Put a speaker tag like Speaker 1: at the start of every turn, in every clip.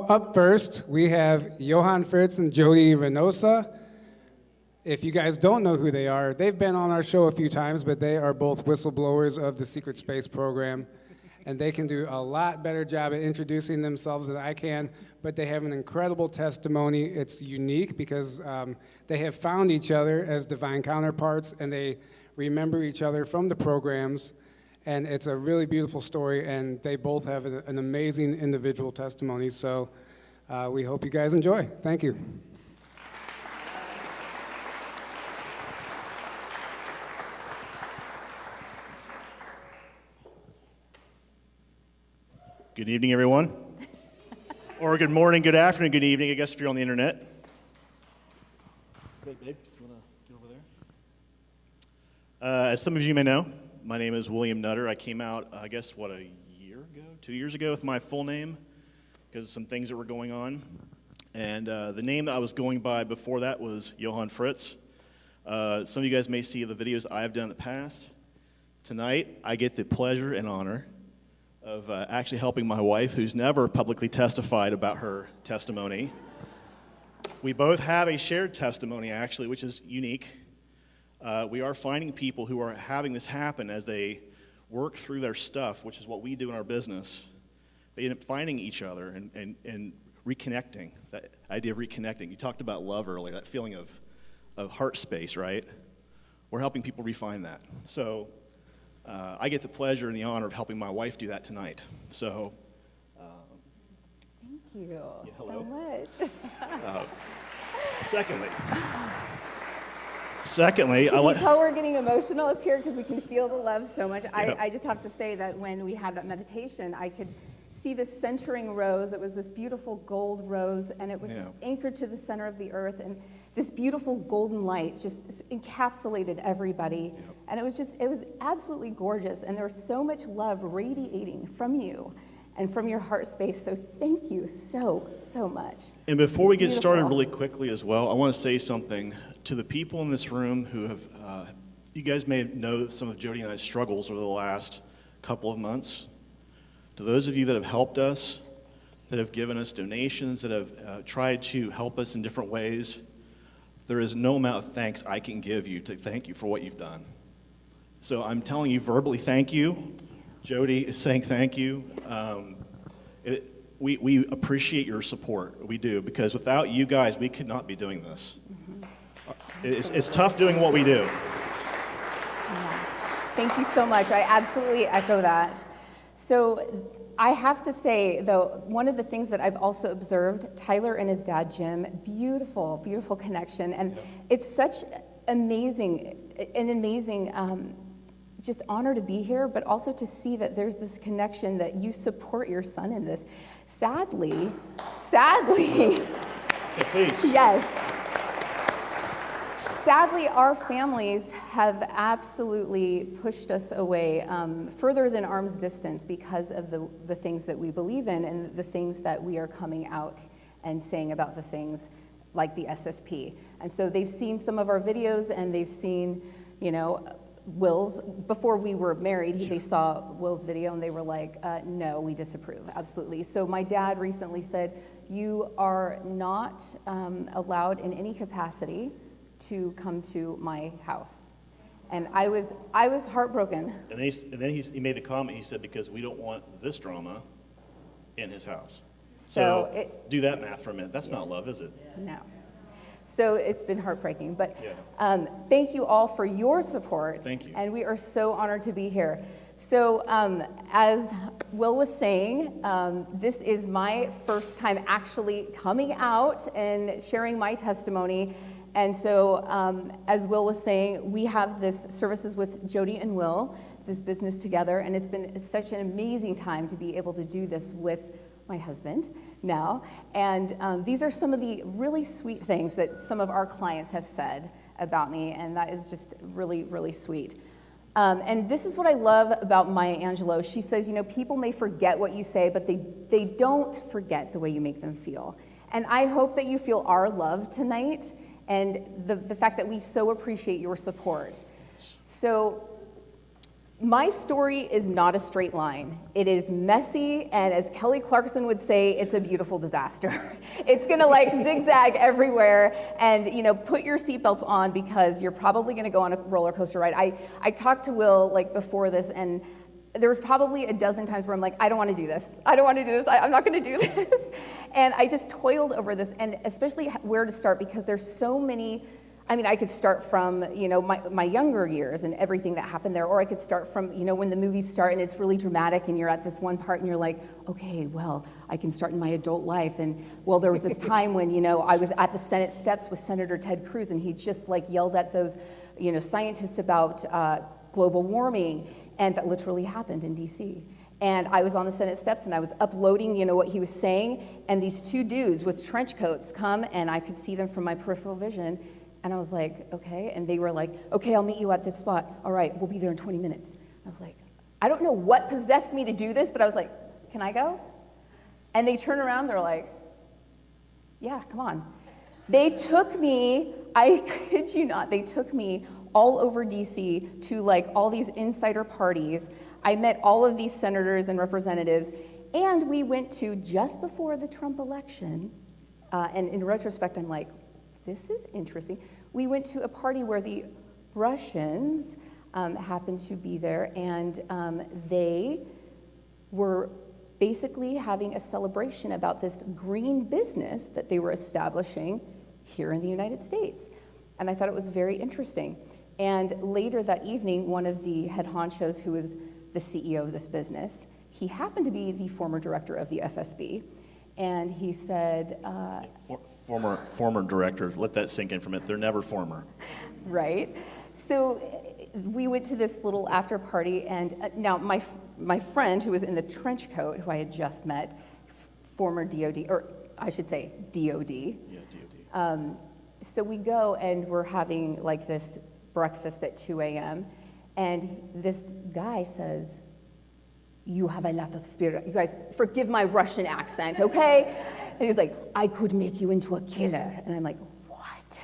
Speaker 1: up first, we have Johan Fritz and Jodi Reynosa. If you guys don't know who they are, they've been on our show a few times, but they are both whistleblowers of the Secret Space program, and they can do a lot better job at introducing themselves than I can, but they have an incredible testimony. It's unique because they have found each other as divine counterparts, and they remember each other from the programs, and it's a really beautiful story, and they both have an amazing individual testimony, so we hope you guys enjoy. Thank you.
Speaker 2: Good evening, everyone. Or good morning, good afternoon, good evening, I guess, if you're on the internet. Great, babe. Do you want to get over there? As some of you may know, my name is Will Nutter. I came out, I guess, a year ago, 2 years ago with my full name because of some things that were going on. And the name that I was going by before that was Johan Fritz. Some of you guys may see the videos I've done in the past. Tonight, I get the pleasure and honor of actually helping my wife, who's never publicly testified about her testimony. We both have a shared testimony, actually, which is unique. We are finding people who are having this happen as they work through their stuff, which is what we do in our business. They end up finding each other and reconnecting, that idea of reconnecting. You talked about love earlier, that feeling of heart space, right? We're helping people refine that. So I get the pleasure and the honor of helping my wife do that tonight. So,
Speaker 3: thank you
Speaker 2: so
Speaker 3: much.
Speaker 2: Secondly,
Speaker 3: can you tell we're getting emotional up here because we can feel the love so much?
Speaker 2: Yep.
Speaker 3: I just have to say that when we had that meditation, I could see this centering rose. It was this beautiful gold rose, and it was anchored to the center of the earth, and this beautiful golden light just encapsulated everybody. Yep. And it was absolutely gorgeous, and there was so much love radiating from you and from your heart space, so thank you so much.
Speaker 2: And before we get started really quickly as well, I want to say something to the people in this room who have, you guys may know some of Jodi and I's struggles over the last couple of months. To those of you that have helped us, that have given us donations, that have tried to help us in different ways, there is no amount of thanks I can give you to thank you for what you've done. So I'm telling you verbally thank you. Jodi is saying thank you. We appreciate your support. We do, because without you guys, we could not be doing this. Mm-hmm. It's tough doing what we do.
Speaker 3: Yeah. Thank you so much. I absolutely echo that. So I have to say, though, one of the things that I've also observed, Tyler and his dad, Jim, beautiful, beautiful connection. And it's such an amazing just honor to be here, but also to see that there's this connection that you support your son in this. Sadly,
Speaker 2: yeah, please.
Speaker 3: Yes. Sadly, our families have absolutely pushed us away further than arm's distance because of the things that we believe in and the things that we are coming out and saying about the things like the SSP. And so they've seen some of our videos, and they've seen, Will's, before we were married, they saw Will's video and they were like, no, we disapprove, absolutely. So my dad recently said, you are not allowed in any capacity to come to my house. And I was heartbroken.
Speaker 2: And then he made the comment, he said, because we don't want this drama in his house. So do that math for a minute. That's not love, is it?
Speaker 3: No. So it's been heartbreaking, but thank you all for your support.
Speaker 2: Thank you.
Speaker 3: And we are so honored to be here. So as Will was saying, this is my first time actually coming out and sharing my testimony. And so as Will was saying, we have this services with Jodi and Will, this business together, and it's been such an amazing time to be able to do this with my husband now. And these are some of the really sweet things that some of our clients have said about me, and that is just really, really sweet. And this is what I love about Maya Angelou. She says, people may forget what you say, but they don't forget the way you make them feel. And I hope that you feel our love tonight and the fact that we so appreciate your support. So My story is not a straight line. It is messy, and as Kelly Clarkson would say, it's a beautiful disaster. It's gonna like zigzag everywhere, and put your seatbelts on because you're probably gonna go on a roller coaster ride. I talked to Will like before this, and there was probably a dozen times where I'm like, I don't wanna do this. I don't wanna do this, I'm not gonna do this. And I just toiled over this, and especially where to start because there's so many. I could start from, my younger years and everything that happened there, or I could start from, when the movies start and it's really dramatic and you're at this one part and you're like, okay, well, I can start in my adult life. And well, there was this time when, I was at the Senate steps with Senator Ted Cruz and he just like yelled at those, scientists about global warming, and that literally happened in DC. And I was on the Senate steps and I was uploading, what he was saying, and these two dudes with trench coats come and I could see them from my peripheral vision. And I was like, okay. And they were like, okay, I'll meet you at this spot. All right, we'll be there in 20 minutes. I was like, I don't know what possessed me to do this, but I was like, can I go? And they turn around, they're like, yeah, come on. They took me, I kid you not, they took me all over DC to like all these insider parties. I met all of these senators and representatives, and we went to, just before the Trump election, and in retrospect, I'm like, this is interesting. We went to a party where the Russians happened to be there, and they were basically having a celebration about this green business that they were establishing here in the United States. And I thought it was very interesting. And later that evening, one of the head honchos, who was the CEO of this business, he happened to be the former director of the FSB, and he said,
Speaker 2: Former director, let that sink in for a minute. They're never former.
Speaker 3: Right. So we went to this little after party, and now my friend who was in the trench coat, who I had just met, former DOD, or I should say DOD.
Speaker 2: Yeah, DOD.
Speaker 3: So we go and we're having like this breakfast at 2 a.m. and this guy says, "You have a lot of spirit." You guys, forgive my Russian accent, okay? And he's like, "I could make you into a killer." And I'm like, what?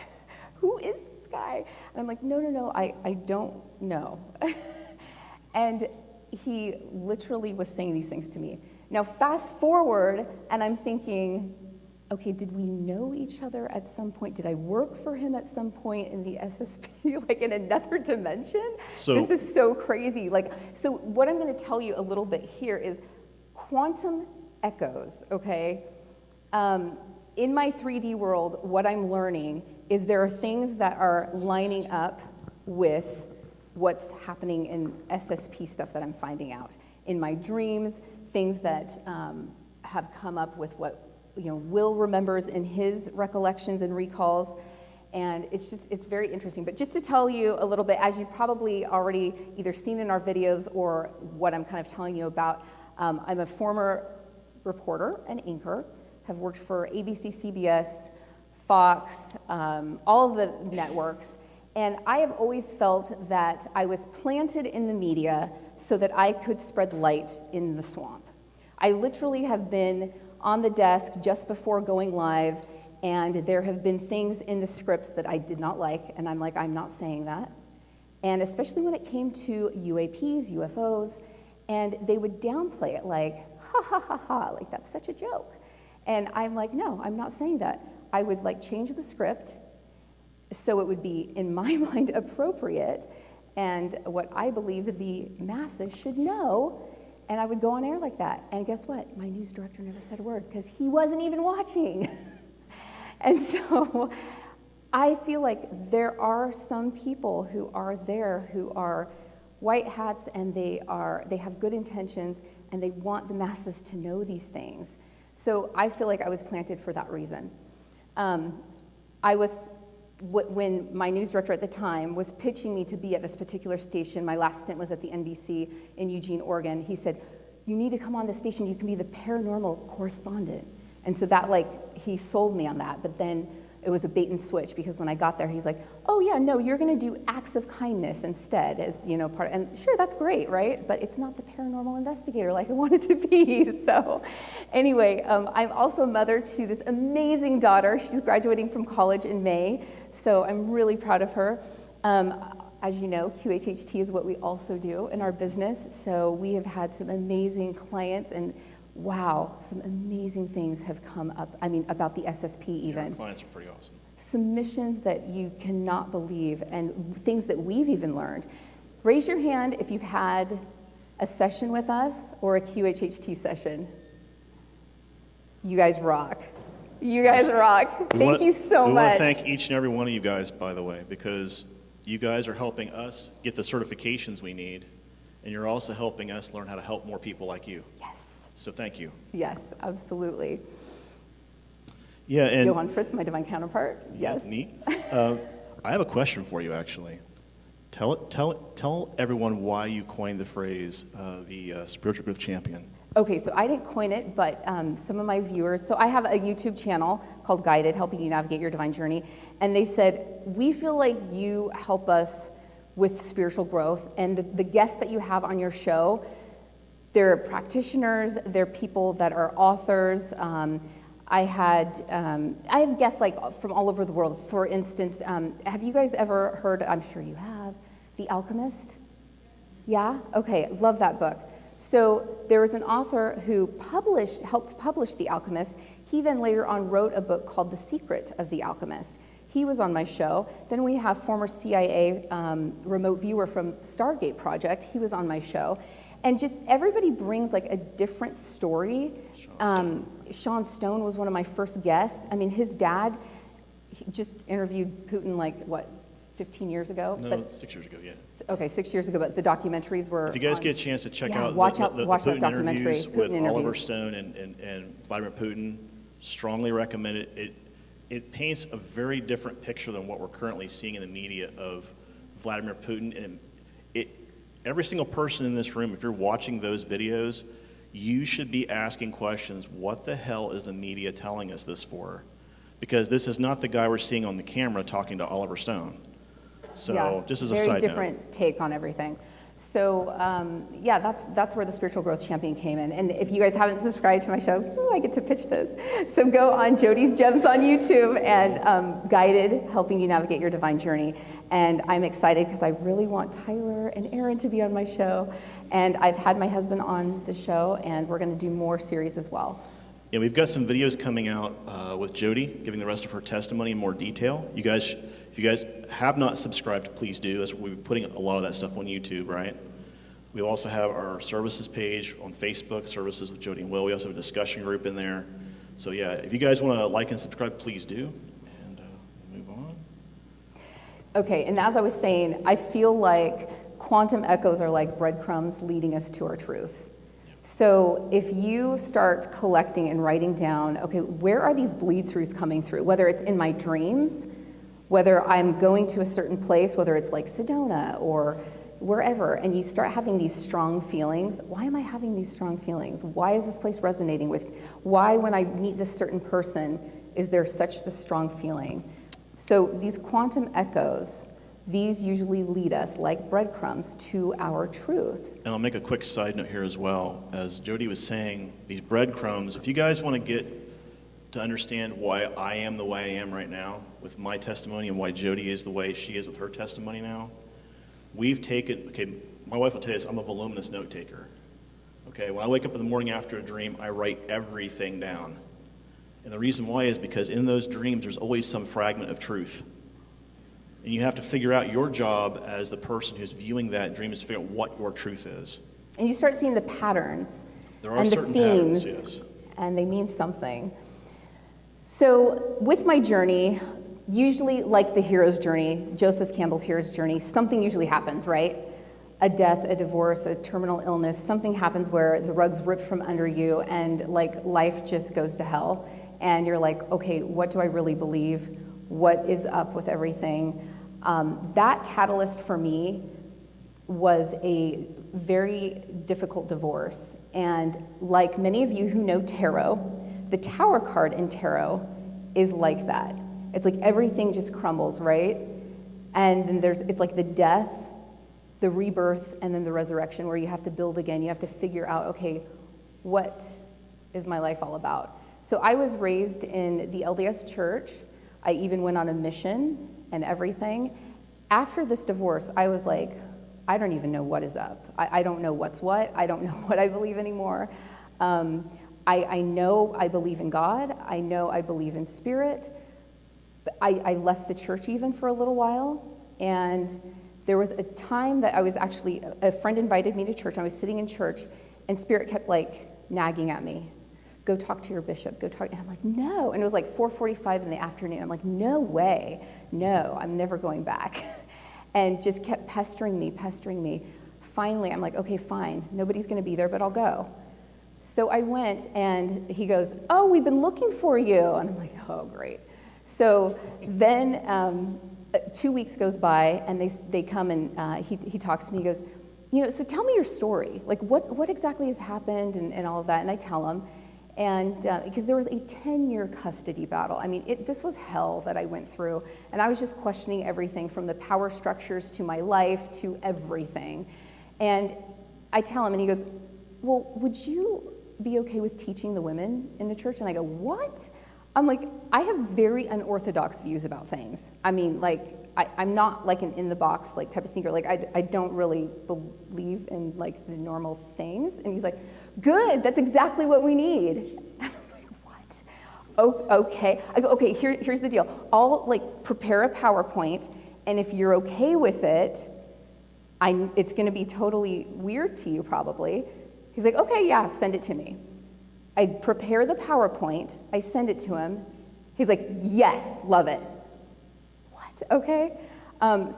Speaker 3: Who is this guy? And I'm like, no, I don't know. And he literally was saying these things to me. Now, fast forward, and I'm thinking, okay, did we know each other at some point? Did I work for him at some point in the SSP, like in another dimension? This is so crazy. So what I'm gonna tell you a little bit here is quantum echoes, okay? In my 3D world, what I'm learning is there are things that are lining up with what's happening in SSP stuff that I'm finding out. In my dreams, things that have come up with what Will remembers in his recollections and recalls, and it's very interesting. But just to tell you a little bit, as you've probably already either seen in our videos or what I'm kind of telling you about, I'm a former reporter and anchor, have worked for ABC, CBS, Fox, all of the networks, and I have always felt that I was planted in the media so that I could spread light in the swamp. I literally have been on the desk just before going live, and there have been things in the scripts that I did not like, and I'm like, I'm not saying that. And especially when it came to UAPs, UFOs, and they would downplay it like, ha ha ha ha, like that's such a joke. And I'm like, no, I'm not saying that. I would like change the script so it would be, in my mind, appropriate and what I believe the masses should know. And I would go on air like that. And guess what? My news director never said a word because he wasn't even watching. And so I feel like there are some people who are there who are white hats, and they have good intentions, and they want the masses to know these things. So I feel like I was planted for that reason. When my news director at the time was pitching me to be at this particular station, my last stint was at the NBC in Eugene, Oregon, he said, "You need to come on the station, you can be the paranormal correspondent." And so that, he sold me on that, but then it was a bait and switch, because when I got there, he's like, "Oh yeah, no, you're gonna do acts of kindness instead as, part," and sure, that's great, right? But it's not the paranormal investigator like I wanted to be. So anyway, I'm also mother to this amazing daughter. She's graduating from college in May, so I'm really proud of her. As you know, QHHT is what we also do in our business. So we have had some amazing clients, and wow, some amazing things have come up. I mean, about the SSP even.
Speaker 2: Our clients are pretty awesome.
Speaker 3: Submissions that you cannot believe, and things that we've even learned. Raise your hand if you've had a session with us or a QHHT session. You guys rock. You guys rock. Thank you so much.
Speaker 2: We want to thank each and every one of you guys, by the way, because you guys are helping us get the certifications we need, and you're also helping us learn how to help more people like you.
Speaker 3: Yes.
Speaker 2: So thank you.
Speaker 3: Yes, absolutely.
Speaker 2: Yeah, and
Speaker 3: Johan Fritz, my divine counterpart. Yes.
Speaker 2: Yeah, neat. I have a question for you, actually. Tell everyone why you coined the phrase the spiritual growth champion.
Speaker 3: Okay, so I didn't coin it, but some of my viewers, so I have a YouTube channel called Guided, helping you navigate your divine journey, and they said, we feel like you help us with spiritual growth, and the guests that you have on your show, they're practitioners, they're people that are authors. I have guests like from all over the world. For instance, have you guys ever heard, I'm sure you have, The Alchemist? Yeah? Okay, love that book. So there was an author who helped publish The Alchemist. He then later on wrote a book called The Secret of the Alchemist. He was on my show. Then we have former CIA remote viewer from Stargate Project. He was on my show. And just everybody brings like a different story. Sean Stone was one of my first guests. I mean, his dad just interviewed Putin like, what, 15 years ago?
Speaker 2: No, 6 years ago, yeah.
Speaker 3: Okay, 6 years ago, but the documentaries were
Speaker 2: If you guys get a chance to check out
Speaker 3: watch
Speaker 2: the
Speaker 3: that
Speaker 2: Putin
Speaker 3: documentary,
Speaker 2: interviews
Speaker 3: Putin
Speaker 2: with
Speaker 3: interviews.
Speaker 2: Oliver Stone and Vladimir Putin, strongly recommend it. It paints a very different picture than what we're currently seeing in the media of Vladimir Putin. And every single person in this room, if you're watching those videos, you should be asking questions. What the hell is the media telling us this for? Because this is not the guy we're seeing on the camera talking to Oliver Stone. So
Speaker 3: yeah,
Speaker 2: just as a
Speaker 3: very
Speaker 2: side note.
Speaker 3: different take on everything. So yeah, that's where the Spiritual Growth Champion came in. And if you guys haven't subscribed to my show, I get to pitch this. So go on Jodi's Gems on YouTube and Guided, helping you navigate your divine journey. And I'm excited because I really want Tyler and Aaron to be on my show. And I've had my husband on the show, and we're going to do more series as well.
Speaker 2: Yeah, we've got some videos coming out with Jodi, giving the rest of her testimony in more detail. You guys, if you guys have not subscribed, please do. We'll be putting a lot of that stuff on YouTube, right? We also have our services page on Facebook, Services with Jodi and Will. We also have a discussion group in there. So yeah, if you guys want to like and subscribe, please do. And move on.
Speaker 3: Okay, and as I was saying, I feel like quantum echoes are like breadcrumbs leading us to our truth. So if you start collecting and writing down, okay, where are these bleed-throughs coming through? Whether it's in my dreams, whether I'm going to a certain place, whether it's like Sedona or wherever, and you start having these strong feelings. Why am I having these strong feelings? Why is this place resonating with? Why, when I meet this certain person, is there such this strong feeling? So these quantum echoes, these usually lead us like breadcrumbs to our truth.
Speaker 2: And I'll make a quick side note here as well. As Jodi was saying, these breadcrumbs, if you guys want to get to understand why I am the way I am right now with my testimony and why Jodi is the way she is with her testimony now, we've taken, okay, my wife will tell you this, I'm a voluminous note taker. Okay, when I wake up in the morning after a dream, I write everything down. And the reason why is because in those dreams, there's always some fragment of truth. And you have to figure out your job as the person who's viewing that dream is to figure out what your truth is.
Speaker 3: And you start seeing the patterns
Speaker 2: There are
Speaker 3: and the
Speaker 2: certain
Speaker 3: themes,
Speaker 2: patterns, yes.
Speaker 3: and they mean something. So with my journey, usually like the hero's journey, Joseph Campbell's hero's journey, something usually happens, right? A death, a divorce, a terminal illness, something happens where the rug's ripped from under you and like life just goes to hell. And you're like, okay, what do I really believe? What is up with everything? That catalyst for me was a very difficult divorce. And like many of you who know tarot, the Tower card in tarot is like that. It's like everything just crumbles, right? And then it's like the death, the rebirth, and then the resurrection where you have to build again. You have to figure out, okay, what is my life all about? So I was raised in the LDS church. I even went on a mission and everything. After this divorce, I was like, I don't even know what is up. I don't know what's what. I don't know what I believe anymore. I know I believe in God. I know I believe in spirit. I left the church even for a little while. And there was a time that I was actually, a friend invited me to church. I was sitting in church, and spirit kept like nagging at me. Go talk to your bishop. Go talk. And I'm like, no. And it was like 4:45 in the afternoon. I'm like, no way. No, I'm never going back. And just kept pestering me. Finally, I'm like, okay, fine. Nobody's going to be there, but I'll go. So I went, and he goes, oh, we've been looking for you. And I'm like, oh, great. So then 2 weeks goes by, and they come, and he talks to me. He goes, so tell me your story. Like, what exactly has happened and all of that. And I tell him. And because there was a 10-year custody battle. I mean, this was hell that I went through. And I was just questioning everything from the power structures to my life to everything. And I tell him, and he goes, well, would you be okay with teaching the women in the church? And I go, what? I'm like, I have very unorthodox views about things. I mean, like, I'm not like an in-the-box like type of thinker. Like, I don't really believe in like the normal things. And he's like, good, that's exactly what we need. And I'm like, what? Oh, okay. I go, okay, here's the deal. I'll like prepare a PowerPoint, and if you're okay with it, it's gonna be totally weird to you probably. He's like, okay, yeah, send it to me. I prepare the PowerPoint, I send it to him. He's like, yes, love it. What, okay?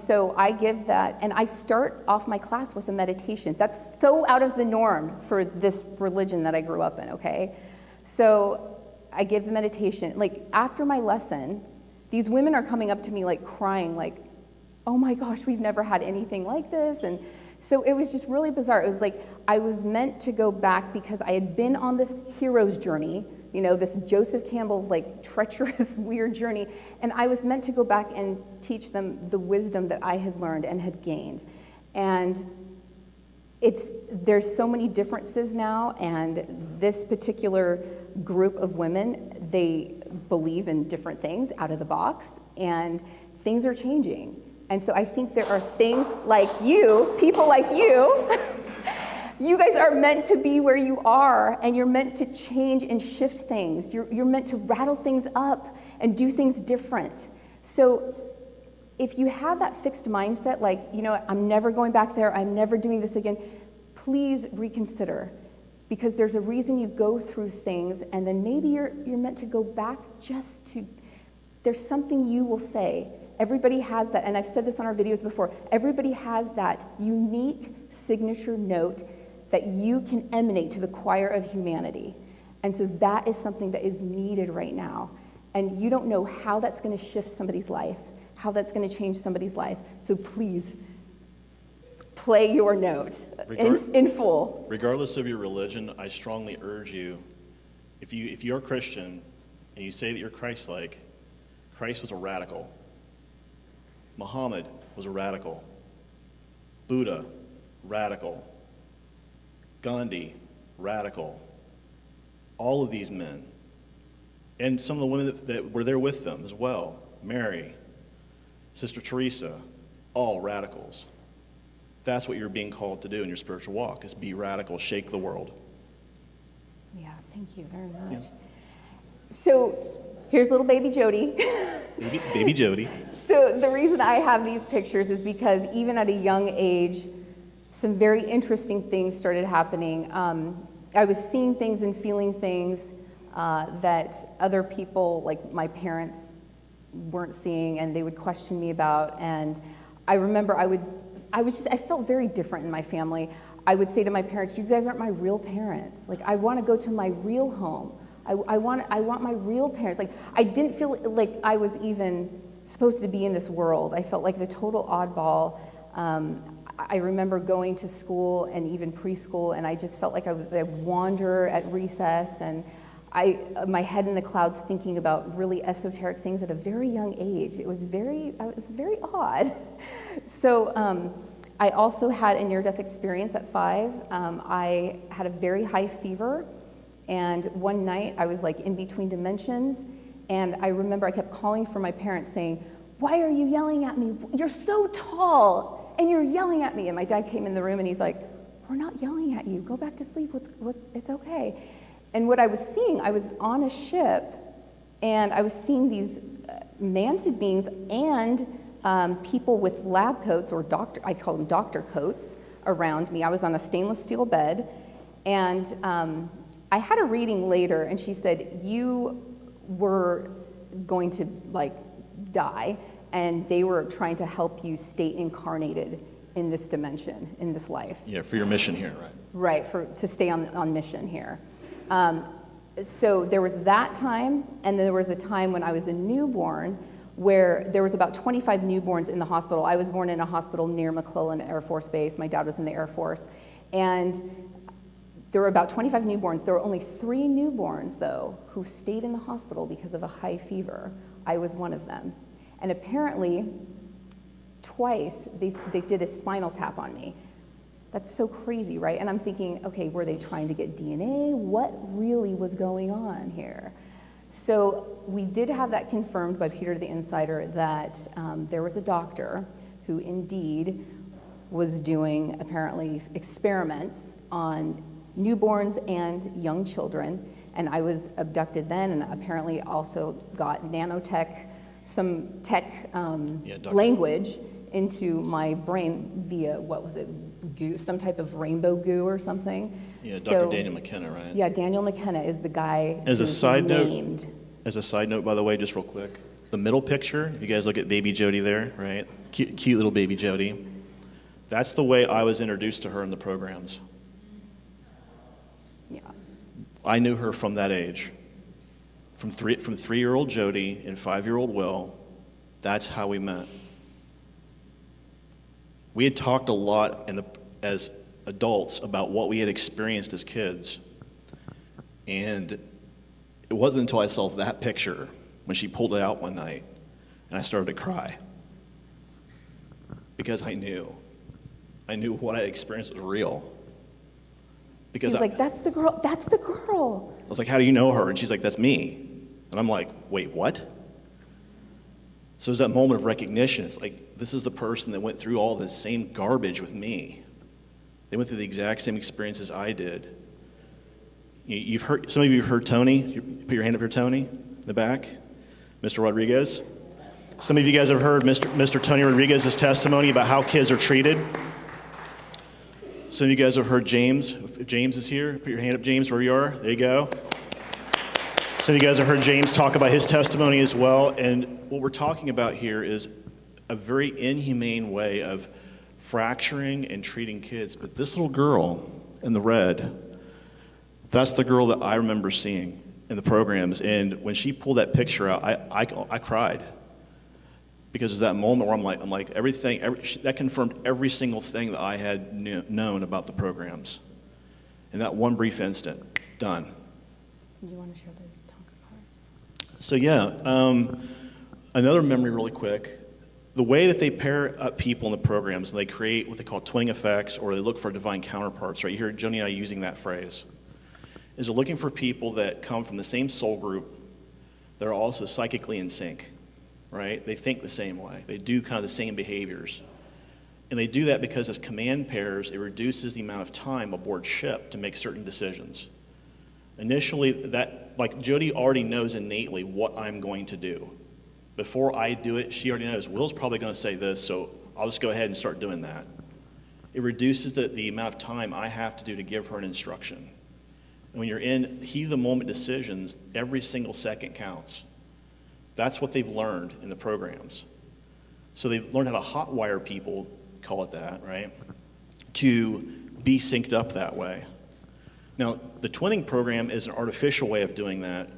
Speaker 3: So I give that, and I start off my class with a meditation. That's so out of the norm for this religion that I grew up in, okay? So I give the meditation. Like, after my lesson, these women are coming up to me, like, crying, like, oh my gosh, we've never had anything like this. And so it was just really bizarre. It was like I was meant to go back because I had been on this hero's journey, this Joseph Campbell's like treacherous, weird journey, and I was meant to go back and teach them the wisdom that I had learned and had gained. And there's so many differences now, and this particular group of women, they believe in different things out of the box, and things are changing. And so I think there are things like you, people like you, you guys are meant to be where you are, and you're meant to change and shift things. You're meant to rattle things up and do things different. So if you have that fixed mindset, like, I'm never going back there, I'm never doing this again, please reconsider. Because there's a reason you go through things, and then maybe you're meant to go back there's something you will say. Everybody has that, and I've said this on our videos before, everybody has that unique signature note that you can emanate to the choir of humanity. And so that is something that is needed right now. And you don't know how that's going to shift somebody's life, how that's going to change somebody's life. So please, play your note in full.
Speaker 2: Regardless of your religion, I strongly urge you, if you're a Christian and you say that you're Christ-like, Christ was a radical. Muhammad was a radical. Buddha, radical. Gandhi, radical. All of these men, and some of the women that were there with them as well, Mary, Sister Teresa, all radicals. That's what you're being called to do in your spiritual walk, is be radical, shake the world.
Speaker 3: Yeah, thank you very much. Yeah. So here's little baby Jodi.
Speaker 2: Baby Jodi.
Speaker 3: So the reason I have these pictures is because even at a young age, some very interesting things started happening. I was seeing things and feeling things that other people, like my parents, weren't seeing, and they would question me about. And I remember I felt very different in my family. I would say to my parents, you guys aren't my real parents. Like, I want to go to my real home. I want my real parents. Like, I didn't feel like I was even supposed to be in this world. I felt like the total oddball. I remember going to school and even preschool, and I just felt like I would wander at recess, and my head in the clouds thinking about really esoteric things at a very young age. It was very odd. So I also had a near-death experience at 5. I had a very high fever, and one night I was like in between dimensions, and I remember I kept calling for my parents saying, why are you yelling at me? You're so tall, and you're yelling at me. And my dad came in the room, and he's like, we're not yelling at you. Go back to sleep. It's okay. And what I was seeing, I was on a ship, and I was seeing these mantid beings and people with lab coats, or I call them doctor coats, around me. I was on a stainless steel bed, and I had a reading later, and she said, you were going to die, and they were trying to help you stay incarnated in this dimension, in this life.
Speaker 2: Yeah, for your mission here, right?
Speaker 3: Right, to stay on mission here. So there was that time, and then there was a time when I was a newborn where there was about 25 newborns in the hospital. I was born in a hospital near McClellan Air Force Base. My dad was in the Air Force. And there were about 25 newborns. There were only 3 newborns, though, who stayed in the hospital because of a high fever. I was one of them. And apparently, twice, they did a spinal tap on me. That's so crazy, right? And I'm thinking, okay, were they trying to get DNA? What really was going on here? So we did have that confirmed by Peter the Insider that there was a doctor who indeed was doing, apparently, experiments on newborns and young children. And I was abducted then, and apparently also got nanotech, some tech language into my brain via, what was it, goo, some type of rainbow goo or something.
Speaker 2: Yeah, Dr. Daniel McKenna, right?
Speaker 3: Yeah, Daniel McKenna is the guy
Speaker 2: As a side
Speaker 3: named.
Speaker 2: As a side note, by the way, just real quick, the middle picture, if you guys look at baby Jodi there, right? Cute little baby Jodi. That's the way I was introduced to her in the programs.
Speaker 3: Yeah.
Speaker 2: I knew her from that age. From 3-year-old Jodi and 5-year-old Will, that's how we met. We had talked a lot as adults about what we had experienced as kids. And it wasn't until I saw that picture when she pulled it out one night and I started to cry. Because I knew what I experienced was real. Because
Speaker 3: He's like, that's the girl, that's the girl.
Speaker 2: I was like, how do you know her? And she's like, that's me. And I'm like, wait, what? So it was that moment of recognition. It's like, this is the person that went through all this same garbage with me. They went through the exact same experiences I did. You've heard, some of you have heard Tony. Put your hand up here, Tony, in the back. Mr. Rodriguez. Some of you guys have heard Mr. Tony Rodriguez's testimony about how kids are treated. Some of you guys have heard James. If James is here, put your hand up, James, where you are. There you go. Some of you guys have heard James talk about his testimony as well. And what we're talking about here is a very inhumane way of fracturing and treating kids. But this little girl in the red, that's the girl that I remember seeing in the programs. And when she pulled that picture out, I cried. Because it was that moment where I'm like everything, that confirmed every single thing that I had known about the programs. In that one brief instant, done.
Speaker 3: Do you want to share the Tonka cards?
Speaker 2: So yeah, another memory really quick. The way that they pair up people in the programs, and they create what they call twinning effects, or they look for divine counterparts, right? You hear Joni and I using that phrase. Is they're looking for people that come from the same soul group, that are also psychically in sync. Right? They think the same way. They do kind of the same behaviors. And they do that because as command pairs, it reduces the amount of time aboard ship to make certain decisions. Initially, like Jodi already knows innately what I'm going to do. Before I do it, she already knows, Will's probably going to say this, so I'll just go ahead and start doing that. It reduces the amount of time I have to do to give her an instruction. And when you're in heat of the moment decisions, every single second counts. That's what they've learned in the programs. So they've learned how to hotwire people, call it that, right, to be synced up that way. Now, the twinning program is an artificial way of doing that.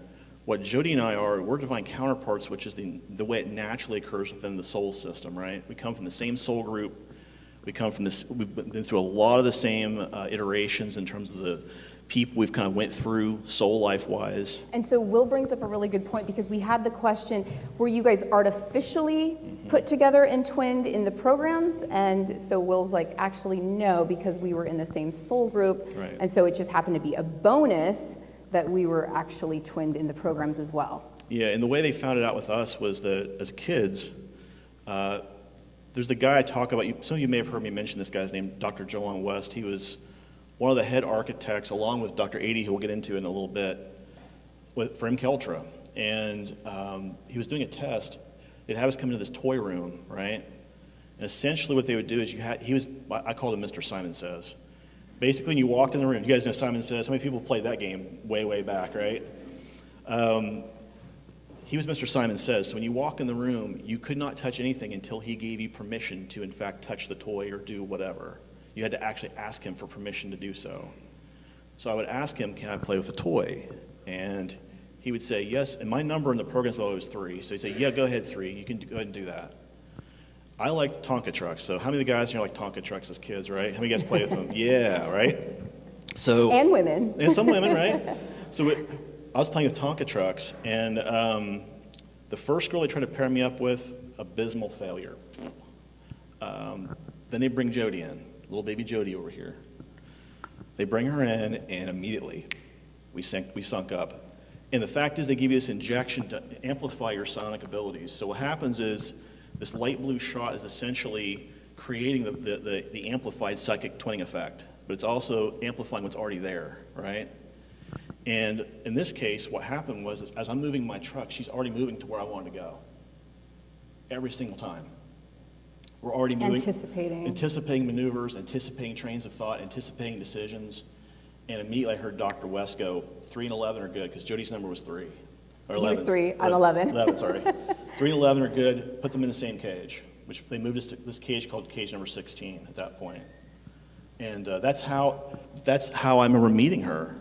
Speaker 2: What Jodi and I are, we're divine counterparts, which is the way it naturally occurs within the soul system, right? We come from the same soul group. We've been through a lot of the same iterations in terms of the people we've kind of went through soul life-wise.
Speaker 3: And so Will brings up a really good point, because we had the question, were you guys artificially put together and twinned in the programs? And so Will's like, actually no, because we were in the same soul group.
Speaker 2: Right.
Speaker 3: And so it just happened to be a bonus that we were actually twinned in the programs as well.
Speaker 2: Yeah, and the way they found it out with us was that as kids, There's the guy I talk about, some of you may have heard me mention this guy's name, Dr. Johan West. He was one of the head architects, along with Dr. Adi, who we'll get into in a little bit, for MKUltra. And he was doing a test. They'd have us come into this toy room, right? And essentially what they would do is I called him Mr. Simon Says. Basically, when you walked in the room, you guys know Simon Says. How many people played that game way, way back, right? He was Mr. Simon Says. So when you walk in the room, you could not touch anything until he gave you permission to, in fact, touch the toy or do whatever. You had to actually ask him for permission to do so. So I would ask him, can I play with the toy? And he would say, yes. And my number in the program was 3. So he'd say, yeah, go ahead, 3. You can go ahead and do that. I liked Tonka trucks. So how many of the guys here like Tonka trucks as kids, right? How many of you guys play with them? Yeah, right? So,
Speaker 3: and women.
Speaker 2: And some women, right? So I was playing with Tonka trucks, and the first girl they tried to pair me up with, abysmal failure. Then they bring Jodi in, little baby Jodi over here. They bring her in, and immediately we sunk up. And the fact is they give you this injection to amplify your sonic abilities. So what happens is this light blue shot is essentially creating the amplified psychic twinning effect, but it's also amplifying what's already there, right? And in this case, what happened was, as I'm moving my truck, she's already moving to where I wanted to go. Every single time. We're already moving. Anticipating maneuvers, anticipating trains of thought, anticipating decisions. And immediately I heard Dr. West go, 3 and 11 are good, because Jodi's number was 3. Or 11.
Speaker 3: He was 3, I'm 11.
Speaker 2: 11, sorry. 3 and 11 are good, put them in the same cage, which they moved us to this cage called cage number 16 at that point. And that's how I remember meeting her.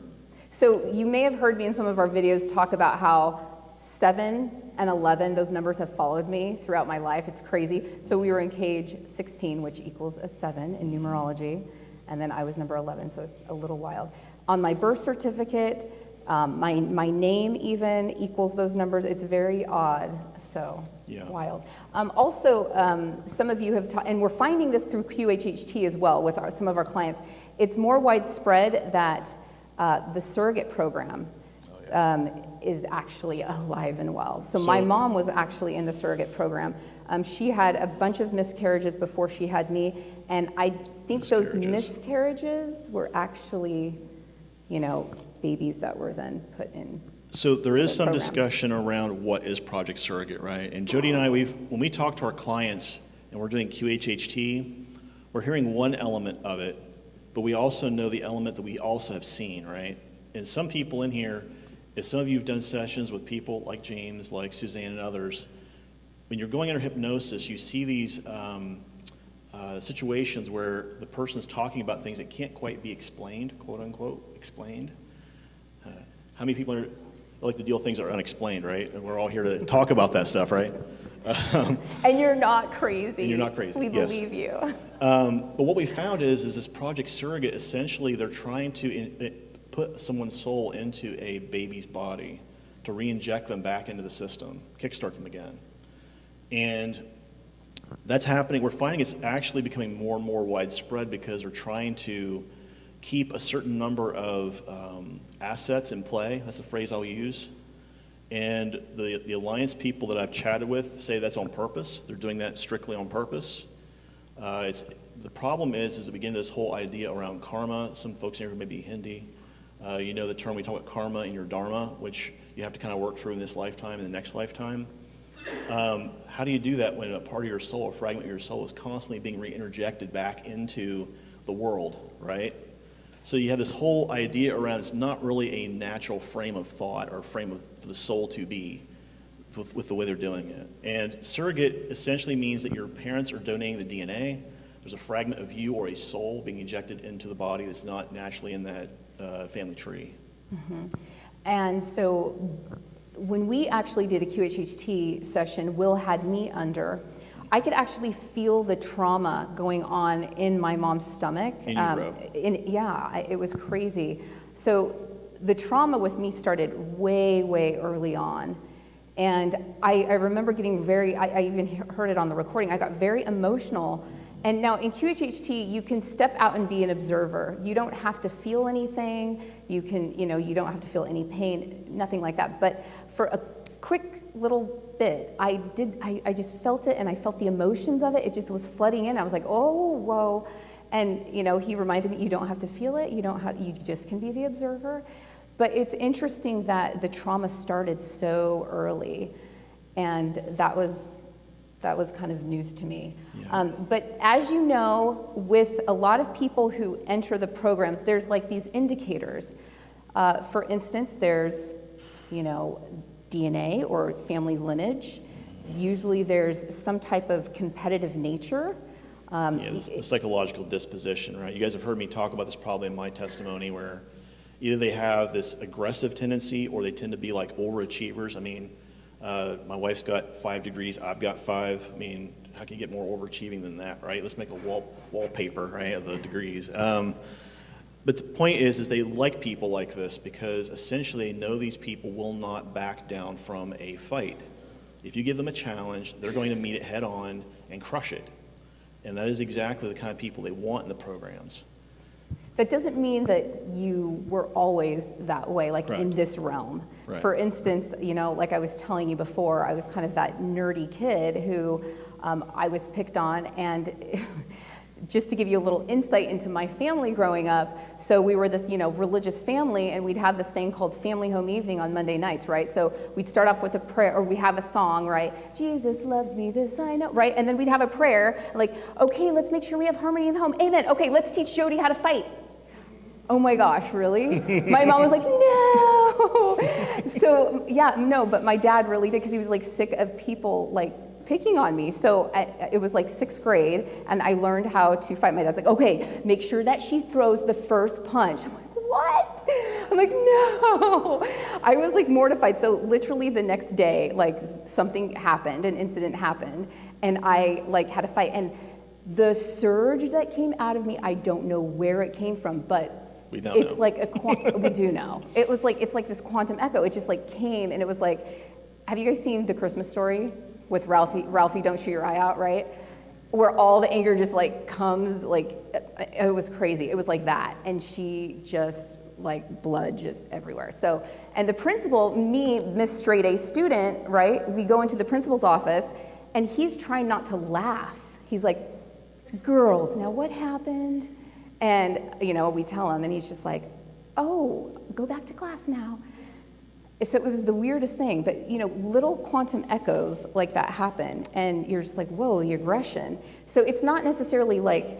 Speaker 3: So you may have heard me in some of our videos talk about how 7 and 11, those numbers have followed me throughout my life. It's crazy. So we were in cage 16, which equals a 7 in numerology, and then I was number 11, so it's a little wild. On my birth certificate, my name even equals those numbers. It's very odd, so yeah. Wild. Also, some of you have taught, and we're finding this through QHHT as well with some of our clients. It's more widespread that the surrogate program is actually alive and well. So my mom was actually in the surrogate program. She had a bunch of miscarriages before she had me, and I think those miscarriages were actually, babies that were then put in.
Speaker 2: So there is some discussion around what is Project Surrogate, right? And Jodi and I, when we talk to our clients and we're doing QHHT, we're hearing one element of it, but we also know the element that we also have seen, right? And some people in here, if some of you have done sessions with people like James, like Suzanne and others, when you're going under hypnosis, you see these situations where the person's talking about things that can't quite be explained, quote unquote, explained. How many people like to deal with things that are unexplained, right? And we're all here to talk about that stuff, right?
Speaker 3: And you're not crazy.
Speaker 2: And you're not crazy.
Speaker 3: We believe you.
Speaker 2: But what we found is this Project Surrogate, essentially they're trying to put someone's soul into a baby's body to re-inject them back into the system, kickstart them again. And that's happening. We're finding it's actually becoming more and more widespread because we're trying to keep a certain number of assets in play. That's the phrase I'll use. And the Alliance people that I've chatted with say that's on purpose. They're doing that strictly on purpose. The problem is that we get into this whole idea around karma. Some folks here who may be Hindi, you know the term we talk about karma and your dharma, which you have to kind of work through in this lifetime and the next lifetime. How do you do that when a part of your soul, a fragment of your soul, is constantly being re-interjected back into the world, right? So you have this whole idea around it's not really a natural frame of thought or frame for the soul to be with the way they're doing it. And surrogate essentially means that your parents are donating the DNA. There's a fragment of you or a soul being injected into the body that's not naturally in that family tree. Mm-hmm.
Speaker 3: And so when we actually did a QHHT session, Will had me under. I could actually feel the trauma going on in my mom's stomach.
Speaker 2: In utero.
Speaker 3: It was crazy. So the trauma with me started way, way early on. And I remember getting I even heard it on the recording, I got very emotional. And now in QHHT, you can step out and be an observer. You don't have to feel anything. You don't have to feel any pain, nothing like that. But for a quick little bit. I just felt it, and I felt the emotions of it. It just was flooding in. I was like, oh, whoa. And, you know, he reminded me, you don't have to feel it. You just can be the observer. But it's interesting that the trauma started so early, and that was kind of news to me.
Speaker 2: Yeah.
Speaker 3: But as you know, with a lot of people who enter the programs, there's like these indicators. For instance, there's, you know, DNA or family lineage. Usually there's some type of competitive nature.
Speaker 2: The psychological disposition, right? You guys have heard me talk about this probably in my testimony, where either they have this aggressive tendency or they tend to be like overachievers. I mean, my wife's got 5 degrees, I've got 5. I mean, how can you get more overachieving than that, right? Let's make a wallpaper, right, of the degrees. But the point is they like people like this because essentially they know these people will not back down from a fight. If you give them a challenge, they're going to meet it head on and crush it. And that is exactly the kind of people they want in the programs.
Speaker 3: That doesn't mean that you were always that way, like
Speaker 2: Correct.
Speaker 3: in this realm.
Speaker 2: Right.
Speaker 3: For instance, you know, like I was telling you before, I was kind of that nerdy kid who I was picked on, and just to give you a little insight into my family growing up, so we were this, you know, religious family, and we'd have this thing called family home evening on Monday nights, right? So we'd start off with a prayer, or we have a song, right? Jesus loves me, this I know, right? And then we'd have a prayer, like, okay, let's make sure we have harmony in the home. Amen. Okay, let's teach Jodi how to fight. Oh my gosh, really? My mom was like, no. So yeah, no, but my dad really did, because he was like sick of people like picking on me. So it was like 6th grade, and I learned how to fight. My dad's like, okay, make sure that she throws the first punch. I'm like, what? I'm like, no. I was like mortified. So literally the next day, like something happened, an incident happened, and I like had to fight. And the surge that came out of me, I don't know where it came from, but
Speaker 2: We now
Speaker 3: it's
Speaker 2: know.
Speaker 3: like we do know. It was like, it's like this quantum echo. It just like came, and it was like, have you guys seen The Christmas Story with Ralphie, don't shoot your eye out, right? Where all the anger just like comes, like, it was crazy. It was like that. And she just like blood just everywhere. So, and the principal, me, Miss Straight A student, right? We go into the principal's office, and he's trying not to laugh. He's like, girls, now what happened? And, you know, we tell him, and he's just like, oh, go back to class now. So it was the weirdest thing, but, you know, little quantum echoes like that happen, and you're just like, whoa, the aggression. So it's not necessarily like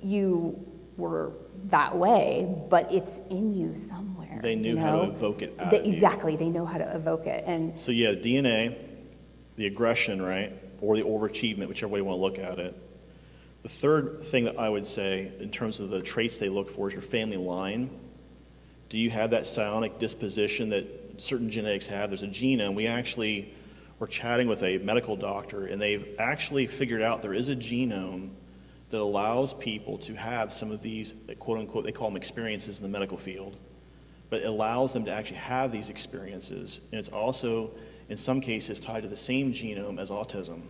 Speaker 3: you were that way, but it's in you somewhere.
Speaker 2: They knew
Speaker 3: you know?
Speaker 2: how to evoke it out of you.
Speaker 3: Exactly, they know how to evoke it. And
Speaker 2: So yeah, DNA, the aggression, right, or the overachievement, whichever way you want to look at it. The third thing that I would say in terms of the traits they look for is your family line. Do you have that psionic disposition that certain genetics have? There's a genome. We actually were chatting with a medical doctor, and they've actually figured out there is a genome that allows people to have some of these, quote unquote, they call them experiences in the medical field, but it allows them to actually have these experiences. And it's also, in some cases, tied to the same genome as autism.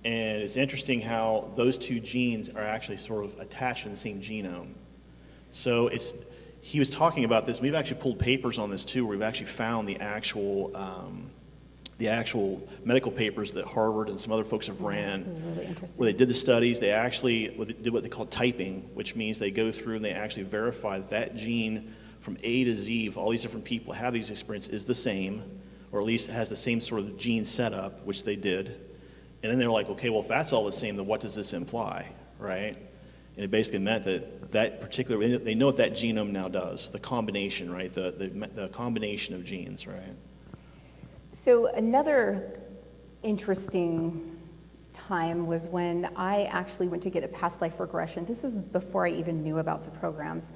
Speaker 2: And it's interesting how those two genes are actually sort of attached in the same genome. So he was talking about this. We've actually pulled papers on this too, where we've actually found the actual medical papers that Harvard and some other folks have ran.
Speaker 3: this is really interesting.
Speaker 2: Where they did the studies, they actually did what they call typing, which means they go through and they actually verify that gene from A to Z of all these different people have these experiences is the same, or at least has the same sort of gene setup, which they did. And then they're like, okay, well, if that's all the same, then what does this imply, right? And it basically meant that particular, they know what that genome now does, the combination, right? The combination of genes, right?
Speaker 3: So another interesting time was when I actually went to get a past life regression. This is before I even knew about the programs.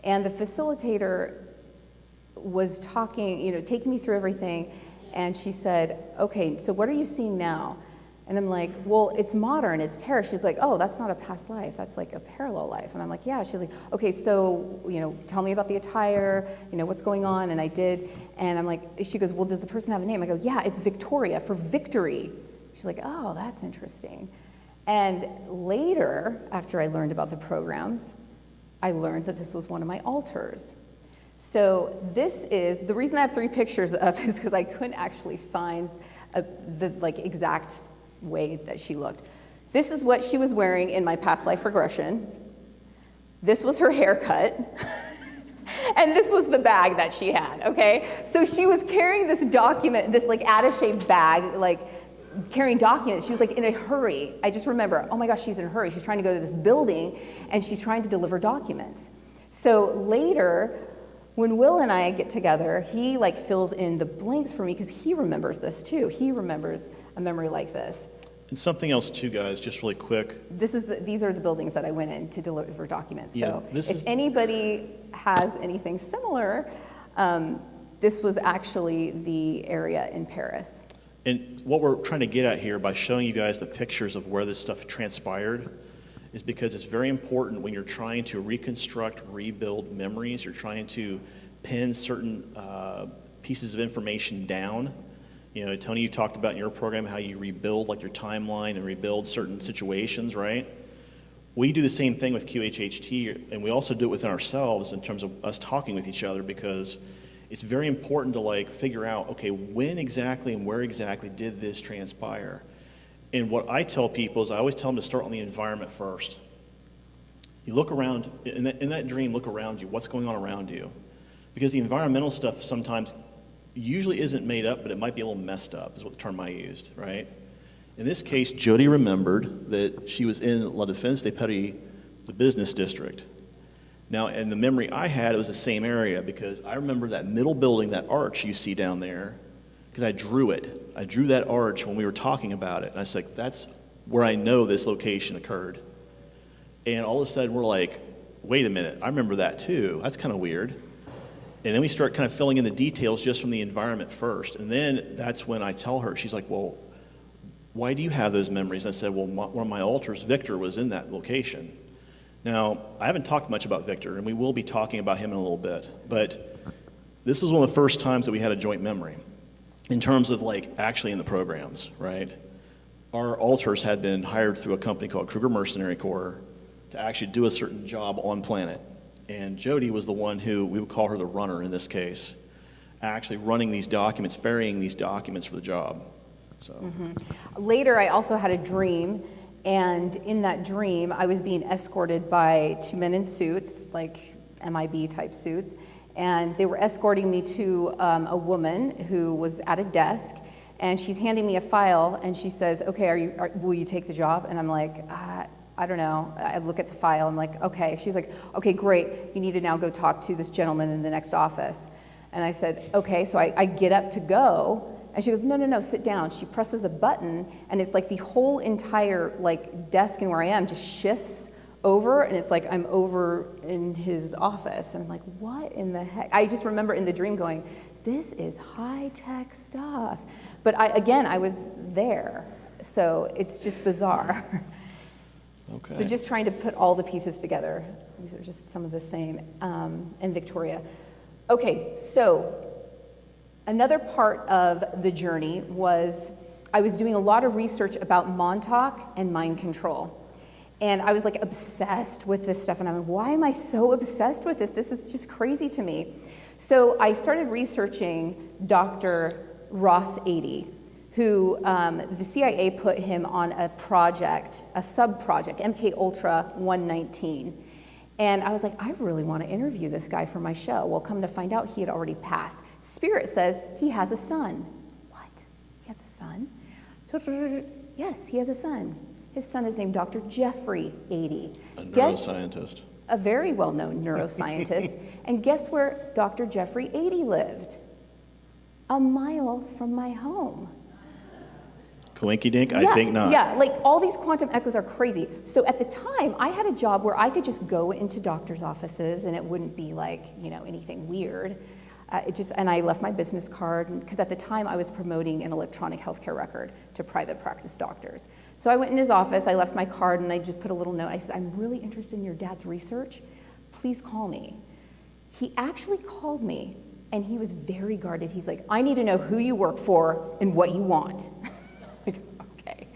Speaker 3: And the facilitator was talking, you know, taking me through everything, and she said, okay, so what are you seeing now? And I'm like, well, it's modern, it's pairs. She's like, oh, that's not a past life, that's like a parallel life. And I'm like, yeah. She's like, okay, so, you know, tell me about the attire, you know, what's going on? And I did. And I'm like, she goes, well, does the person have a name? I go, yeah, it's Victoria, for victory. She's like, oh, that's interesting. And later, after I learned about the programs, I learned that this was one of my alters. So this is, the reason I have 3 pictures up is because I couldn't actually find the like exact way that she looked. This is what she was wearing in my past life regression. This was her haircut. And this was the bag that she had, okay? So she was carrying this document, this like attaché bag, like carrying documents. She was like in a hurry. I just remember, oh my gosh, she's in a hurry. She's trying to go to this building and she's trying to deliver documents. So later, when Will and I get together, he like fills in the blanks for me because he remembers this too. He remembers a memory like this.
Speaker 2: And something else too, guys, just really quick.
Speaker 3: These are the buildings that I went in to deliver documents.
Speaker 2: Yeah,
Speaker 3: so if anybody has anything similar, this was actually the area in Paris.
Speaker 2: And what we're trying to get at here by showing you guys the pictures of where this stuff transpired is because it's very important when you're trying to reconstruct, rebuild memories, you're trying to pin certain pieces of information down. You know, Tony, you talked about in your program how you rebuild like your timeline and rebuild certain situations, right? We do the same thing with QHHT, and we also do it within ourselves in terms of us talking with each other because it's very important to like figure out, okay, when exactly and where exactly did this transpire? And what I tell people is I always tell them to start on the environment first. You look around, in that dream, look around you. What's going on around you? Because the environmental stuff sometimes usually isn't made up, but it might be a little messed up, is what the term I used, right? In this case, Jodi remembered that she was in La Défense de Paris, the business district. Now, in the memory I had, it was the same area because I remember that middle building, that arch you see down there, because I drew it. I drew that arch when we were talking about it. And I was like, that's where I know this location occurred. And all of a sudden, we're like, wait a minute, I remember that too. That's kind of weird. And then we start kind of filling in the details just from the environment first. And then that's when I tell her, she's like, well, why do you have those memories? And I said, well, one of my alters, Victor, was in that location. Now, I haven't talked much about Victor, and we will be talking about him in a little bit. But this was one of the first times that we had a joint memory in terms of like actually in the programs, right? Our alters had been hired through a company called Kruger Mercenary Corps to actually do a certain job on planet. And Jodi was the one who, we would call her the runner in this case, actually running these documents, ferrying these documents for the job. So.
Speaker 3: Later, I also had a dream, and in that dream, I was being escorted by two men in suits, like MIB type suits, and they were escorting me to a woman who was at a desk, and she's handing me a file, and she says, okay, will you take the job? And I'm like, I don't know. I look at the file, I'm like, okay. She's like, okay, great. You need to now go talk to this gentleman in the next office. And I said, okay. So I get up to go, and she goes, no, sit down. She presses a button, and it's like the whole entire like desk and where I am just shifts over, and it's like I'm over in his office. And I'm like, what in the heck? I just remember in the dream going, this is high-tech stuff. But I was there, so it's just bizarre.
Speaker 2: Okay.
Speaker 3: So just trying to put all the pieces together. These are just some of the same, and Victoria. Okay, so another part of the journey was I was doing a lot of research about Montauk and mind control. And I was like obsessed with this stuff, and I'm like, why am I so obsessed with this? This is just crazy to me. So I started researching Dr. Ross 80, who the CIA put him on a project, a sub-project, MK Ultra 119. And I was like, I really want to interview this guy for my show. Well, come to find out, he had already passed. Spirit says he has a son. What? He has a son? Yes, he has a son. His son is named Dr. Jeffrey 80.
Speaker 2: A neuroscientist.
Speaker 3: A very well-known neuroscientist. And guess where Dr. Jeffrey 80 lived? A mile from my home.
Speaker 2: Coinky-dink? I think not.
Speaker 3: Yeah, like all these quantum echoes are crazy. So at the time, I had a job where I could just go into doctors' offices and it wouldn't be like, anything weird. And I left my business card, because at the time I was promoting an electronic healthcare record to private practice doctors. So I went in his office, I left my card, and I just put a little note. I said, I'm really interested in your dad's research. Please call me. He actually called me, and he was very guarded. He's like, I need to know who you work for and what you want. Like, okay.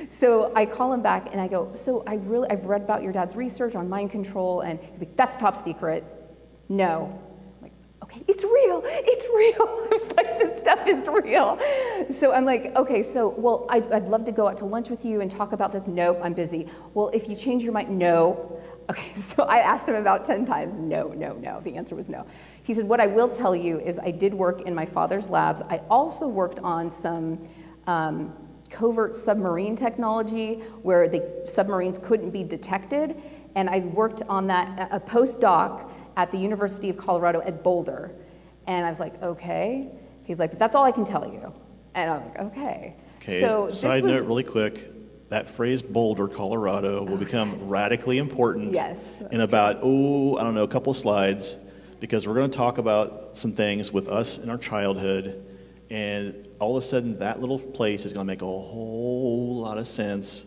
Speaker 3: So I call him back, and I go, so I've read about your dad's research on mind control, and he's like, that's top secret. No. I'm like, okay, it's real. real. It's real. I was like, this stuff is real. So I'm like, okay, so, well, I'd love to go out to lunch with you and talk about this. Nope, I'm busy. Well, if you change your mind, no. Okay, so I asked him about 10 times. No, no, no. The answer was no. He said, what I will tell you is I did work in my father's labs. I also worked on some covert submarine technology where the submarines couldn't be detected. And I worked on that, a postdoc at the University of Colorado at Boulder. And I was like, okay. He's like, but that's all I can tell you. And I'm like, okay.
Speaker 2: Okay,
Speaker 3: So
Speaker 2: side note really quick, that phrase Boulder, Colorado will become radically important in about, a couple of slides, because we're going to talk about some things with us in our childhood, and all of a sudden that little place is going to make a whole lot of sense,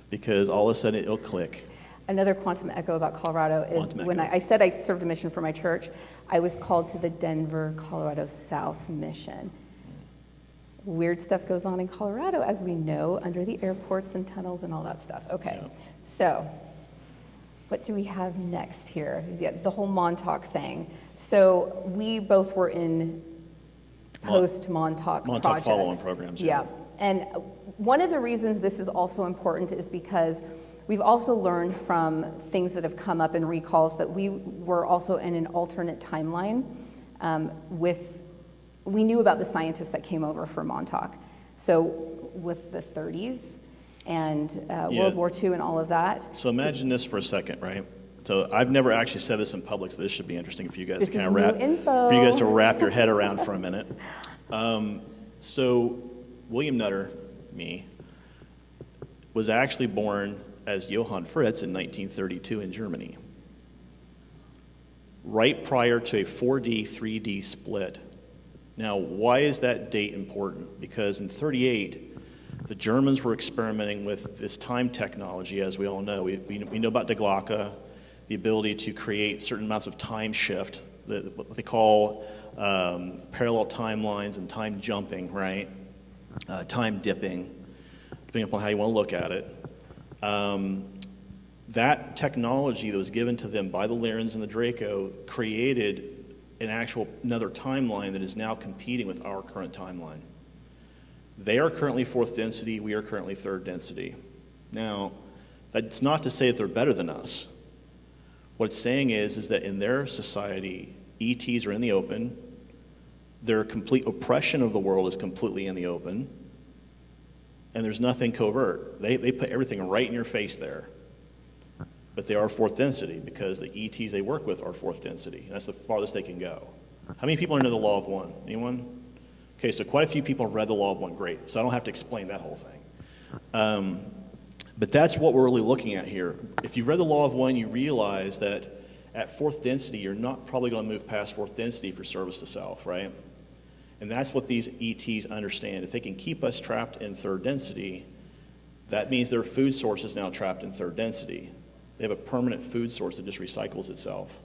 Speaker 2: because all of a sudden it'll click.
Speaker 3: Another quantum echo about Colorado is when I said I served a mission for my church, I was called to the Denver, Colorado South mission. Weird stuff goes on in Colorado, as we know, under the airports and tunnels and all that stuff. Okay, so what do we have next here? The whole Montauk thing. So we both were in post-Montauk projects.
Speaker 2: follow-on programs.
Speaker 3: Yeah, and one of the reasons this is also important is because we've also learned from things that have come up in recalls that we were also in an alternate timeline we knew about the scientists that came over for Montauk. So with the 30s and World War II and all of that.
Speaker 2: So imagine this for a second, right? So I've never actually said this in public, so this should be interesting for you guys to kind of wrap your head around for a minute. So William Nutter, me, was actually born as Johan Fritz in 1932 in Germany, right prior to a 4D, 3D split. Now, why is that date important? Because in 38, the Germans were experimenting with this time technology, as we all know. We know about Die Glocke, the ability to create certain amounts of time shift, what they call parallel timelines and time jumping, right? Time dipping, depending upon how you want to look at it. That technology that was given to them by the Lyrans and the Draco created another timeline that is now competing with our current timeline. They are currently fourth density, we are currently third density. Now, that's not to say that they're better than us. What it's saying is that in their society, ETs are in the open, their complete oppression of the world is completely in the open, and there's nothing covert. They put everything right in your face there. But they are fourth density because the ETs they work with are fourth density. That's the farthest they can go. How many people know the law of one? Anyone? Okay, so quite a few people have read the law of one. Great. So I don't have to explain that whole thing. But that's what we're really looking at here. If you've read the law of one, you realize that at fourth density, you're not probably going to move past fourth density for service to self, right? And that's what these ETs understand. If they can keep us trapped in third density, that means their food source is now trapped in third density. They have a permanent food source that just recycles itself.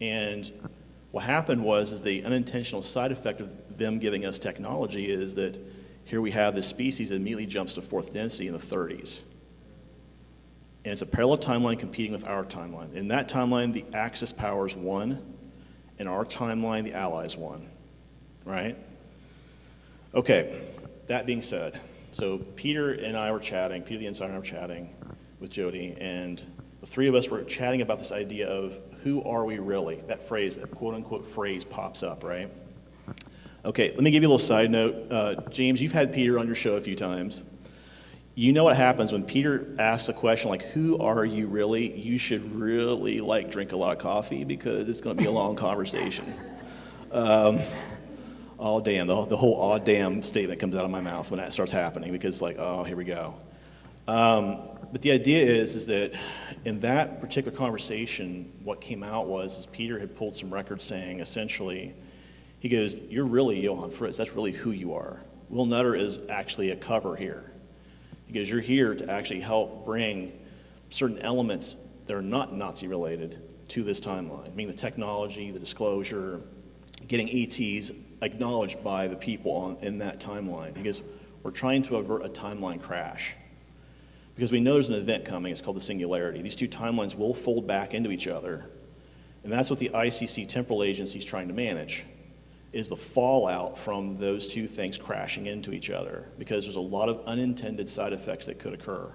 Speaker 2: And what happened was the unintentional side effect of them giving us technology is that here we have this species that immediately jumps to fourth density in the 30s. And it's a parallel timeline competing with our timeline. In that timeline, the Axis powers won. In our timeline, the Allies won. Right? Okay, that being said, so Peter and I were chatting, Peter the Insider and I were chatting with Jodi, and the three of us were chatting about this idea of who are we really? That phrase, that quote-unquote phrase pops up, right? Okay, let me give you a little side note. James, you've had Peter on your show a few times. You know what happens when Peter asks a question like, who are you really? You should really drink a lot of coffee because it's going to be a long conversation. Oh, damn, the whole "oh, damn" statement comes out of my mouth when that starts happening because oh, here we go. But the idea is that in that particular conversation, what came out was Peter had pulled some records saying, essentially, he goes, you're really Johan Fritz. That's really who you are. Will Nutter is actually a cover here. He goes, you're here to actually help bring certain elements that are not Nazi-related to this timeline, meaning the technology, the disclosure, getting ETs acknowledged by the people in that timeline. He goes, we're trying to avert a timeline crash. Because we know there's an event coming, it's called the singularity. These two timelines will fold back into each other, And that's what the ICC temporal agency is trying to manage, is the fallout from those two things crashing into each other, because there's a lot of unintended side effects that could occur.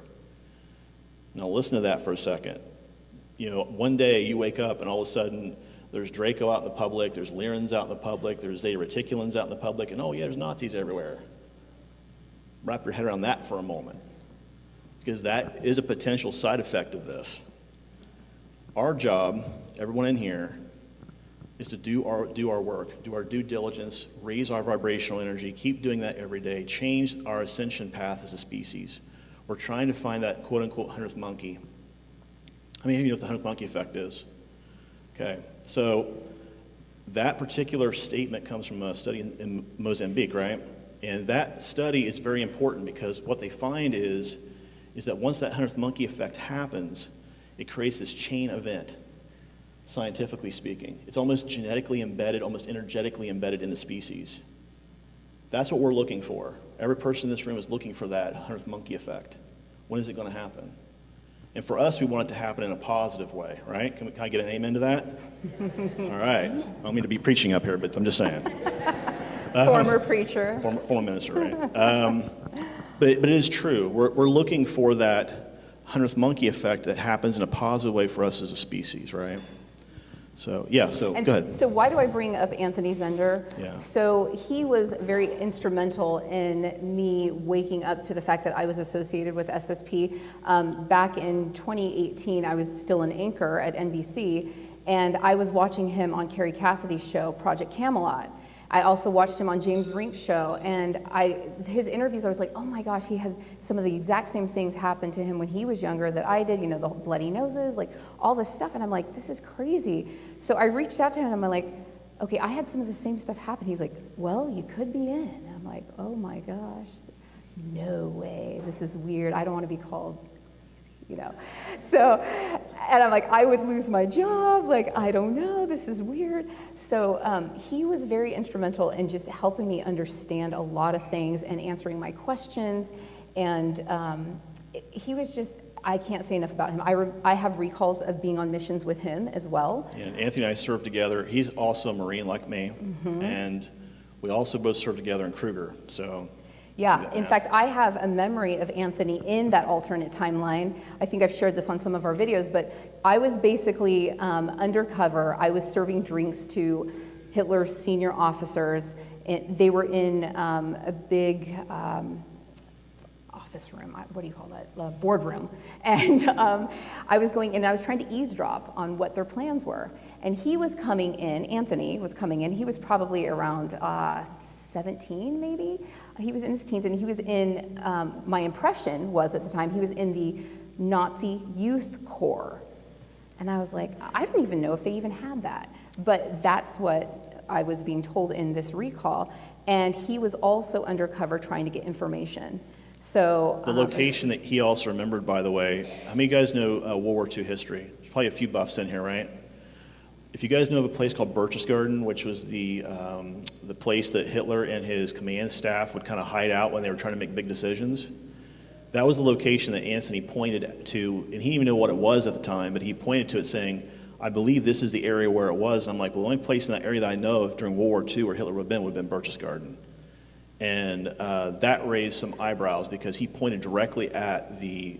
Speaker 2: Now listen to that for a second. You know, one day you wake up and all of a sudden there's Draco out in the public, there's Lyrins out in the public, there's Zeta Reticulans out in the public, and oh yeah, there's Nazis everywhere. Wrap your head around that for a moment, because that is a potential side effect of this. Our job, everyone in here, is to do our work, do our due diligence, raise our vibrational energy, keep doing that every day, change our ascension path as a species. We're trying to find that quote-unquote 100th monkey. How many of you know what the 100th monkey effect is? Okay, so that particular statement comes from a study in Mozambique, right? And that study is very important, because what they find is that once that 100th monkey effect happens, it creates this chain event, scientifically speaking. It's almost genetically embedded, almost energetically embedded in the species. That's what we're looking for. Every person in this room is looking for that 100th monkey effect. When is it going to happen? And for us, we want it to happen in a positive way, right? Can I get an amen to that? All right. I don't mean to be preaching up here, but I'm just saying.
Speaker 3: Former preacher.
Speaker 2: Former minister, right? But it is true. We're looking for that 100th monkey effect that happens in a positive way for us as a species, right? So, yeah, so go ahead.
Speaker 3: So why do I bring up Anthony Zender?
Speaker 2: Yeah.
Speaker 3: So he was very instrumental in me waking up to the fact that I was associated with SSP. Back in 2018, I was still an anchor at NBC, and I was watching him on Carrie Cassidy's show, Project Camelot. I also watched him on James Rink's show, and his interviews, I was like, oh my gosh, he has some of the exact same things happen to him when he was younger that I did, you know, the bloody noses, like all this stuff, and I'm like, this is crazy. So I reached out to him, and I'm like, okay, I had some of the same stuff happen. He's like, well, you could be in. And I'm like, oh my gosh, no way, this is weird. I don't want to be called crazy, you know. So, and I'm like, I would lose my job, like, I don't know, this is weird. So he was very instrumental in just helping me understand a lot of things and answering my questions. And he was just, I can't say enough about him. I have recalls of being on missions with him as well.
Speaker 2: Yeah, and Anthony and I served together. He's also a Marine like me. Mm-hmm. And we also both served together in Kruger, so.
Speaker 3: Yeah, in fact, I have a memory of Anthony in that alternate timeline. I think I've shared this on some of our videos, but I was basically undercover. I was serving drinks to Hitler's senior officers. They were in a big office room, what do you call that, boardroom. And I was going in, and I was trying to eavesdrop on what their plans were. And he was coming in, Anthony was coming in, he was probably around 17 maybe. He was in his teens, and he was in, my impression was at the time, he was in the Nazi Youth Corps. And I was like, I don't even know if they even had that. But that's what I was being told in this recall. And he was also undercover trying to get information. So
Speaker 2: the location that he also remembered, by the way, how many of you guys know World War II history? There's probably a few buffs in here, right? If you guys know of a place called Berchtesgaden, which was the place that Hitler and his command staff would kind of hide out when they were trying to make big decisions, that was the location that Anthony pointed to, and he didn't even know what it was at the time, but he pointed to it saying, I believe this is the area where it was. And I'm like, well, the only place in that area that I know of during World War II where Hitler would have been Berchtesgaden. And that raised some eyebrows, because he pointed directly at the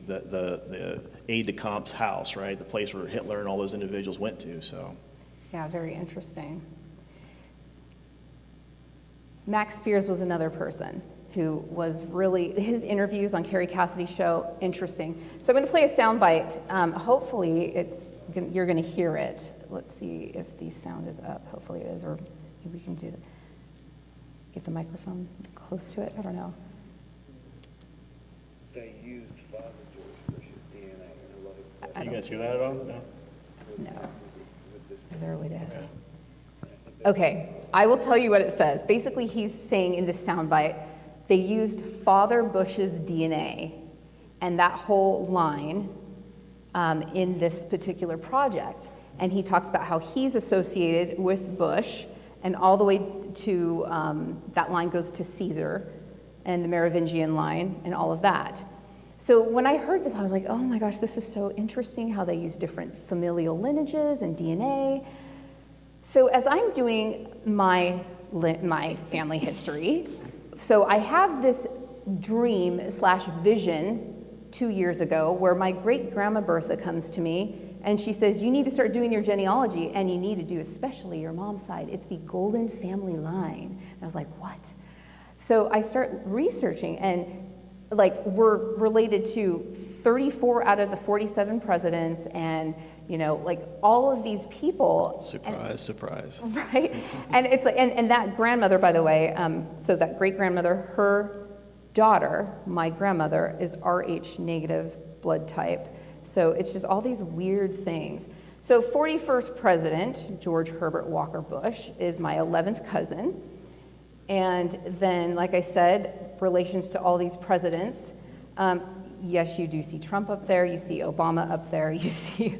Speaker 2: aide-de-camp's house, right? The place where Hitler and all those individuals went to, so.
Speaker 3: Yeah, very interesting. Max Spears was another person who was really, his interviews on Carrie Cassidy's show, interesting. So I'm going to play a soundbite. Hopefully you're going to hear it. Let's see if the sound is up. Hopefully it is, or maybe we can do that. Get the microphone close to it. I don't know.
Speaker 4: They used Father George Bush's DNA.
Speaker 2: You guys hear that at all? No.
Speaker 3: No. Is there a way to edit? Okay, I will tell you what it says. Basically, he's saying in this soundbite, they used Father Bush's DNA and that whole line in this particular project. And he talks about how he's associated with Bush, and all the way to, that line goes to Caesar and the Merovingian line and all of that. So when I heard this, I was like, oh my gosh, this is so interesting how they use different familial lineages and DNA. So as I'm doing my family history, so I have this dream/vision 2 years ago where my great-grandma Bertha comes to me and she says, you need to start doing your genealogy and you need to do especially your mom's side. It's the golden family line. And I was like, what? So I start researching and like we're related to 34 out of the 47 presidents and like all of these people.
Speaker 2: Surprise, surprise.
Speaker 3: Right? And it's like, and that grandmother, by the way, so that great-grandmother, her daughter, my grandmother, is Rh negative blood type. So it's just all these weird things. So 41st president, George Herbert Walker Bush, is my 11th cousin. And then, like I said, relations to all these presidents. Yes, you do see Trump up there, you see Obama up there, you see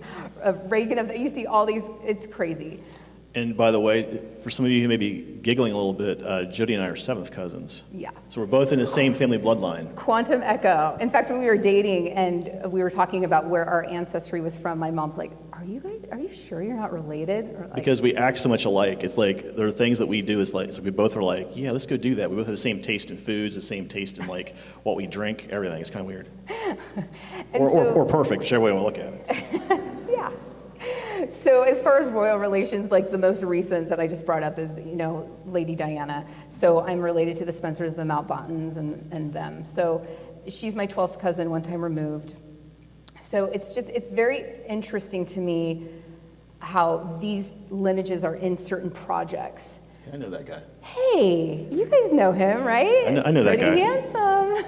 Speaker 3: Reagan up there, you see all these, it's crazy.
Speaker 2: And by the way, for some of you who may be giggling a little bit, Jodi and I are 7th cousins.
Speaker 3: Yeah.
Speaker 2: So we're both in the same family bloodline.
Speaker 3: Quantum echo. In fact, when we were dating and we were talking about where our ancestry was from, my mom's like, are you sure you're not related? Or like,
Speaker 2: Because we act so much alike. It's like, there are things that we do, so we both are like, yeah, let's go do that. We both have the same taste in foods, the same taste in like what we drink, everything. It's kind of weird. or perfect, whichever way you want to look at it.
Speaker 3: Yeah. So as far as royal relations, like the most recent that I just brought up is, Lady Diana. So I'm related to the Spencers, the Mountbattens, and them. So she's my 12th cousin, one time removed. So it's very interesting to me how these lineages are in certain projects.
Speaker 2: I know that guy.
Speaker 3: Hey, you guys know him, right?
Speaker 2: I know that guy.
Speaker 3: Pretty handsome.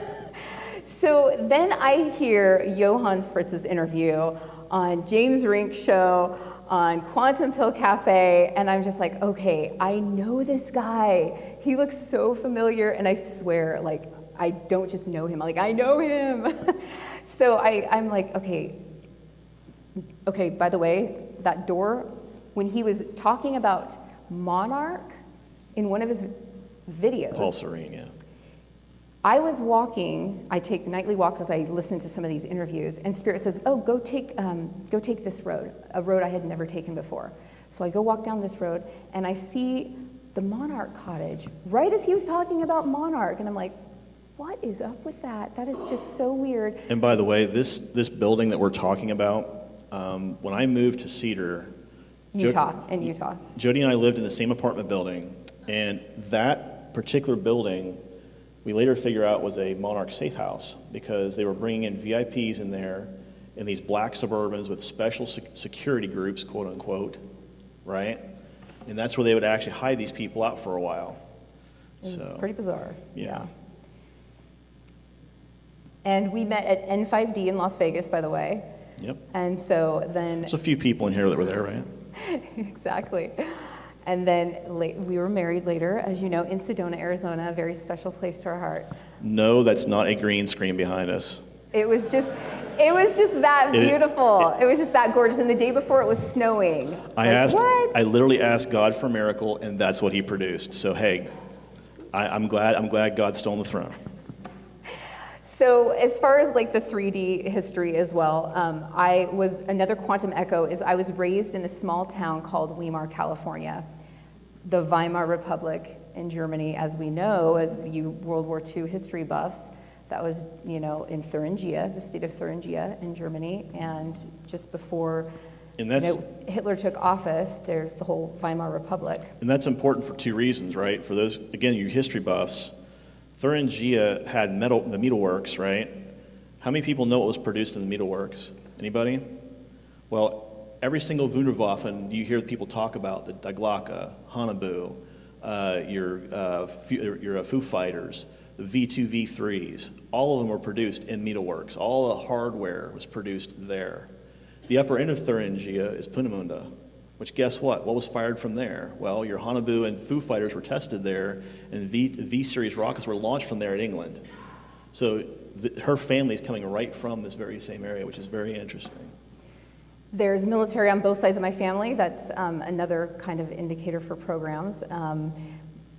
Speaker 3: So then I hear Johan Fritz's interview on James Rink's show, on Quantum Pill Cafe, and I'm just like, okay, I know this guy. He looks so familiar, and I swear, like, I don't just know him, like, I know him. So I'm like, okay, by the way, that door, when he was talking about Monarch in one of his videos.
Speaker 2: Paul Serene, yeah.
Speaker 3: I was walking, I take nightly walks as I listen to some of these interviews, and Spirit says, oh, go take this road, a road I had never taken before. So I go walk down this road, and I see the Monarch cottage, right as he was talking about Monarch, and I'm like, what is up with that? That is just so weird.
Speaker 2: And by the way, this building that we're talking about, when I moved to Cedar,
Speaker 3: Utah.
Speaker 2: Jodi and I lived in the same apartment building, and that particular building, we later figure out was a Monarch safe house because they were bringing in VIPs in there in these black Suburbans with special security groups, quote unquote, right? And that's where they would actually hide these people out for a while. So
Speaker 3: pretty bizarre.
Speaker 2: Yeah.
Speaker 3: And we met at N5D in Las Vegas, by the way.
Speaker 2: Yep.
Speaker 3: And so then...
Speaker 2: There's a few people in here that were there, right?
Speaker 3: Exactly. And then we were married later, as you know, in Sedona, Arizona, a very special place to our heart.
Speaker 2: No, that's not a green screen behind us.
Speaker 3: It was just that beautiful. It was just that gorgeous. And the day before it was snowing.
Speaker 2: I literally asked God for a miracle, and that's what he produced. So hey, I'm glad God's still on the throne.
Speaker 3: So as far as like the 3D history as well, another quantum echo is I was raised in a small town called Weimar, California, the Weimar Republic in Germany, as we know, you World War II history buffs. That was, in Thuringia, the state of Thuringia in Germany, and just before Hitler took office, there's the whole Weimar Republic.
Speaker 2: And that's important for two reasons, right? For those, again, you history buffs, Thuringia had the metalworks, right? How many people know what was produced in the metalworks? Anybody? Well, every single Wunderwaffen you hear people talk about, the Die Glocke, Hanabu, your Foo Fighters, the V2, V3s, all of them were produced in metalworks. All the hardware was produced there. The upper end of Thuringia is Peenemünde, which guess what? What was fired from there? Well, your Hanabu and Foo Fighters were tested there, and V-series rockets were launched from there in England. So her family is coming right from this very same area, which is very interesting.
Speaker 3: There's military on both sides of my family. That's another kind of indicator for programs.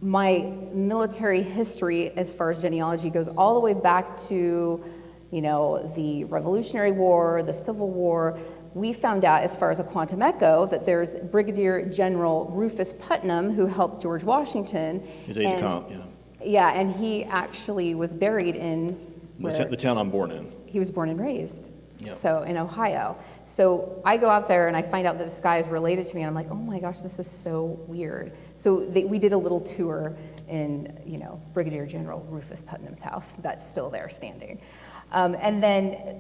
Speaker 3: My military history, as far as genealogy goes, all the way back to, the Revolutionary War, the Civil War. we found out, as far as a quantum echo, that there's Brigadier General Rufus Putnam, who helped George Washington.
Speaker 2: His aide-de-camp, yeah.
Speaker 3: Yeah, and he actually was buried in
Speaker 2: The town I'm born in.
Speaker 3: he was born and raised,
Speaker 2: Yep.
Speaker 3: so in Ohio. So I go out there and I find out that this guy is related to me, and I'm like, oh my gosh, this is so weird. So we did a little tour in, Brigadier General Rufus Putnam's house that's still there standing. And then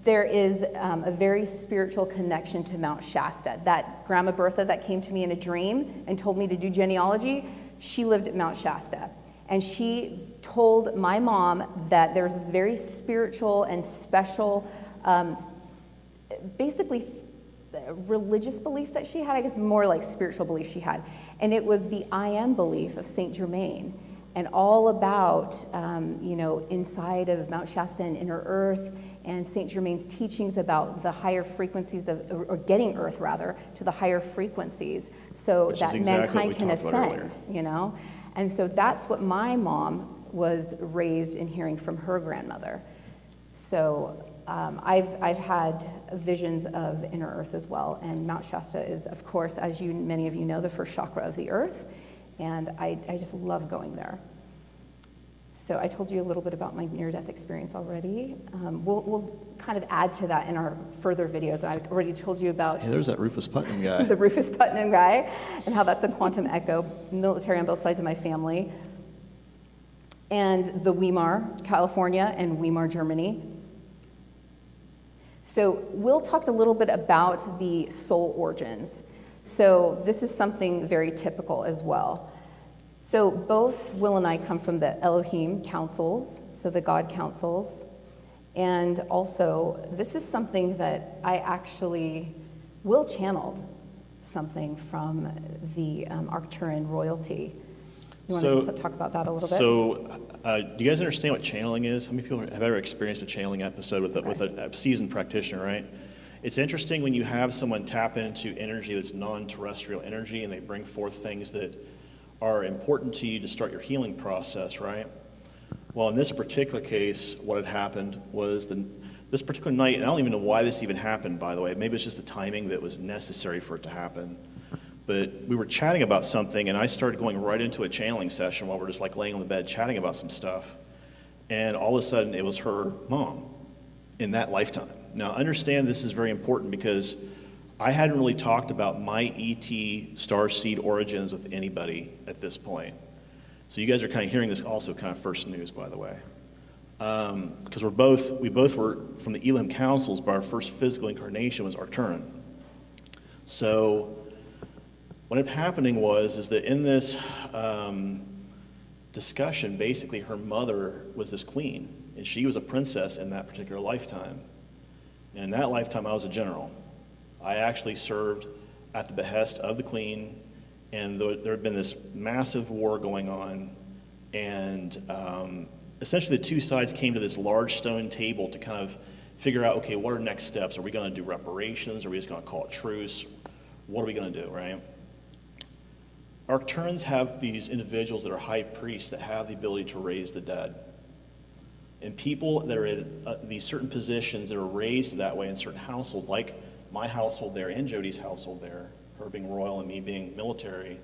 Speaker 3: there is a very spiritual connection to Mount Shasta. That Grandma Bertha that came to me in a dream and told me to do genealogy, she lived at Mount Shasta. And she told my mom that there's this very spiritual and special, basically religious belief that she had, I guess more like spiritual belief she had. And it was the I am belief of Saint Germain, and all about, inside of Mount Shasta and inner earth, and Saint Germain's teachings about the higher frequencies or getting earth rather, to the higher frequencies, so
Speaker 2: Which
Speaker 3: that
Speaker 2: is exactly
Speaker 3: mankind
Speaker 2: what
Speaker 3: can
Speaker 2: we talked about
Speaker 3: ascend, And so that's what my mom was raised in hearing from her grandmother. So I've had visions of inner earth as well, and Mount Shasta is, of course, as many of you know, the first chakra of the earth, and I just love going there. So I told you a little bit about my near-death experience already. We'll kind of add to that in our further videos. I already told you about
Speaker 2: Hey, there's that Rufus Putnam guy.
Speaker 3: the Rufus Putnam guy, and how that's a quantum echo, military on both sides of my family, and the Weimar, California, and Weimar, Germany. So Will talked a little bit about the soul origins. So this is something very typical as well. So both Will and I come from the Elohim councils, so the God councils, and also this is something that I actually, Will channeled something from the Arcturian royalty. You want to talk about that a little bit?
Speaker 2: So, do you guys understand what channeling is? How many people have ever experienced a channeling episode with a seasoned practitioner, right? It's interesting when you have someone tap into energy that's non-terrestrial energy, and they bring forth things that are important to you to start your healing process, right? Well, in this particular case, what had happened was this particular night, and I don't even know why this even happened, by the way. Maybe it's just the timing that was necessary for it to happen. But we were chatting about something, and I started going right into a channeling session while we're just like laying on the bed chatting about some stuff. And all of a sudden, it was her mom in that lifetime. Now, understand this is very important because I hadn't really talked about my ET starseed origins with anybody at this point. So you guys are kind of hearing this also kind of first news, by the way. Because we both were from the Elohim councils, but our first physical incarnation was Arcturian. So what ended up happening is that in this discussion, basically her mother was this queen, and she was a princess in that particular lifetime. And in that lifetime, I was a general. I actually served at the behest of the queen, and there had been this massive war going on, and essentially the two sides came to this large stone table to kind of figure out, okay, what are next steps? Are we going to do reparations? Are we just going to call it truce? What are we going to do, right? Arcturians have these individuals that are high priests that have the ability to raise the dead. And people that are in these certain positions that are raised that way in certain households, like my household there and Jodi's household there, her being royal and me being military,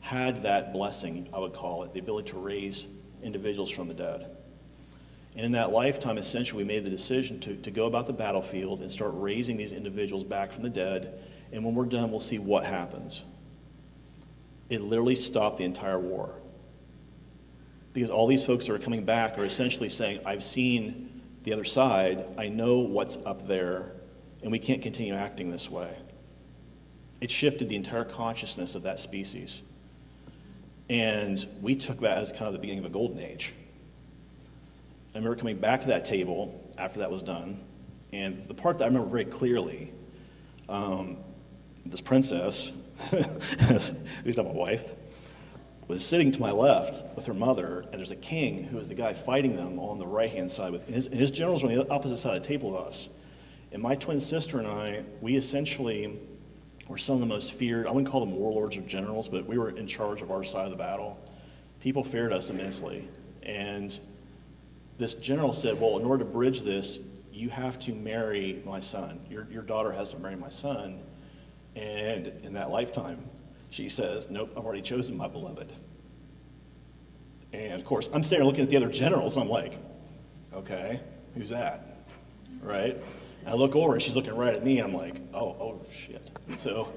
Speaker 2: had that blessing, I would call it, the ability to raise individuals from the dead. And in that lifetime, essentially, we made the decision to go about the battlefield and start raising these individuals back from the dead. And when we're done, we'll see what happens. It literally stopped the entire war. Because all these folks that are coming back are essentially saying, I've seen the other side, I know what's up there, and we can't continue acting this way. It shifted the entire consciousness of that species. And we took that as kind of the beginning of a golden age. I remember coming back to that table after that was done, and the part that I remember very clearly, this princess, who's not my wife, was sitting to my left with her mother, and there's a king who is the guy fighting them on the right-hand side. His generals were on the opposite side of the table of us. And my twin sister and I, we essentially were some of the most feared, I wouldn't call them warlords or generals, but we were in charge of our side of the battle. People feared us immensely. And this general said, well, in order to bridge this, you have to marry my son. Your daughter has to marry my son. And in that lifetime, she says, nope, I've already chosen my beloved. And of course, I'm sitting there looking at the other generals, and I'm like, okay, who's that? Right? And I look over, and she's looking right at me, and I'm like, oh shit. And so,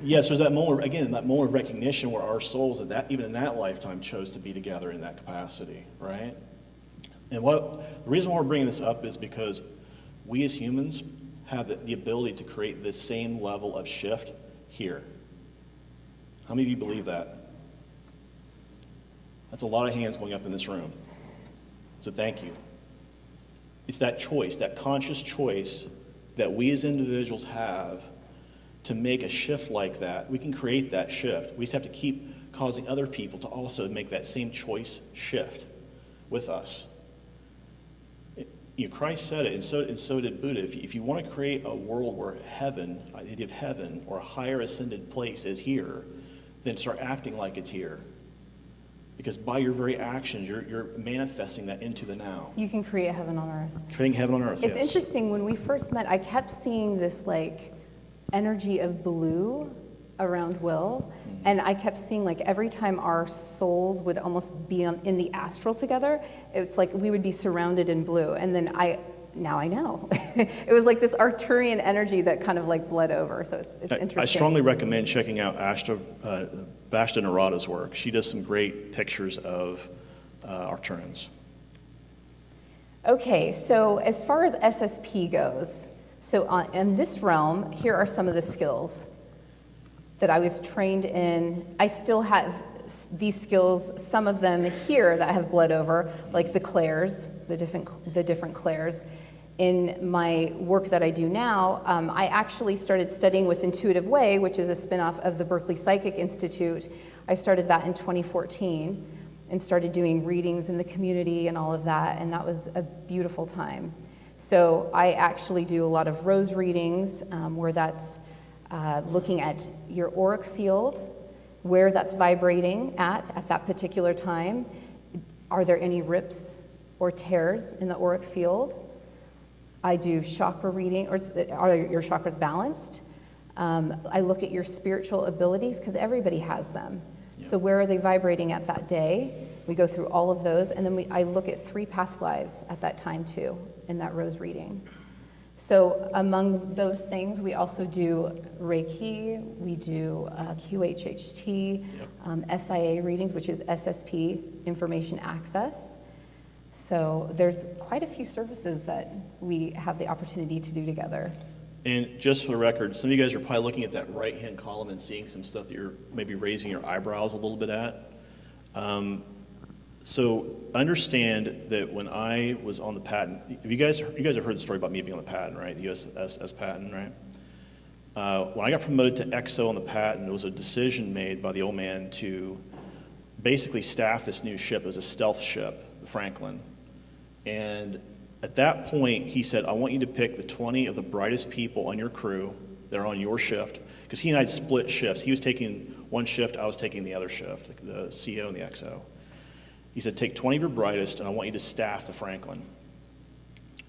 Speaker 2: yes, there's that moment, again, that moment of recognition where our souls, even in that lifetime, chose to be together in that capacity, right? And the reason why we're bringing this up is because we as humans have the ability to create this same level of shift here. How many of you believe that? That's a lot of hands going up in this room. So thank you. It's that choice, that conscious choice that we as individuals have to make a shift like that. We can create that shift. We just have to keep causing other people to also make that same choice shift with us. Christ said it, and so did Buddha. If you want to create a world where heaven, the idea of heaven, or a higher ascended place is here, then start acting like it's here. Because by your very actions, you're manifesting that into the now.
Speaker 3: You can create heaven on earth.
Speaker 2: Creating heaven on earth,
Speaker 3: It's
Speaker 2: yes.
Speaker 3: interesting, when we first met, I kept seeing this like energy of blue around Will, and I kept seeing like every time our souls would almost be in the astral together, it's like we would be surrounded in blue, and then now I know. It was like this Arcturian energy that kind of like bled over, so it's interesting.
Speaker 2: I strongly recommend checking out Vashta Narada's work. She does some great pictures of Arcturians.
Speaker 3: Okay, so as far as SSP goes, so in this realm, here are some of the skills that I was trained in. I still have these skills, some of them here that have bled over, like the clairs, the different clairs. In my work that I do now, I actually started studying with Intuitive Way, which is a spinoff of the Berkeley Psychic Institute. I started that in 2014 and started doing readings in the community and all of that, and that was a beautiful time. So I actually do a lot of rose readings, where that's looking at your auric field, where that's vibrating at that particular time. Are there any rips or tears in the auric field? I do chakra reading, or are your chakras balanced? I look at your spiritual abilities, because everybody has them. Yeah. So where are they vibrating at that day? We go through all of those, and then I look at 3 past lives at that time too, in that rose reading. So among those things, we also do Reiki, we do QHHT, SIA readings, which is SSP, information access. So there's quite a few services that we have the opportunity to do together.
Speaker 2: And just for the record, some of you guys are probably looking at that right-hand column and seeing some stuff that you're maybe raising your eyebrows a little bit at. So understand that when I was on the patent, you guys have heard the story about me being on the patent, right? The USS patent, right? When I got promoted to XO on the patent, it was a decision made by the old man to basically staff this new ship. It was a stealth ship, the Franklin. And at that point, he said, I want you to pick the 20 of the brightest people on your crew that are on your shift, because he and I had split shifts. He was taking one shift, I was taking the other shift, the CO and the XO. He said, take 20 of your brightest, and I want you to staff the Franklin.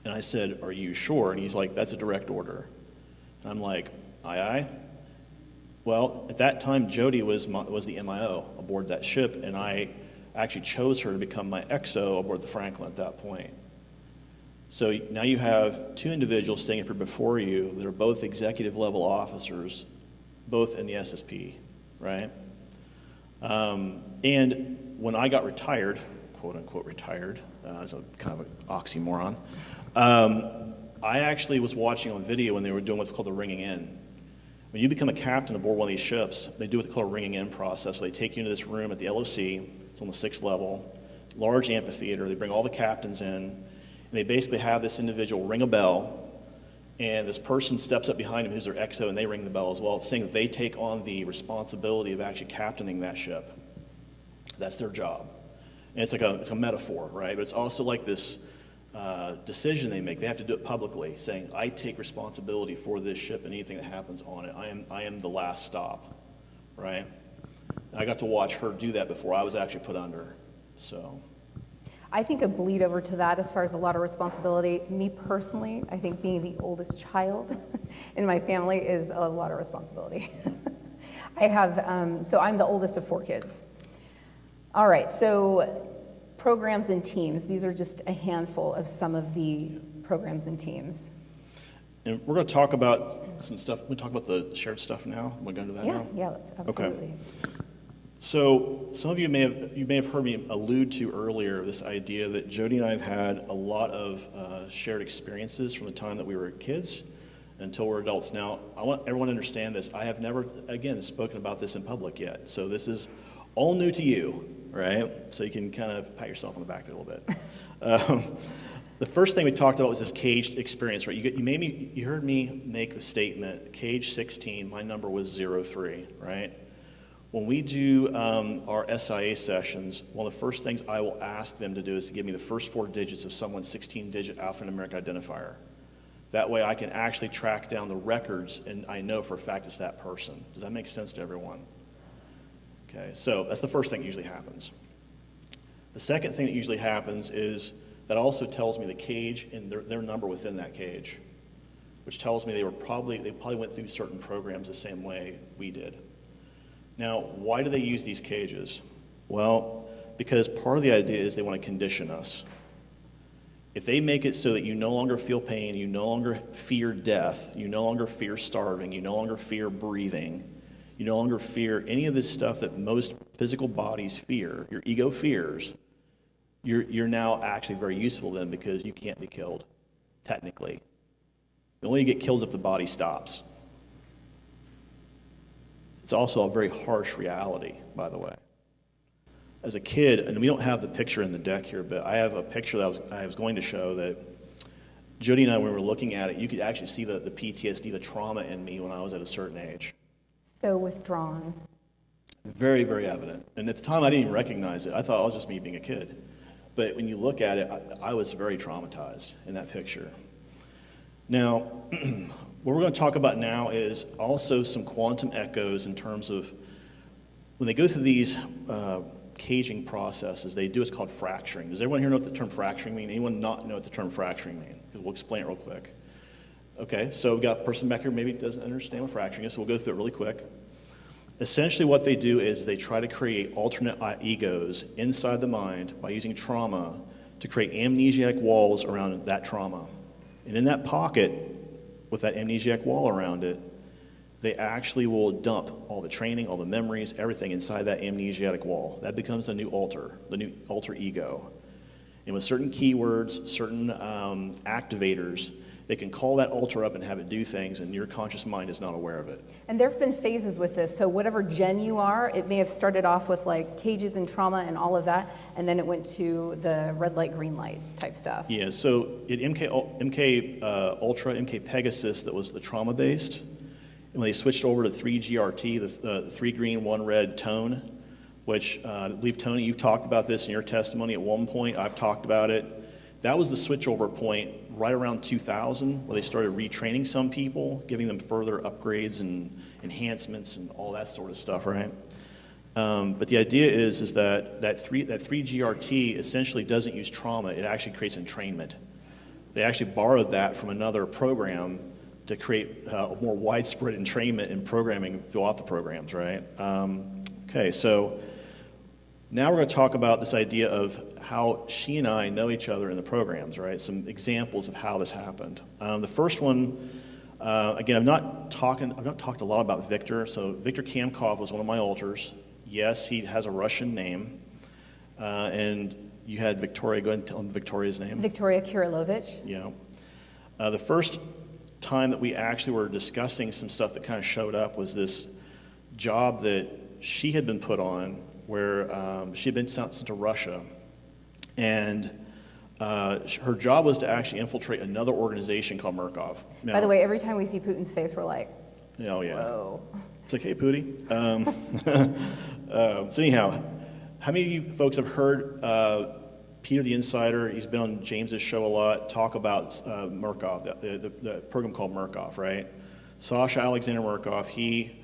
Speaker 2: And I said, are you sure? And he's like, that's a direct order. And I'm like, aye, aye. Well, at that time, Jodi was the MIO aboard that ship, and I actually chose her to become my XO aboard the Franklin at that point. So now you have 2 individuals standing up here before you that are both executive level officers, both in the SSP, right? And when I got retired, quote unquote retired, as a kind of an oxymoron, I actually was watching on video when they were doing what's called the ringing in. When you become a captain aboard one of these ships, they do what's called a ringing in process. So they take you into this room at the LOC, it's on the 6th level, large amphitheater. They bring all the captains in, and they basically have this individual ring a bell, and this person steps up behind him who's their XO, and they ring the bell as well, saying that they take on the responsibility of actually captaining that ship. That's their job. And it's like it's a metaphor, right? But it's also like this decision they make. They have to do it publicly, saying, I take responsibility for this ship and anything that happens on it. I am the last stop, right? And I got to watch her do that before I was actually put under, so.
Speaker 3: I think a bleed over to that as far as a lot of responsibility. Me personally, I think being the oldest child in my family is a lot of responsibility. I have, so I'm the oldest of 4 kids. All right, so programs and teams. These are just a handful of some of the programs and teams.
Speaker 2: And we're going to talk about some stuff. We talk about the shared stuff now. We're going to that now.
Speaker 3: Yeah, let's absolutely.
Speaker 2: Okay. So some of you may have heard me allude to earlier this idea that Jodi and I have had a lot of shared experiences from the time that we were kids until we're adults. Now, I want everyone to understand this. I have never, again, spoken about this in public yet. So this is all new to you, right? So you can kind of pat yourself on the back there a little bit. The first thing we talked about was this caged experience, right? You heard me make the statement, cage 16, my number was 03, right? When we do our SIA sessions, one of the first things I will ask them to do is to give me the first 4 digits of someone's 16-digit alphanumeric identifier. That way I can actually track down the records and I know for a fact it's that person. Does that make sense to everyone? Okay, so that's the first thing that usually happens. The second thing that usually happens is that also tells me the cage and their number within that cage, which tells me they probably went through certain programs the same way we did. Now, why do they use these cages? Well, because part of the idea is they want to condition us. If they make it so that you no longer feel pain, you no longer fear death, you no longer fear starving, you no longer fear breathing, you no longer fear any of this stuff that most physical bodies fear, your ego fears, you're now actually very useful to them because you can't be killed, technically. The only way you get killed is if the body stops. It's also a very harsh reality, by the way. As a kid, and we don't have the picture in the deck here, but I have a picture that I was going to show that Jodi and I, when we were looking at it, you could actually see the PTSD, the trauma in me when I was at a certain age.
Speaker 3: So withdrawn.
Speaker 2: Very, very evident. And at the time, I didn't even recognize it. I thought it was just me being a kid. But when you look at it, I was very traumatized in that picture. Now, what we're going to talk about now is also some quantum echoes in terms of when they go through these caging processes, they do what's called fracturing. Does everyone here know what the term fracturing means? Anyone not know what the term fracturing means? We'll explain it real quick. Okay, so we've got a person back here maybe doesn't understand what fracturing is, so we'll go through it really quick. Essentially what they do is they try to create alternate egos inside the mind by using trauma to create amnesiac walls around that trauma. And in that pocket, with that amnesiac wall around it, they actually will dump all the training, all the memories, everything inside that amnesiac wall. That becomes the new alter ego. And with certain keywords, certain activators, they can call that alter up and have it do things, and your conscious mind is not aware of it.
Speaker 3: And there have been phases with this. So whatever gen you are, it may have started off with like cages and trauma and all of that, and then it went to the red light, green light type stuff.
Speaker 2: Yeah, so at MK Ultra, MK Pegasus, that was the trauma-based. And when they switched over to 3GRT, the 3 green, 1 red tone, which I believe, Tony, you've talked about this in your testimony at one point. I've talked about it. That was the switchover point right around 2000 where they started retraining some people, giving them further upgrades and enhancements and all that sort of stuff, right? But the idea is that 3GRT essentially doesn't use trauma. It actually creates entrainment. They actually borrowed that from another program to create a more widespread entrainment in programming throughout the programs, right? Okay, so now we're going to talk about this idea of how she and I know each other in the programs, right? Some examples of how this happened. The first one, again, I've not talked a lot about Victor. So Victor Kamkov was one of my alters. Yes, he has a Russian name. And you had Victoria. Go ahead and tell him Victoria's name.
Speaker 3: Victoria Kirilovich.
Speaker 2: Yeah. The first time that we actually were discussing some stuff that kind of showed up was this job that she had been put on where she had been sent to Russia. And her job was to actually infiltrate another organization called Murkov. Now,
Speaker 3: By the way, every time we see Putin's face, we're like,
Speaker 2: oh, yeah.
Speaker 3: whoa.
Speaker 2: It's like, hey, Pootie. So anyhow, how many of you folks have heard Peter the Insider, he's been on James's show a lot, talk about Murkov, the program called Murkov, right? Sasha Alexander Murkov, he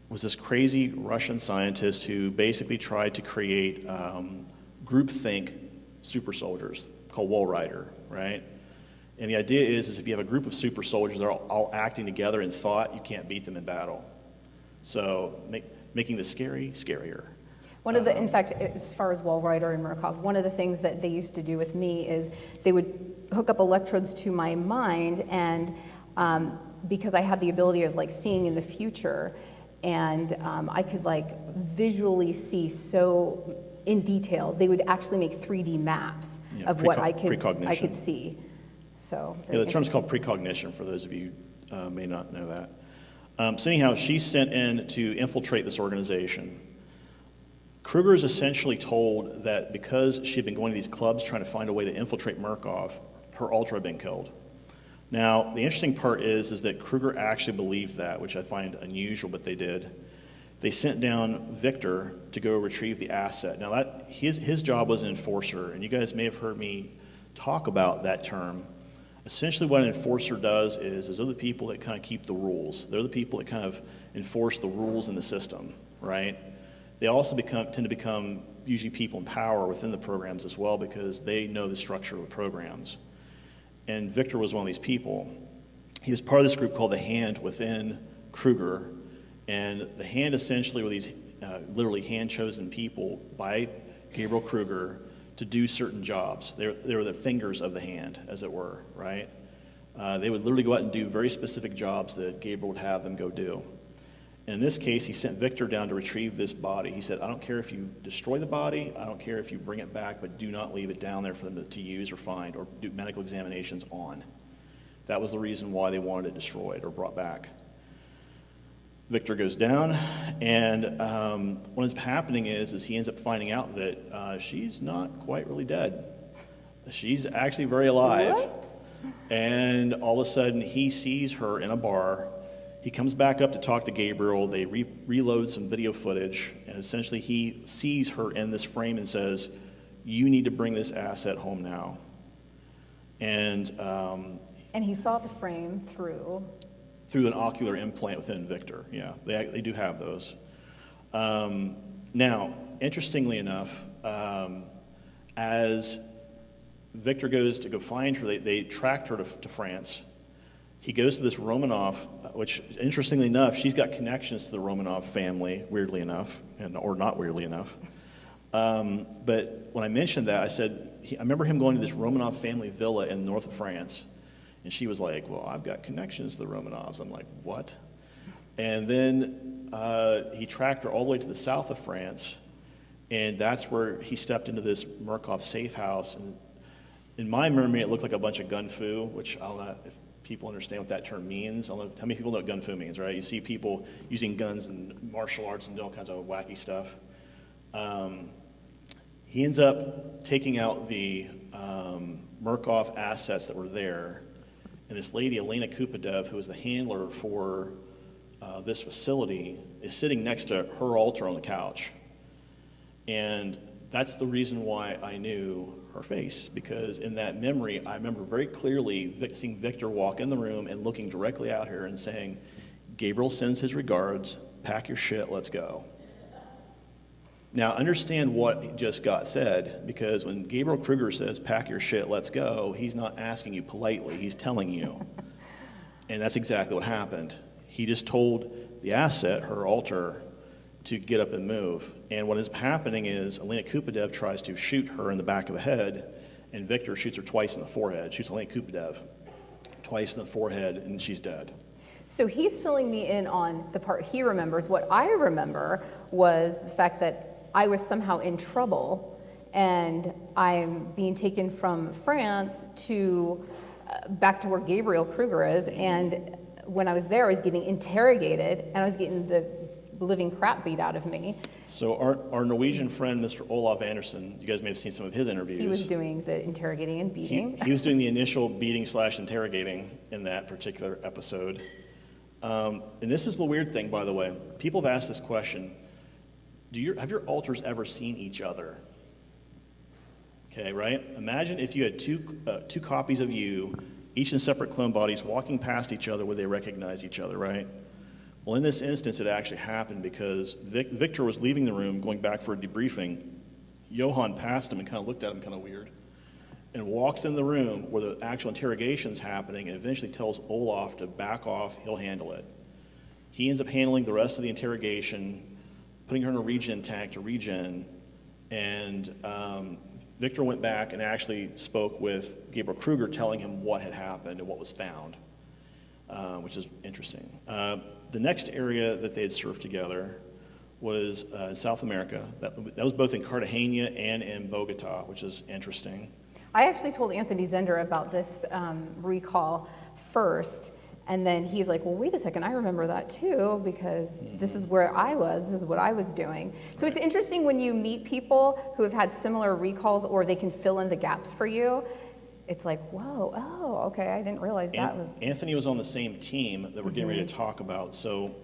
Speaker 2: was this crazy Russian scientist who basically tried to create groupthink super soldiers called Wall Rider, right? And the idea is if you have a group of super soldiers that are all acting together in thought, you can't beat them in battle. So making the scary scarier.
Speaker 3: One of the, in fact, as far as Wall Rider and Murkoff, one of the things that they used to do with me is they would hook up electrodes to my mind, and because I had the ability of like seeing in the future, and I could like visually see so in detail, they would actually make 3D maps of what I could see. So
Speaker 2: yeah, the term's called precognition for those of you who may not know that. So anyhow, she's sent in to infiltrate this organization. Kruger is essentially told that because she had been going to these clubs trying to find a way to infiltrate Murkoff, her alter had been killed. Now, the interesting part is that Kruger actually believed that, which I find unusual, but they did. They sent down Victor to go retrieve the asset. Now, his job was an enforcer, and you guys may have heard me talk about that term. Essentially what an enforcer does is they're the people that kind of keep the rules. They're the people that kind of enforce the rules in the system, right? They also tend to become usually people in power within the programs as well because they know the structure of the programs. And Victor was one of these people. He was part of this group called the Hand within Kruger. And the Hand essentially were these literally hand-chosen people by Gabriel Kruger to do certain jobs. They were the fingers of the Hand, as it were, right? They would literally go out and do very specific jobs that Gabriel would have them go do. In this case, he sent Victor down to retrieve this body. He said, I don't care if you destroy the body, I don't care if you bring it back, but do not leave it down there for them to use or find or do medical examinations on. That was the reason why they wanted it destroyed or brought back. Victor goes down, and what ends up happening is he ends up finding out that she's not quite really dead. She's actually very alive.
Speaker 3: Whoops.
Speaker 2: And all of a sudden, he sees her in a bar. He comes back up to talk to Gabriel. They reload some video footage, and essentially he sees her in this frame and says, you need to bring this asset home now. And
Speaker 3: he saw the frame through
Speaker 2: an ocular implant within Victor. Yeah, they do have those. Now, interestingly enough, as Victor goes to go find her, they tracked her to France. He goes to this Romanov, which, interestingly enough, she's got connections to the Romanov family, weirdly enough, or not weirdly enough. But when I mentioned that, I said, I remember him going to this Romanov family villa in the north of France. And she was like, well, I've got connections to the Romanovs. I'm like, what? And then he tracked her all the way to the south of France. And that's where he stepped into this Murkoff safe house. And in my memory, it looked like a bunch of gun fu, which I don't know if people understand what that term means. I don't know how many people know what gun fu means, right? You see people using guns and martial arts and doing all kinds of wacky stuff. He ends up taking out the Murkoff assets that were there. And this lady, Elena Kupadev, who is the handler for this facility, is sitting next to her altar on the couch. And that's the reason why I knew her face, because in that memory, I remember very clearly seeing Victor walk in the room and looking directly at her and saying, Gabriel sends his regards, pack your shit, let's go. Now, understand what just got said, because when Gabriel Kruger says, pack your shit, let's go, he's not asking you politely, he's telling you. And that's exactly what happened. He just told the asset, her altar, to get up and move. And what is happening is Elena Kupadev tries to shoot her in the back of the head, and Victor shoots her twice in the forehead, shoots Elena Kupadev twice in the forehead, and she's dead.
Speaker 3: So he's filling me in on the part he remembers. What I remember was the fact that I was somehow in trouble, and I'm being taken from France to back to where Gabriel Kruger is, and when I was there, I was getting interrogated, and I was getting the living crap beat out of me.
Speaker 2: So our Norwegian friend, Mr. Olav Anderson, you guys may have seen some of his interviews.
Speaker 3: He was doing the interrogating and beating.
Speaker 2: He was doing the initial beating / interrogating in that particular episode. And this is the weird thing, by the way. People have asked this question. Have your alters ever seen each other? Okay, right? Imagine if you had two copies of you, each in separate clone bodies, walking past each other where they recognize each other, right? Well, in this instance, it actually happened because Victor was leaving the room, going back for a debriefing. Johan passed him and kind of looked at him kind of weird and walks in the room where the actual interrogation's happening and eventually tells Olaf to back off, he'll handle it. He ends up handling the rest of the interrogation, putting her in a regen tank to regen, and Victor went back and actually spoke with Gabriel Kruger telling him what had happened and what was found, which is interesting. The next area that they had surfed together was South America. That was both in Cartagena and in Bogota, which is interesting.
Speaker 3: I actually told Anthony Zender about this recall first, and then he's like, well, wait a second, I remember that too, because this is where I was, this is what I was doing. So it's interesting when you meet people who have had similar recalls or they can fill in the gaps for you. It's like, whoa, oh, okay, I didn't realize that was...
Speaker 2: Anthony was on the same team that we're getting ready to talk about. So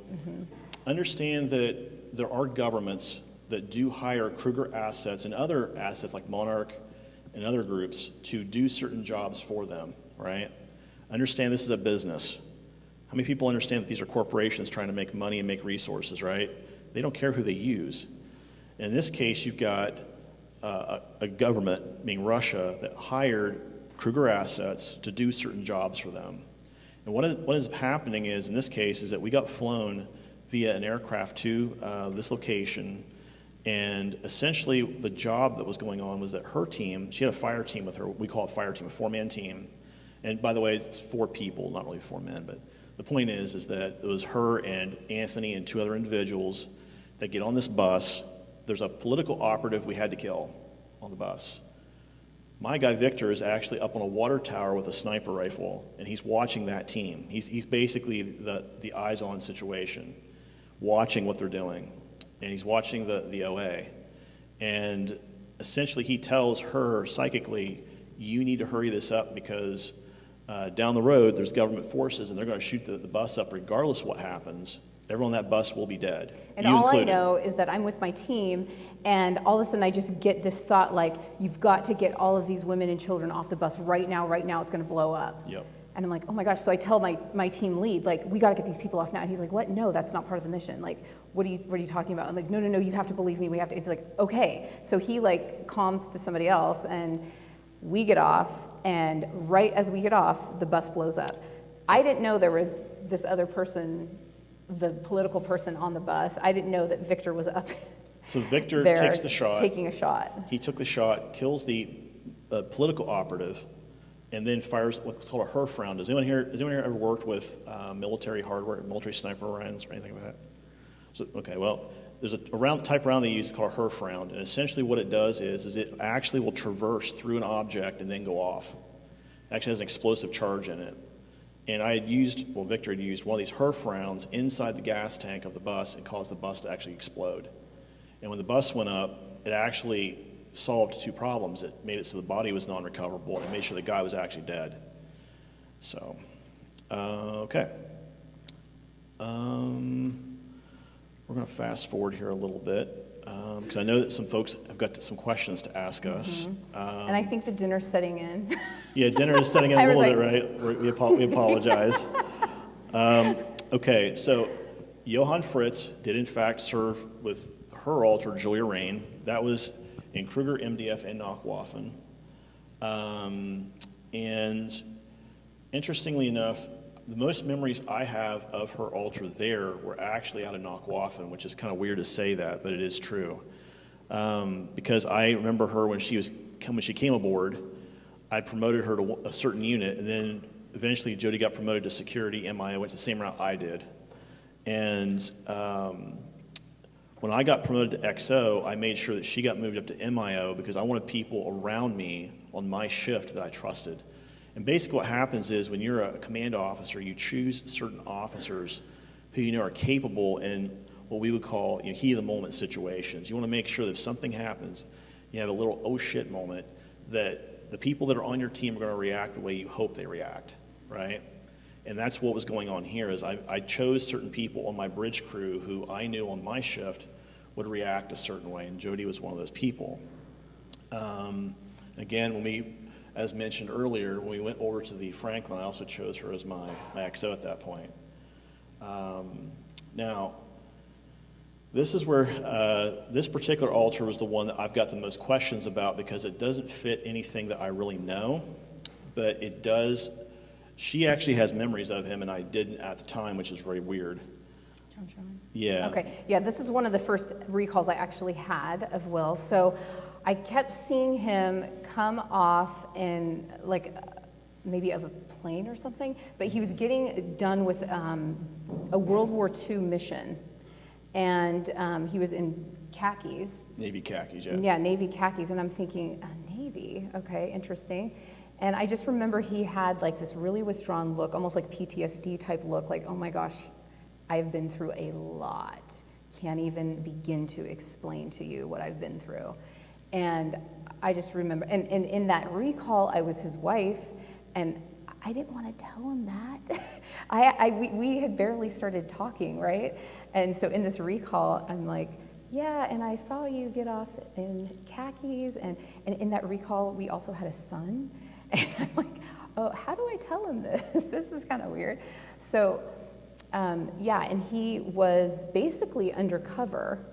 Speaker 2: understand that there are governments that do hire Kruger assets and other assets like Monarch and other groups to do certain jobs for them, right? Understand this is a business. How many people understand that these are corporations trying to make money and make resources, right? They don't care who they use. In this case, you've got a government, meaning Russia, that hired Kruger assets to do certain jobs for them. And what is happening is, in this case, is that we got flown via an aircraft to this location, and essentially the job that was going on was that her team, she had a fire team with her, we call it fire team, a 4-man team. And by the way, it's 4 people, not really 4 men, but the point is that it was her and Anthony and 2 other individuals that get on this bus. There's a political operative we had to kill on the bus. My guy Victor is actually up on a water tower with a sniper rifle, and he's watching that team. He's basically the eyes-on situation, watching what they're doing, and he's watching the OA. And essentially he tells her psychically, you need to hurry this up because down the road there's government forces and they're going to shoot the bus up regardless of what happens. Everyone on that bus will be dead.
Speaker 3: And all I know is that I'm with my team, and all of a sudden I just get this thought like, you've got to get all of these women and children off the bus right now, it's going to blow up.
Speaker 2: Yep.
Speaker 3: And I'm like, oh my gosh, so I tell my team lead, like, we got to get these people off now. And he's like, what? No, that's not part of the mission. Like, what are you talking about? I'm like, no, you have to believe me, we have to. It's like, okay. So he like calms to somebody else, and we get off, and right as we get off, the bus blows up. I didn't know there was this other person, the political person on the bus. I didn't know that Victor was up.
Speaker 2: So Victor
Speaker 3: there
Speaker 2: takes the shot.
Speaker 3: Taking a shot.
Speaker 2: He took the shot, kills the political operative, and then fires what's called a HERF round. Has anyone here ever worked with military hardware, military sniper rounds, or anything like that? So, okay, well, there's a type of round they use called a HERF round, and essentially what it does is it actually will traverse through an object and then go off. It actually has an explosive charge in it. And Victor had used one of these HERF rounds inside the gas tank of the bus and caused the bus to actually explode. And when the bus went up, it actually solved 2 problems. It made it so the body was non-recoverable, and it made sure the guy was actually dead. So, okay. We're going to fast forward here a little bit, because I know that some folks have got some questions to ask us.
Speaker 3: And I think the dinner's setting in.
Speaker 2: Yeah, dinner is setting in a little bit, right? We apologize. Okay, so Johan Fritz did in fact serve with her alter, Julia Rain. That was in Kruger, MDF, and Nachwaffen. And interestingly enough, the most memories I have of her altar there were actually out of Nachwaffen, which is kind of weird to say that, but it is true. Because I remember her when she came aboard, I promoted her to a certain unit, and then eventually Jodi got promoted to security, MIO, went the same route I did. And when I got promoted to XO, I made sure that she got moved up to MIO because I wanted people around me on my shift that I trusted. And basically what happens is when you're a command officer, you choose certain officers who you know are capable in what we would call heat of the moment situations. You want to make sure that if something happens, you have a little oh shit moment, that the people that are on your team are going to react the way you hope they react, right? And that's what was going on here is I chose certain people on my bridge crew who I knew on my shift would react a certain way, and Jodi was one of those people. Again, as mentioned earlier, when we went over to the Franklin, I also chose her as my XO at that point. Now, This is where this particular altar was the one that I've got the most questions about because it doesn't fit anything that I really know, but it does. She actually has memories of him, and I didn't at the time, which is very weird.
Speaker 3: John Sherman?
Speaker 2: Yeah.
Speaker 3: Okay, yeah, this is one of the first recalls I actually had of Will. So I kept seeing him come off in, like, maybe of a plane or something, but he was getting done with a World War II mission. And he was in khakis.
Speaker 2: Navy khakis, yeah.
Speaker 3: Yeah, Navy khakis. And I'm thinking, Navy, okay, interesting. And I just remember he had like this really withdrawn look, almost like PTSD type look, like, oh my gosh, I've been through a lot. Can't even begin to explain to you what I've been through. And I just remember, and in that recall, I was his wife, and I didn't want to tell him that. We had barely started talking, right? And so in this recall, I'm like, yeah, and I saw you get off in khakis, and in that recall, we also had a son. And I'm like, oh, how do I tell him this? This is kind of weird. So, yeah, and he was basically undercover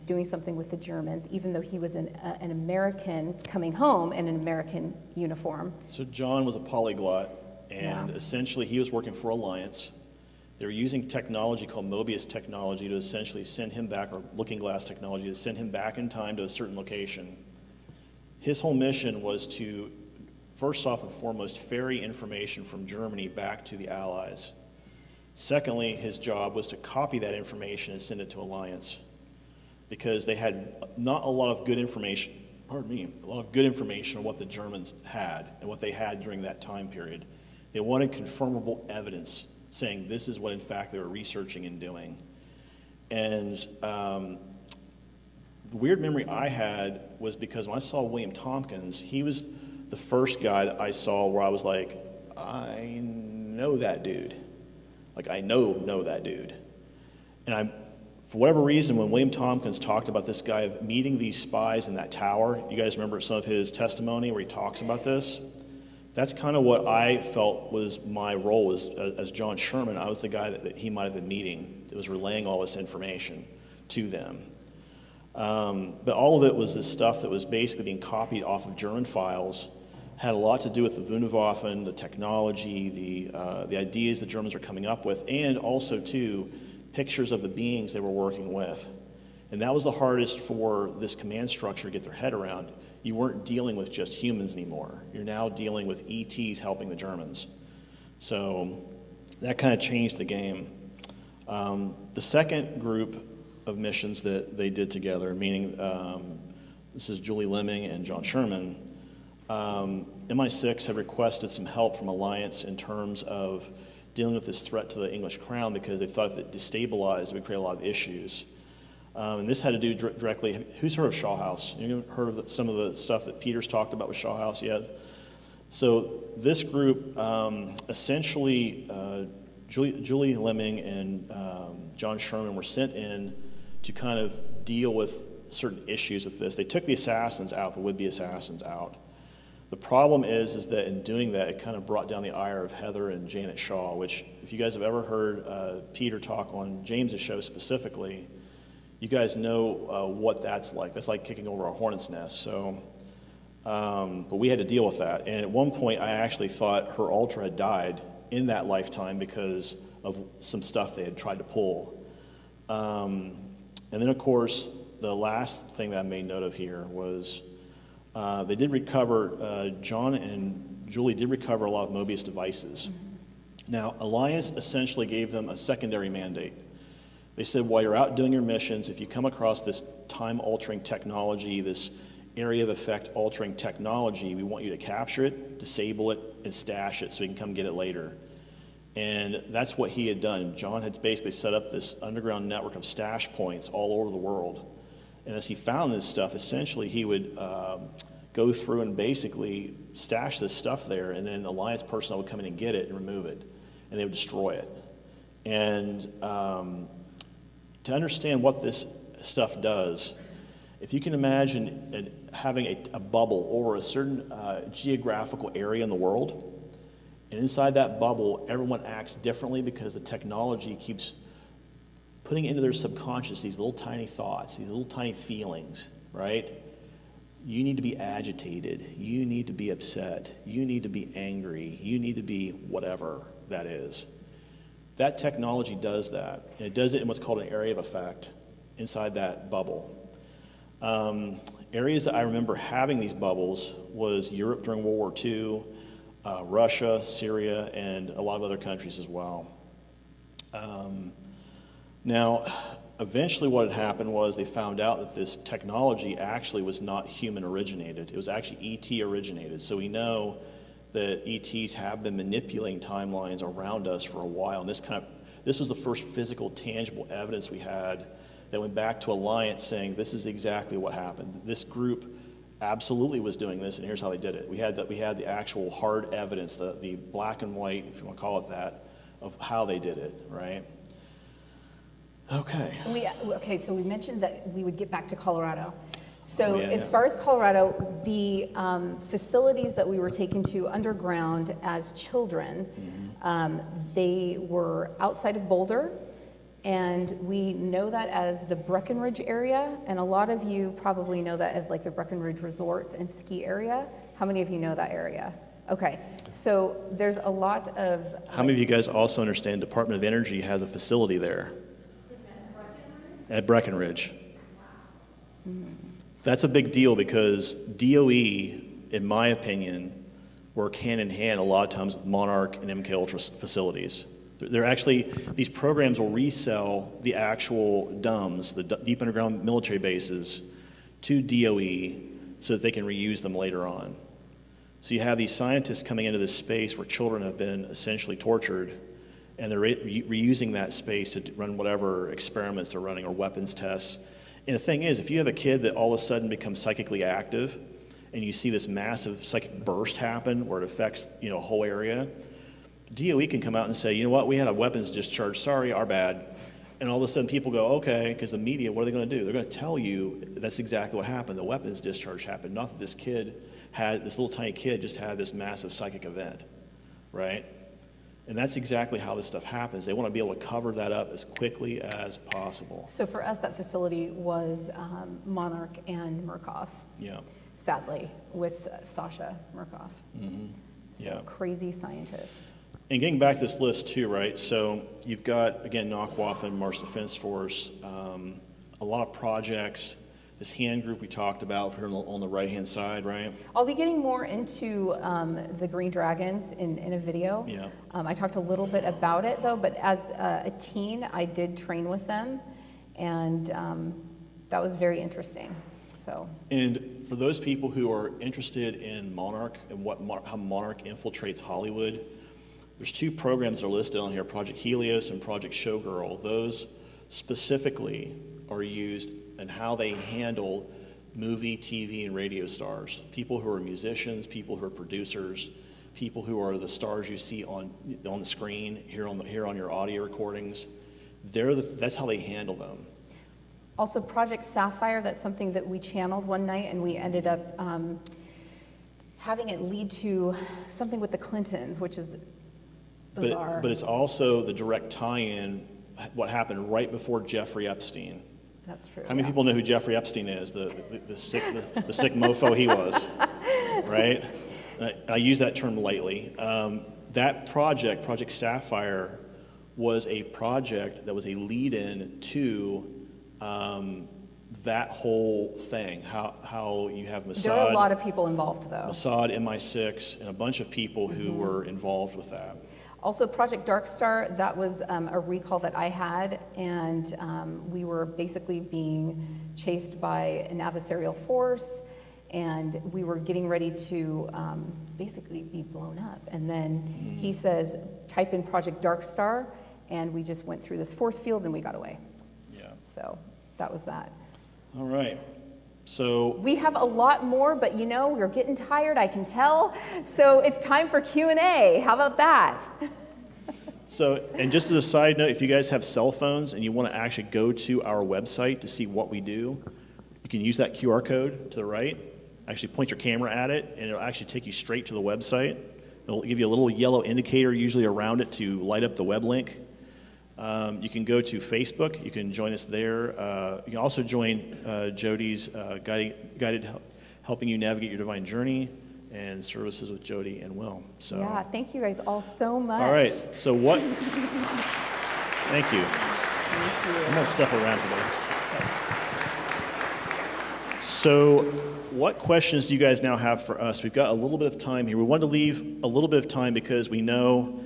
Speaker 3: doing something with the Germans, even though he was an American coming home in an American uniform.
Speaker 2: So John was a polyglot, and
Speaker 3: Yeah.
Speaker 2: essentially he was working for Alliance. They were using technology called Mobius technology to essentially send him back, or looking glass technology, to send him back in time to a certain location. His whole mission was to, first off and foremost, ferry information from Germany back to the Allies. Secondly, his job was to copy that information and send it to Alliance, because they had not a lot of good information, a lot of good information on what the Germans had and what they had during that time period. They wanted confirmable evidence saying this is what in fact they were researching and doing. And the weird memory I had was because when I saw William Tompkins, he was the first guy that I saw where I was like, I know that dude. Like, I know that dude. And for whatever reason, when William Tompkins talked about this guy of meeting these spies in that tower, you guys remember some of his testimony where he talks about this? That's kind of what I felt was my role as John Sherman. I was the guy that he might have been meeting that was relaying all this information to them. But all of it was this stuff that was basically being copied off of German files, had a lot to do with the Wunderwaffen, the technology, the ideas the Germans were coming up with, and also, too, pictures of the beings they were working with. And that was the hardest for this command structure to get their head around. You weren't dealing with just humans anymore. You're now dealing with ETs helping the Germans. So that kind of changed the game. The second group of missions that they did together, meaning this is Julie Lemming and John Sherman, MI6 had requested some help from Alliance in terms of dealing with this threat to the English crown because they thought if it destabilized, it would create a lot of issues. And this had to do directly, who's heard of Shaw House? You heard of some of the stuff that Peter's talked about with Shaw House yet? So this group, essentially, Julie Lemming and John Sherman were sent in to kind of deal with certain issues with this. They took the assassins out, the would-be assassins out. The problem is that in doing that, it kind of brought down the ire of Heather and Janet Shaw, which, if you guys have ever heard Peter talk on James's show specifically, you guys know what that's like. That's like kicking over a hornet's nest. So, but we had to deal with that. And at one point, I actually thought her altar had died in that lifetime because of some stuff they had tried to pull. And then, of course, the last thing that I made note of here was they did recover, John and Julie did recover a lot of Mobius devices. Now, Alliance essentially gave them a secondary mandate. They said, while you're out doing your missions, if you come across this time-altering technology, this area of effect altering technology, we want you to capture it, disable it, and stash it so we can come get it later. And that's what he had done. John had basically set up this underground network of stash points all over the world. And as he found this stuff, essentially he would go through and basically stash this stuff there, and then the Alliance personnel would come in and get it and remove it, and they would destroy it. And to understand what this stuff does, if you can imagine having a bubble over a certain geographical area in the world, and inside that bubble, everyone acts differently because the technology keeps putting into their subconscious these little tiny thoughts, these little tiny feelings, right? You need to be agitated. You need to be upset. You need to be angry. You need to be whatever that is. That technology does that, and it does it in what's called an area of effect inside that bubble. Areas that I remember having these bubbles was Europe during World War II, Russia, Syria, and a lot of other countries as well. Now, eventually what had happened was they found out that this technology actually was not human originated. It was actually ET originated. So we know that ETs have been manipulating timelines around us for a while. And this was the first physical, tangible evidence we had that went back to Alliance saying this is exactly what happened. This group absolutely was doing this, and here's how they did it. We had the actual hard evidence, the black and white, if you want to call it that, of how they did it, right? Okay.
Speaker 3: Okay, so we mentioned that we would get back to Colorado. So
Speaker 2: Oh, yeah,
Speaker 3: as
Speaker 2: yeah.
Speaker 3: far as Colorado, the facilities that we were taken to underground as children, they were outside of Boulder, and we know that as the Breckenridge area, and a lot of you probably know that as like the Breckenridge Resort and Ski area. How many of you know that area? Okay, so there's a lot of...
Speaker 2: How many of you guys also understand Department of Energy has a facility there? At Breckenridge. That's a big deal because DOE, in my opinion, work hand in hand a lot of times with Monarch and MK Ultra facilities. They're actually, these programs will resell the actual DUMs, the deep underground military bases, to DOE so that they can reuse them later on. So you have these scientists coming into this space where children have been essentially tortured, and they're reusing that space to run whatever experiments they're running or weapons tests. And the thing is, if you have a kid that all of a sudden becomes psychically active, and you see this massive psychic burst happen where it affects, a whole area, DOE can come out and say, you know what, we had a weapons discharge, sorry, our bad. And all of a sudden people go, okay, because the media, what are they going to do? They're going to tell you that's exactly what happened. The weapons discharge happened, not that this little tiny kid just had this massive psychic event, right? And that's exactly how this stuff happens. They want to be able to cover that up as quickly as possible.
Speaker 3: So for us, that facility was Monarch and Murkoff.
Speaker 2: Yeah.
Speaker 3: Sadly, with Sasha Murkoff.
Speaker 2: Mm-hmm.
Speaker 3: So
Speaker 2: Yeah.
Speaker 3: crazy scientist.
Speaker 2: And getting back to this list too, right? So you've got, again, Nachtwaffen, Mars Defense Force, a lot of projects, this hand group we talked about here on the right-hand side, right?
Speaker 3: I'll be getting more into the Green Dragons in a video.
Speaker 2: Yeah.
Speaker 3: I talked a little bit about it though, but as a teen, I did train with them, and that was very interesting. So.
Speaker 2: And for those people who are interested in Monarch and how Monarch infiltrates Hollywood, there's two programs that are listed on here, Project Helios and Project Showgirl. Those specifically are used in how they handle movie, TV, and radio stars. People who are musicians, people who are producers, people who are the stars you see on the screen, here on your audio recordings. That's how they handle them.
Speaker 3: Also, Project Sapphire, that's something that we channeled one night, and we ended up having it lead to something with the Clintons, which is bizarre.
Speaker 2: But it's also the direct tie-in, what happened right before Jeffrey Epstein.
Speaker 3: That's true.
Speaker 2: How many people know who Jeffrey Epstein is? The sick mofo he was, right? I use that term lightly. That project, Project Sapphire, was a project that was a lead-in to that whole thing. How you have Mossad.
Speaker 3: There are a lot of people involved, though.
Speaker 2: Mossad, MI6, and a bunch of people who were involved with that.
Speaker 3: Also, Project Darkstar, that was a recall that I had, and we were basically being chased by an adversarial force, and we were getting ready to basically be blown up. And then he says, type in Project Darkstar, and we just went through this force field and we got away.
Speaker 2: Yeah.
Speaker 3: So that was that.
Speaker 2: All right. So
Speaker 3: We have a lot more, but we're getting tired, I can tell. So it's time for Q&A. How about that?
Speaker 2: and just as a side note, if you guys have cell phones and you want to actually go to our website to see what we do, you can use that QR code to the right. Actually point your camera at it, and it'll actually take you straight to the website. It'll give you a little yellow indicator usually around it to light up the web link. You can go to Facebook. You can join us there. You can also join Jodi's guided helping you navigate your divine journey and services with Jodi and Will. So
Speaker 3: Yeah, thank you guys all so much.
Speaker 2: all right. So what? Thank you.
Speaker 3: Thank you.
Speaker 2: I'm gonna step around today. So, what questions do you guys now have for us? We've got a little bit of time here. We wanted to leave a little bit of time because we know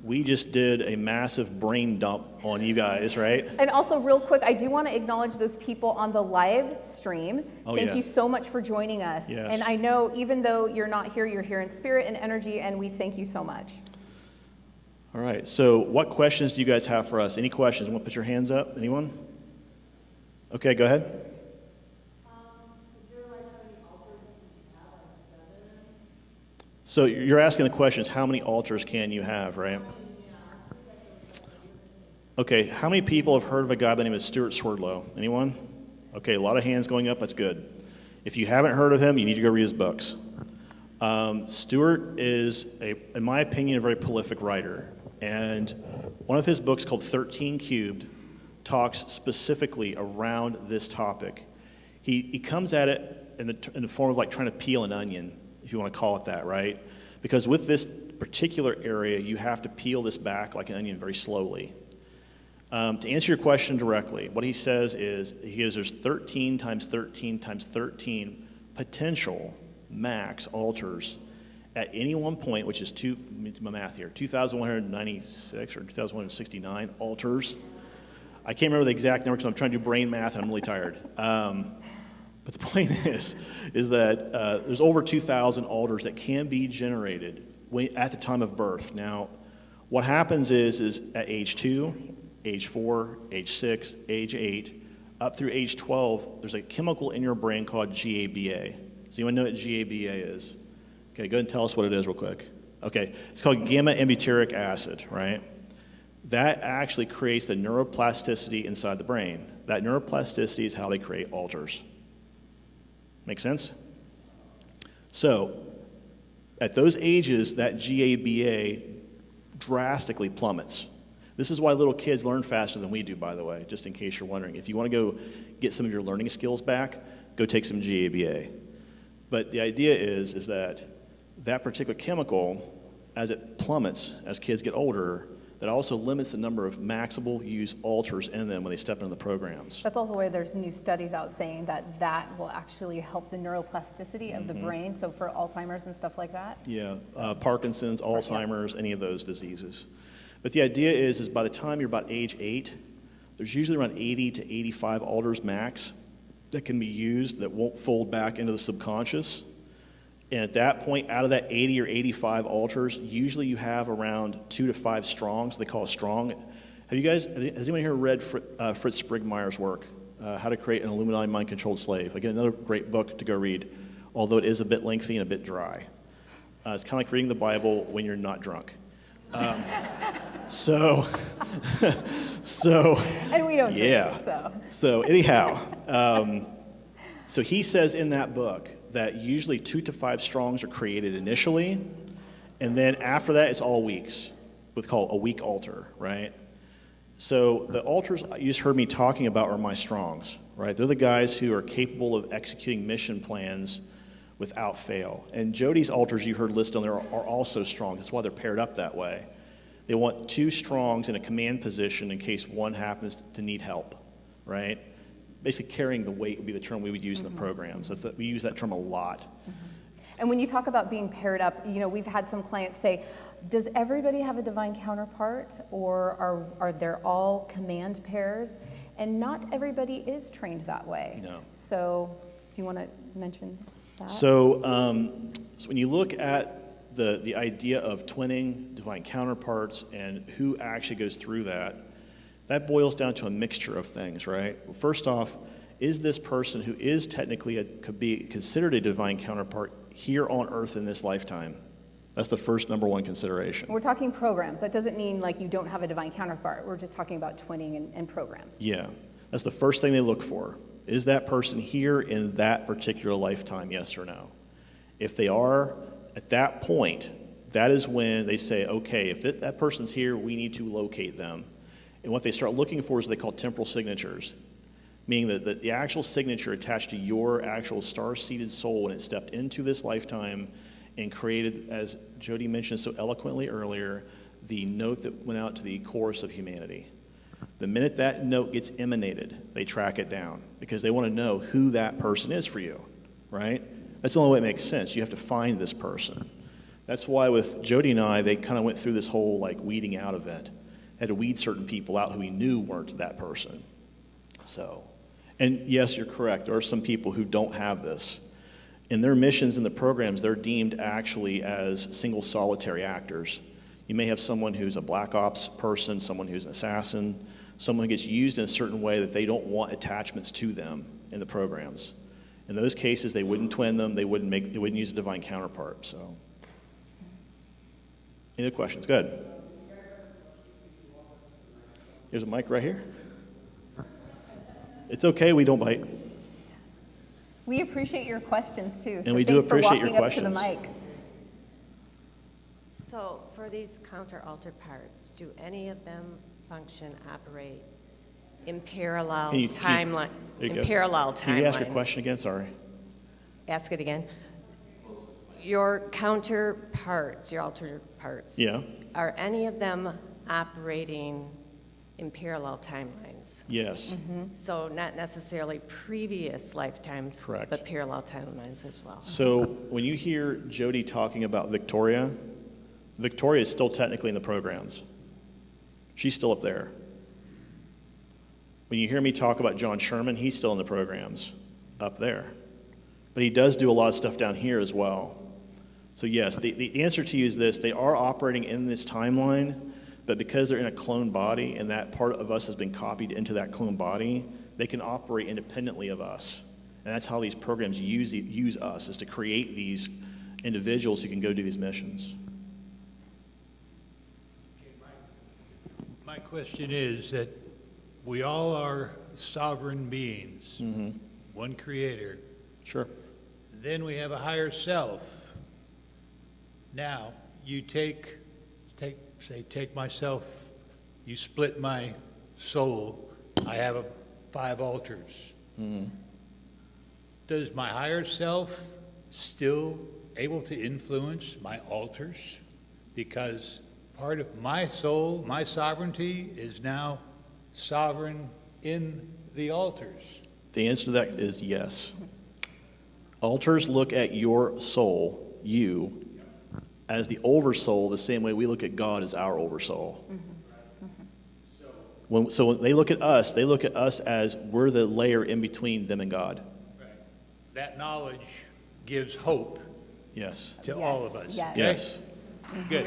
Speaker 2: we just did a massive brain dump on you guys, right?
Speaker 3: And also, real quick, I do want to acknowledge those people on the live stream.
Speaker 2: Oh,
Speaker 3: Thank
Speaker 2: yeah.
Speaker 3: you so much for joining us.
Speaker 2: Yes.
Speaker 3: And I know even though you're not here, you're here in spirit and energy, and we thank you so much.
Speaker 2: All right. So, what questions do you guys have for us? Any questions? Want to put your hands up? Anyone? Okay, go ahead. So you're asking the questions, how many altars can you have, right? Okay, how many people have heard of a guy by the name of Stuart Swerdlow? Anyone? Okay, a lot of hands going up, that's good. If you haven't heard of him, you need to go read his books. Stuart is, in my opinion, a very prolific writer. And one of his books called 13 Cubed talks specifically around this topic. He comes at it in the form of like trying to peel an onion, if you want to call it that, right? Because with this particular area, you have to peel this back like an onion very slowly. To answer your question directly, what he says is, there's 13 times 13 times 13 potential max altars at any one point, which is my math here, 2,196 or 2,169 altars. I can't remember the exact number because I'm trying to do brain math and I'm really tired. But the point is that there's over 2,000 altars that can be generated at the time of birth. Now, what happens is at age 2, age 4, age 6, age 8, up through age 12, there's a chemical in your brain called GABA. Does anyone know what GABA is? Okay, go ahead and tell us what it is real quick. Okay, it's called gamma-ambutyric acid, right? That actually creates the neuroplasticity inside the brain. That neuroplasticity is how they create altars. Make sense? So, at those ages, that GABA drastically plummets. This is why little kids learn faster than we do, by the way, just in case you're wondering. If you want to go get some of your learning skills back, go take some GABA. But the idea is that particular chemical, as it plummets as kids get older, that also limits the number of maximal use altars in them when they step into the programs.
Speaker 3: That's also why there's new studies out saying that will actually help the neuroplasticity of the brain, so for Alzheimer's and stuff like that.
Speaker 2: Yeah, Parkinson's, Alzheimer's, any of those diseases. But the idea is by the time you're about age 8, there's usually around 80 to 85 altars max that can be used that won't fold back into the subconscious. And at that point, out of that 80 or 85 altars, usually you have around 2 to 5 strongs. They call it strong. Has anyone here read Fritz Sprigmeyer's work, How to Create an Illuminati Mind-Controlled Slave? Again, another great book to go read, although it is a bit lengthy and a bit dry. It's kind of like reading the Bible when you're not drunk. So
Speaker 3: And we don't drink
Speaker 2: yeah.
Speaker 3: it, so.
Speaker 2: So anyhow, so he says in that book that usually 2 to 5 strongs are created initially, and then after that it's all weeks, what's called a weak altar, right? So the altars you just heard me talking about are my strongs, right? They're the guys who are capable of executing mission plans without fail. And Jodi's altars you heard listed on there are also strong. That's why they're paired up that way. They want 2 strongs in a command position in case one happens to need help, right? Basically carrying the weight would be the term we would use in the programs. We use that term a lot.
Speaker 3: And when you talk about being paired up, we've had some clients say, does everybody have a divine counterpart, or are there all command pairs? And not everybody is trained that way.
Speaker 2: No.
Speaker 3: So do you want to mention that?
Speaker 2: So when you look at the idea of twinning, divine counterparts, and who actually goes through that boils down to a mixture of things, right? Well, first off, is this person who is technically could be considered a divine counterpart here on earth in this lifetime? That's the first number one consideration.
Speaker 3: We're talking programs. That doesn't mean like you don't have a divine counterpart. We're just talking about twinning and programs.
Speaker 2: Yeah, that's the first thing they look for. Is that person here in that particular lifetime, yes or no? If they are, at that point, that is when they say, okay, if that person's here, we need to locate them. And what they start looking for is what they call temporal signatures, meaning that the actual signature attached to your actual star-seated soul when it stepped into this lifetime and created, as Jodi mentioned so eloquently earlier, the note that went out to the chorus of humanity. The minute that note gets emanated, they track it down because they want to know who that person is for you, right? That's the only way it makes sense. You have to find this person. That's why with Jodi and I, they kind of went through this whole like weeding out event. Had to weed certain people out who we knew weren't that person. So, and yes, you're correct. There are some people who don't have this. In their missions and the programs, they're deemed actually as single solitary actors. You may have someone who's a black ops person, someone who's an assassin, someone who gets used in a certain way that they don't want attachments to them in the programs. In those cases, they wouldn't twin them, they wouldn't use a divine counterpart. So, any other questions? Good. There's a mic right here. It's okay, we don't bite.
Speaker 3: We appreciate your questions too.
Speaker 2: And we do appreciate your
Speaker 3: thanks for walking
Speaker 2: questions.
Speaker 3: up to the mic.
Speaker 5: So for these counter-altered parts, do any of them function, operate in parallel timeline?
Speaker 2: There you go.
Speaker 5: Parallel timelines.
Speaker 2: Can you ask your question again? Sorry.
Speaker 5: Ask it again. Your counterparts, your altered parts.
Speaker 2: Yeah.
Speaker 5: Are any of them operating in parallel timelines?
Speaker 2: Yes.
Speaker 5: So not necessarily previous lifetimes,
Speaker 2: Correct.
Speaker 5: but parallel timelines as well.
Speaker 2: So when you hear Jodi talking about Victoria, Victoria is still technically in the programs. She's still up there. When you hear me talk about John Sherman, he's still in the programs up there. But he does do a lot of stuff down here as well. So yes, the answer to you is this. They are operating in this timeline, but because they're in a clone body and that part of us has been copied into that clone body, they can operate independently of us. And that's how these programs use us, is to create these individuals who can go do these missions.
Speaker 6: My question is that we all are sovereign beings, one creator.
Speaker 2: Sure.
Speaker 6: Then we have a higher self. Now, you take myself, you split my soul, I have 5 altars. Does my higher self still able to influence my altars? Because part of my soul, my sovereignty, is now sovereign in the altars.
Speaker 2: The answer to that is yes. Altars look at your soul, you, as the oversoul, the same way we look at God as our oversoul. So when they look at us as we're the layer in between them and God.
Speaker 6: Right. That knowledge gives hope
Speaker 2: Yes.
Speaker 6: to all of us.
Speaker 3: Yes.
Speaker 6: okay?
Speaker 2: Yes.
Speaker 6: Good.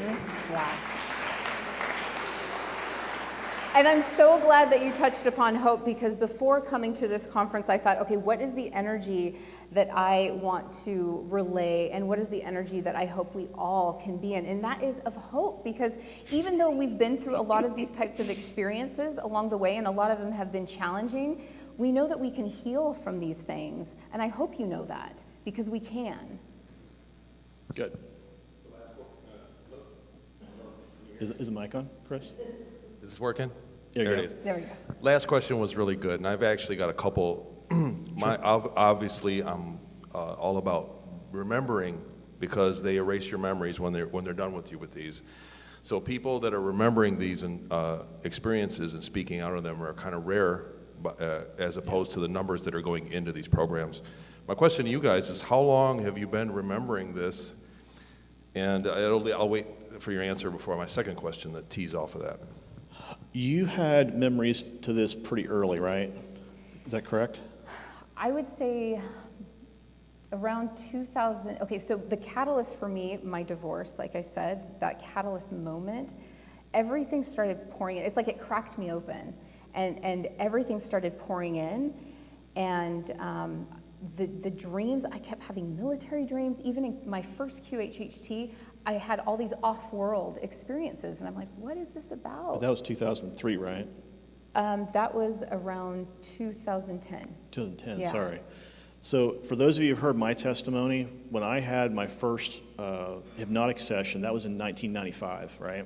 Speaker 3: Yeah. And I'm so glad that you touched upon hope, because before coming to this conference, I thought, okay, what is the energy that I want to relay, and what is the energy that I hope we all can be in? And that is of hope, because even though we've been through a lot of these types of experiences along the way, and a lot of them have been challenging, we know that we can heal from these things. And I hope you know that, because we can.
Speaker 2: Good. Is the mic on, Chris?
Speaker 7: Is this working?
Speaker 2: There you go.
Speaker 7: it is.
Speaker 3: There we go.
Speaker 7: Last question was really good, and I've actually got a couple. Obviously, I'm all about remembering, because they erase your memories when they're done with you with these. So people that are remembering these experiences and speaking out of them are kind of rare, as opposed to the numbers that are going into these programs. My question to you guys is, how long have you been remembering this? And I'll wait for your answer before my second question that tees off of that.
Speaker 2: You had memories to this pretty early, right? Is that correct?
Speaker 3: I would say around 2000. Okay, so the catalyst for me, my divorce, like I said, that catalyst moment, everything started pouring in. It's like it cracked me open, and everything started pouring in. And the dreams, I kept having military dreams. Even in my first QHHT, I had all these off-world experiences, and I'm like, what is this about?
Speaker 2: But that was 2003, right?
Speaker 3: That was around 2010.
Speaker 2: 2010,
Speaker 3: Yeah.
Speaker 2: sorry. So for those of you who've heard my testimony, when I had my first hypnotic session, that was in 1995, right?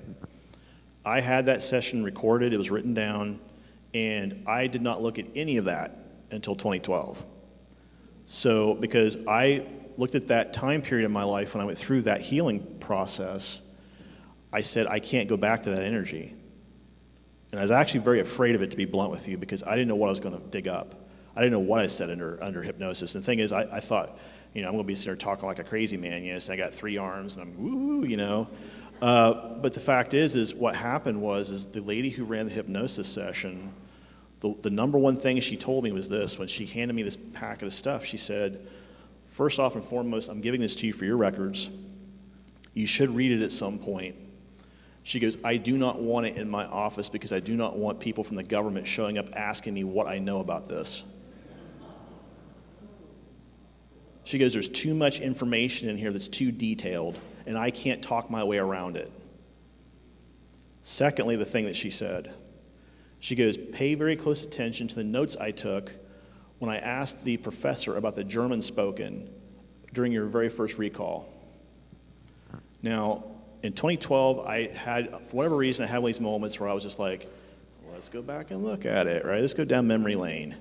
Speaker 2: I had that session recorded, it was written down, and I did not look at any of that until 2012. So, because I looked at that time period in my life when I went through that healing process, I said, I can't go back to that energy. And I was actually very afraid of it, to be blunt with you, because I didn't know what I was going to dig up. I didn't know what I said under hypnosis. And the thing is, I thought, I'm going to be sitting there talking like a crazy man, so I got 3 arms, and I'm woo, But the fact is what happened was the lady who ran the hypnosis session, the number one thing she told me was this. When she handed me this packet of stuff, she said, first off and foremost, I'm giving this to you for your records. You should read it at some point. She goes, I do not want it in my office because I do not want people from the government showing up asking me what I know about this. She goes, there's too much information in here that's too detailed, and I can't talk my way around it. Secondly, the thing that she said, she goes, pay very close attention to the notes I took when I asked the professor about the German spoken during your very first recall. Now, in 2012, I had, for whatever reason, I had one of these moments where I was just like, let's go back and look at it, right? Let's go down memory lane.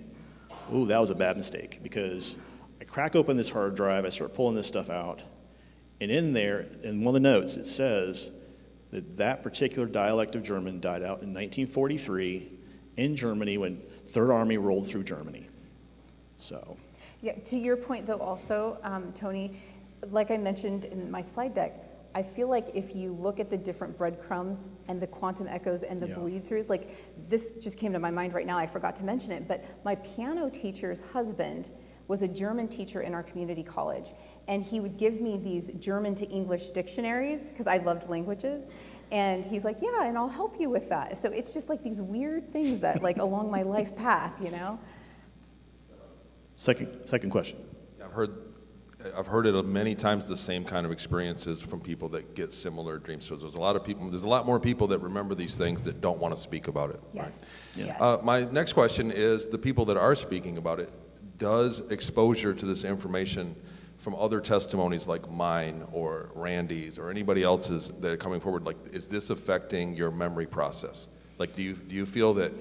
Speaker 2: Ooh, that was a bad mistake, because I crack open this hard drive, I start pulling this stuff out, and in there, in one of the notes, it says that that particular dialect of German died out in 1943 in Germany when Third Army rolled through Germany. So.
Speaker 3: Yeah, to your point though also, Tony, like I mentioned in my slide deck, I feel like if you look at the different breadcrumbs and the quantum echoes and the bleed-throughs, like this just came to my mind right now, I forgot to mention it, but my piano teacher's husband was a German teacher in our community college, and he would give me these German to English dictionaries, because I loved languages, and he's like, yeah, and I'll help you with that. So it's just like these weird things that, like, along my life path,
Speaker 2: Second question.
Speaker 7: I've heard it many times, the same kind of experiences from people that get similar dreams. So there's a lot more people that remember these things that don't want to speak about it.
Speaker 3: Yes.
Speaker 7: Right?
Speaker 3: Yes.
Speaker 7: My next question is, the people that are speaking about it, does exposure to this information from other testimonies like mine or Randy's or anybody else's that are coming forward, like, is this affecting your memory process? Like, do you feel that,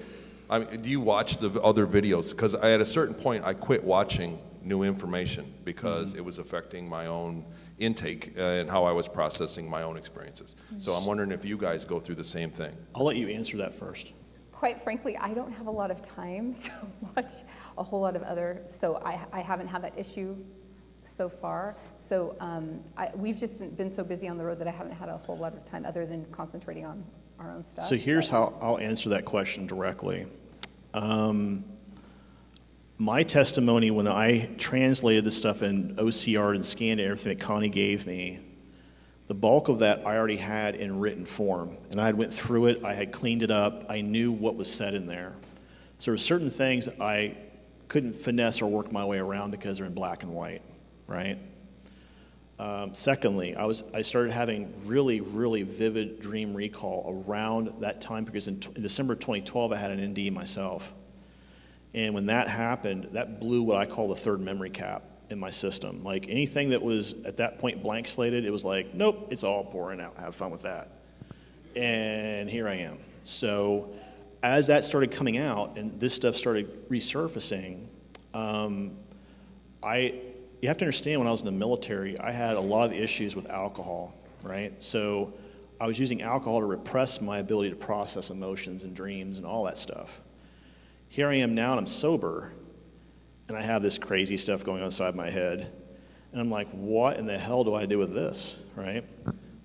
Speaker 7: do you watch the other videos? Because at a certain point, I quit watching new information because it was affecting my own intake and how I was processing my own experiences. So I'm wondering if you guys go through the same thing.
Speaker 2: I'll let you answer that first.
Speaker 3: Quite frankly, I don't have a lot of time to watch a whole lot of other, so I haven't had that issue so far. So we've just been so busy on the road that I haven't had a whole lot of time other than concentrating on our own stuff.
Speaker 2: So here's how I'll answer that question directly. My testimony, when I translated this stuff in OCR and scanned everything that Connie gave me, the bulk of that I already had in written form. And I had went through it, I had cleaned it up, I knew what was said in there. So there were certain things that I couldn't finesse or work my way around because they're in black and white, right? Secondly, I started having really, really vivid dream recall around that time, because in December 2012, I had an ND myself. And when that happened, that blew what I call the third memory cap in my system. Like, anything that was at that point blank slated, it was like, nope, it's all pouring out. Have fun with that. And here I am. So as that started coming out and this stuff started resurfacing, you have to understand, when I was in the military, I had a lot of issues with alcohol, right? So I was using alcohol to repress my ability to process emotions and dreams and all that stuff. Here I am now, and I'm sober, and I have this crazy stuff going on inside my head, and I'm like, what in the hell do I do with this, right?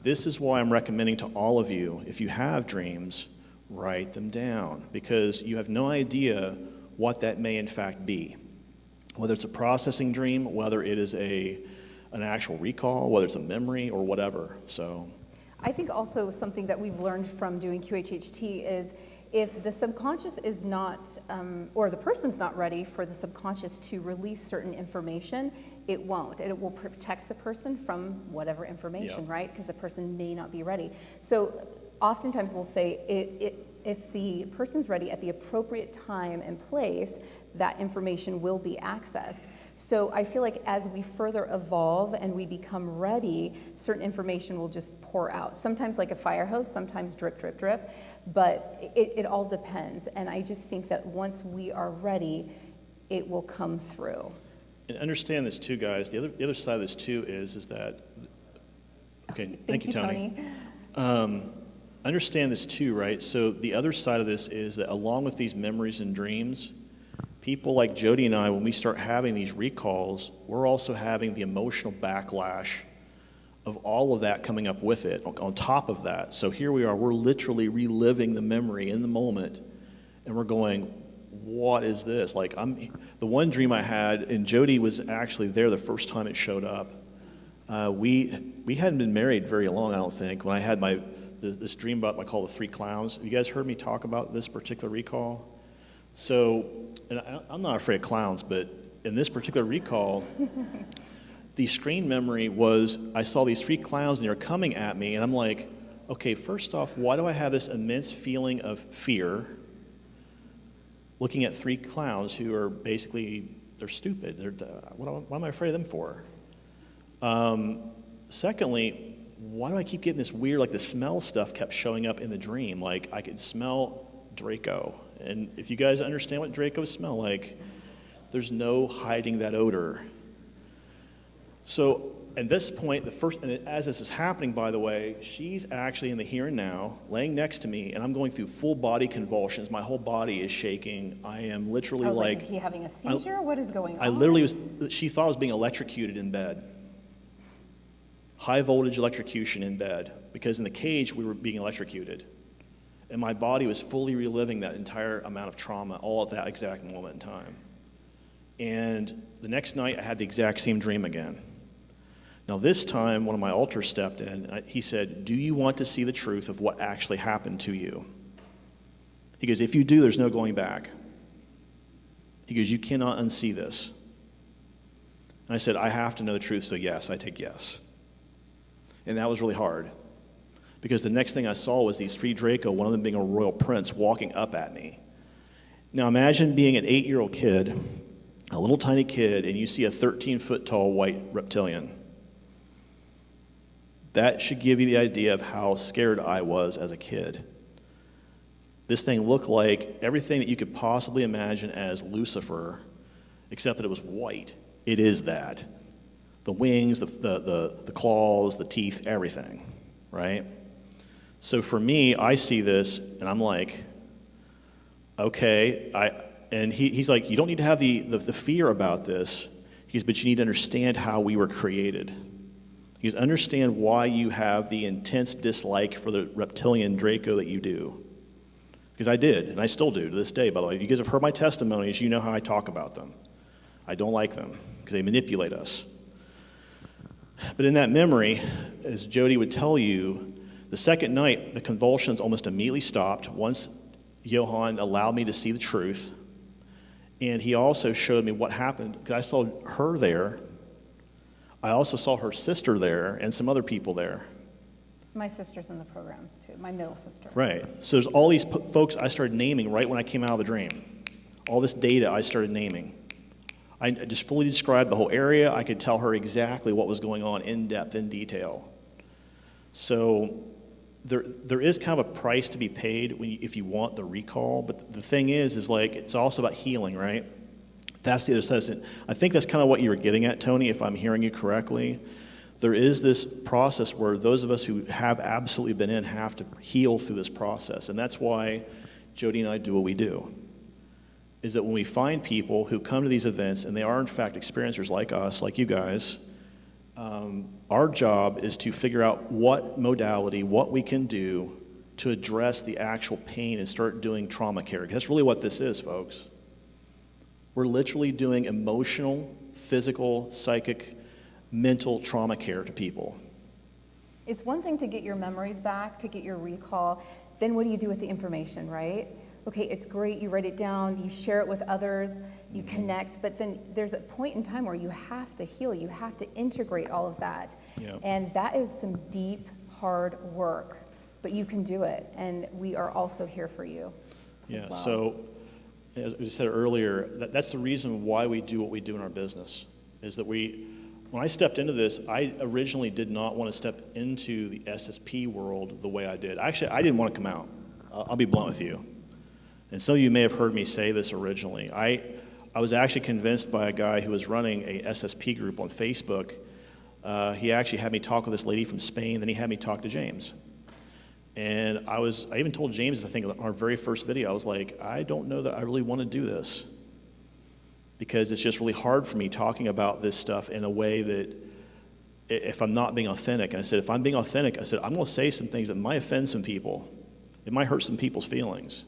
Speaker 2: This is why I'm recommending to all of you, if you have dreams, write them down, because you have no idea what that may in fact be. Whether it's a processing dream, whether it is an actual recall, whether it's a memory or whatever. So,
Speaker 3: I think also something that we've learned from doing QHHT is, if the subconscious is not, or the person's not ready for the subconscious to release certain information, it won't. And it will protect the person from whatever information, right? Because the person may not be ready. So oftentimes we'll say, if the person's ready at the appropriate time and place, that information will be accessed. So I feel like as we further evolve and we become ready, certain information will just pour out. Sometimes like a fire hose, sometimes drip, drip, drip. But it all depends. And I just think that once we are ready, it will come through.
Speaker 2: And understand this too, guys. The other side of this too is that, okay, thank you, Tony. Understand this too, right? So the other side of this is that along with these memories and dreams, people like Jodi and I, when we start having these recalls, we're also having the emotional backlash of all of that coming up with it on top of that. So here we are, we're literally reliving the memory in the moment, and we're going, what is this? Like, the one dream I had, and Jodi was actually there the first time it showed up. We hadn't been married very long, I don't think, when I had this dream about what I call the 3 clowns. Have you guys heard me talk about this particular recall? So, and I'm not afraid of clowns, but in this particular recall, the screen memory was, I saw these 3 clowns and they were coming at me, and I'm like, okay, first off, why do I have this immense feeling of fear looking at 3 clowns who are basically, they're stupid. What am I afraid of them for? Secondly, why do I keep getting this weird, like the smell stuff kept showing up in the dream? Like I could smell Draco. And if you guys understand what Dracos smell like, there's no hiding that odor. So at this point, and as this is happening, by the way, she's actually in the here and now, laying next to me, and I'm going through full body convulsions. My whole body is shaking. I am literally
Speaker 3: Is he having a seizure? What is going on?
Speaker 2: I literally she thought I was being electrocuted in bed. High voltage electrocution in bed, because in the cage we were being electrocuted. And my body was fully reliving that entire amount of trauma all at that exact moment in time. And the next night I had the exact same dream again. Now this time, one of my alters stepped in, and he said, do you want to see the truth of what actually happened to you? He goes, if you do, there's no going back. He goes, you cannot unsee this. And I said, I have to know the truth, so yes, I take yes. And that was really hard, because the next thing I saw was these 3 Draco, one of them being a royal prince, walking up at me. Now imagine being an 8-year-old kid, a little tiny kid, and you see a 13-foot tall white reptilian. That should give you the idea of how scared I was as a kid. This thing looked like everything that you could possibly imagine as Lucifer, except that it was white. It is that. The wings, the claws, the teeth, everything, right? So for me, I see this, and I'm like, okay. And he's like, you don't need to have the fear about this. He goes, but you need to understand how we were created. He goes, understand why you have the intense dislike for the reptilian Draco that you do. Because I did, and I still do to this day, by the way. If you guys have heard my testimonies, you know how I talk about them. I don't like them, because they manipulate us. But in that memory, as Jodi would tell you, the second night, the convulsions almost immediately stopped once Johan allowed me to see the truth. And he also showed me what happened, because I saw her there. I also saw her sister there and some other people there.
Speaker 3: My sister's in the programs too, my middle sister.
Speaker 2: Right. So there's all these folks I started naming right when I came out of the dream. All this data I started naming. I just fully described the whole area. I could tell her exactly what was going on in depth, in detail. So there is kind of a price to be paid if you want the recall, but the thing is like it's also about healing, right? That's the other side. I think that's kind of what you were getting at, Tony, if I'm hearing you correctly. There is this process where those of us who have absolutely been in have to heal through this process, and that's why Jodi and I do what we do. Is that when we find people who come to these events, and they are in fact experiencers like us, like you guys, our job is to figure out what modality, what we can do to address the actual pain and start doing trauma care. That's really what this is, folks. We're literally doing emotional, physical, psychic, mental trauma care to people.
Speaker 3: It's one thing to get your memories back, to get your recall. Then what do you do with the information, right? Okay, it's great, you write it down, you share it with others, you connect, but then there's a point in time where you have to heal, you have to integrate all of that.
Speaker 2: Yep.
Speaker 3: And that is some deep, hard work, but you can do it, and we are also here for you.
Speaker 2: Yeah,
Speaker 3: as well.
Speaker 2: So as I said earlier, that's the reason why we do what we do in our business, is that when I stepped into this, I originally did not want to step into the SSP world the way I did. Actually, I didn't want to come out. I'll be blunt with you. And some of you may have heard me say this originally. I was actually convinced by a guy who was running a SSP group on Facebook. He actually had me talk with this lady from Spain, then he had me talk to James. And I even told James, I think, on our very first video, I was like, I don't know that I really want to do this. Because it's just really hard for me talking about this stuff in a way that, if I'm not being authentic, and I said, if I'm being authentic, I said, I'm going to say some things that might offend some people. It might hurt some people's feelings.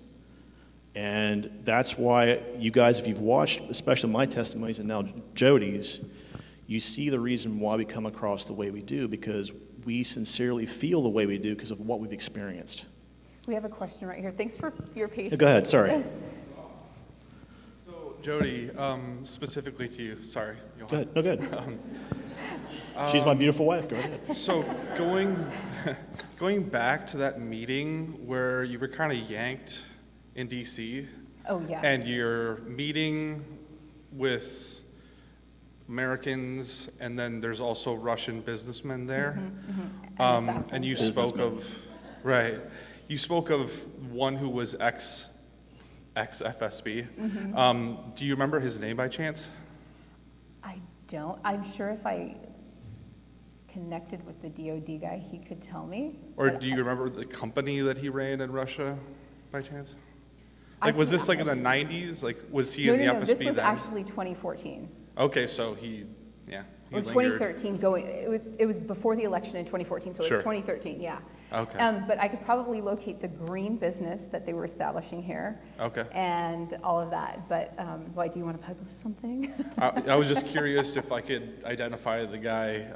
Speaker 2: And that's why you guys, if you've watched, especially my testimonies and now Jodi's, you see the reason why we come across the way we do, because we sincerely feel the way we do because of what we've experienced.
Speaker 3: We have a question right here. Thanks for your patience.
Speaker 2: Go ahead, sorry.
Speaker 8: So, Jodi, specifically to you, sorry. Johan.
Speaker 2: Go ahead, no, good. She's my beautiful wife, go ahead.
Speaker 8: So, going back to that meeting where you were kind of yanked in DC,
Speaker 3: Oh, yeah.
Speaker 8: and you're meeting with Americans, and then there's also Russian businessmen there. And you spoke of, right, you spoke of one who was ex-FSB. Do you remember his name by chance?
Speaker 3: I don't. I'm sure if I connected with the DOD guy, he could tell me.
Speaker 8: Or do you remember the company that he ran in Russia by chance? Like,
Speaker 3: I
Speaker 8: was this
Speaker 3: cannot-
Speaker 8: like in the 90s? Like, was he
Speaker 3: No,
Speaker 8: in the
Speaker 3: no,
Speaker 8: FSB
Speaker 3: no. This was
Speaker 8: then?
Speaker 3: actually 2014.
Speaker 8: Okay, so he
Speaker 3: Or
Speaker 8: lingered.
Speaker 3: 2013 going, it was before the election in 2014, so it
Speaker 8: Sure.
Speaker 3: was 2013, yeah.
Speaker 8: Okay.
Speaker 3: But I could probably locate the green business that they were establishing here.
Speaker 8: Okay.
Speaker 3: And all of that, but, why, do you want to publish something?
Speaker 8: I was just curious if I could identify the guy,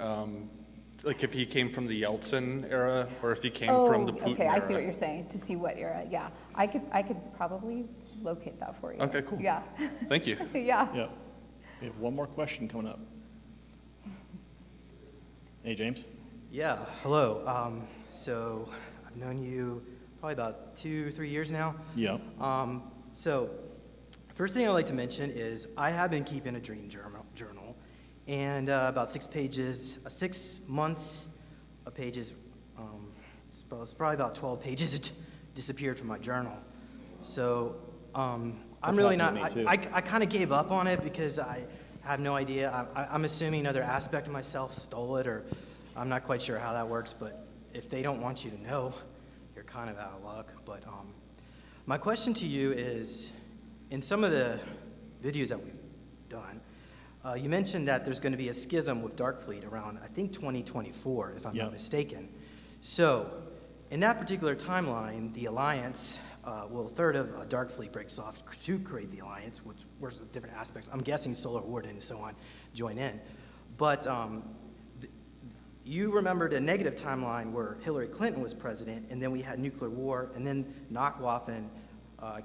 Speaker 8: like if he came from the Yeltsin era or if he came from the Putin
Speaker 3: okay,
Speaker 8: era.
Speaker 3: I see what you're saying, to see what era, yeah. I could probably locate that for you.
Speaker 8: Okay, cool.
Speaker 3: Yeah,
Speaker 8: Thank you.
Speaker 3: yeah.
Speaker 2: Yep. We have one more question coming up. Hey, James.
Speaker 9: Yeah, hello. So I've known you probably about 2-3 years now.
Speaker 2: Yeah.
Speaker 9: So first thing I'd like to mention is I have been keeping a dream journal, and about 6 pages, 6 months of pages, it's probably about 12 pages disappeared from my journal. So I'm really not,
Speaker 2: happened to me,
Speaker 9: I
Speaker 2: too.
Speaker 9: kind of gave up on it because I have no idea. I'm assuming another aspect of myself stole it, or I'm not quite sure how that works, but if they don't want you to know, you're kind of out of luck. But my question to you is, in some of the videos that we've done, you mentioned that there's going to be a schism with Darkfleet around, I think, 2024, if I'm not mistaken. So, in that particular timeline, the Alliance, well, a third of Darkfleet breaks off to create the Alliance, which was different aspects. I'm guessing Solar Warden and so on join in. But you remembered a negative timeline where Hillary Clinton was president, and then we had nuclear war, and then Nakwaffen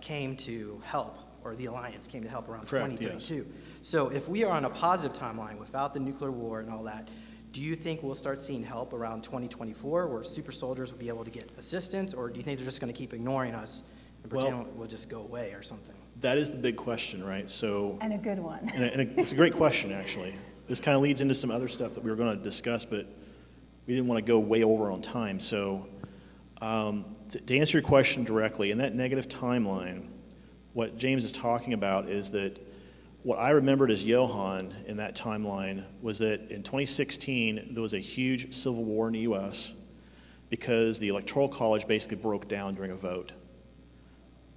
Speaker 9: came to help, or the Alliance came to help around
Speaker 2: Correct,
Speaker 9: 2032.
Speaker 2: yes.
Speaker 9: So if we are on a positive timeline without the nuclear war and all that, do you think we'll start seeing help around 2024 where super soldiers will be able to get assistance, or do you think they're just going to keep ignoring us and pretend we'll just go away or something?
Speaker 2: That is the big question, right? So,
Speaker 3: And a good one.
Speaker 2: it's a great question, actually. This kind of leads into some other stuff that we were going to discuss, but we didn't want to go way over on time. So, to answer your question directly, in that negative timeline, what James is talking about is that what I remembered as Johan in that timeline was that in 2016, there was a huge civil war in the U.S. because the Electoral College basically broke down during a vote.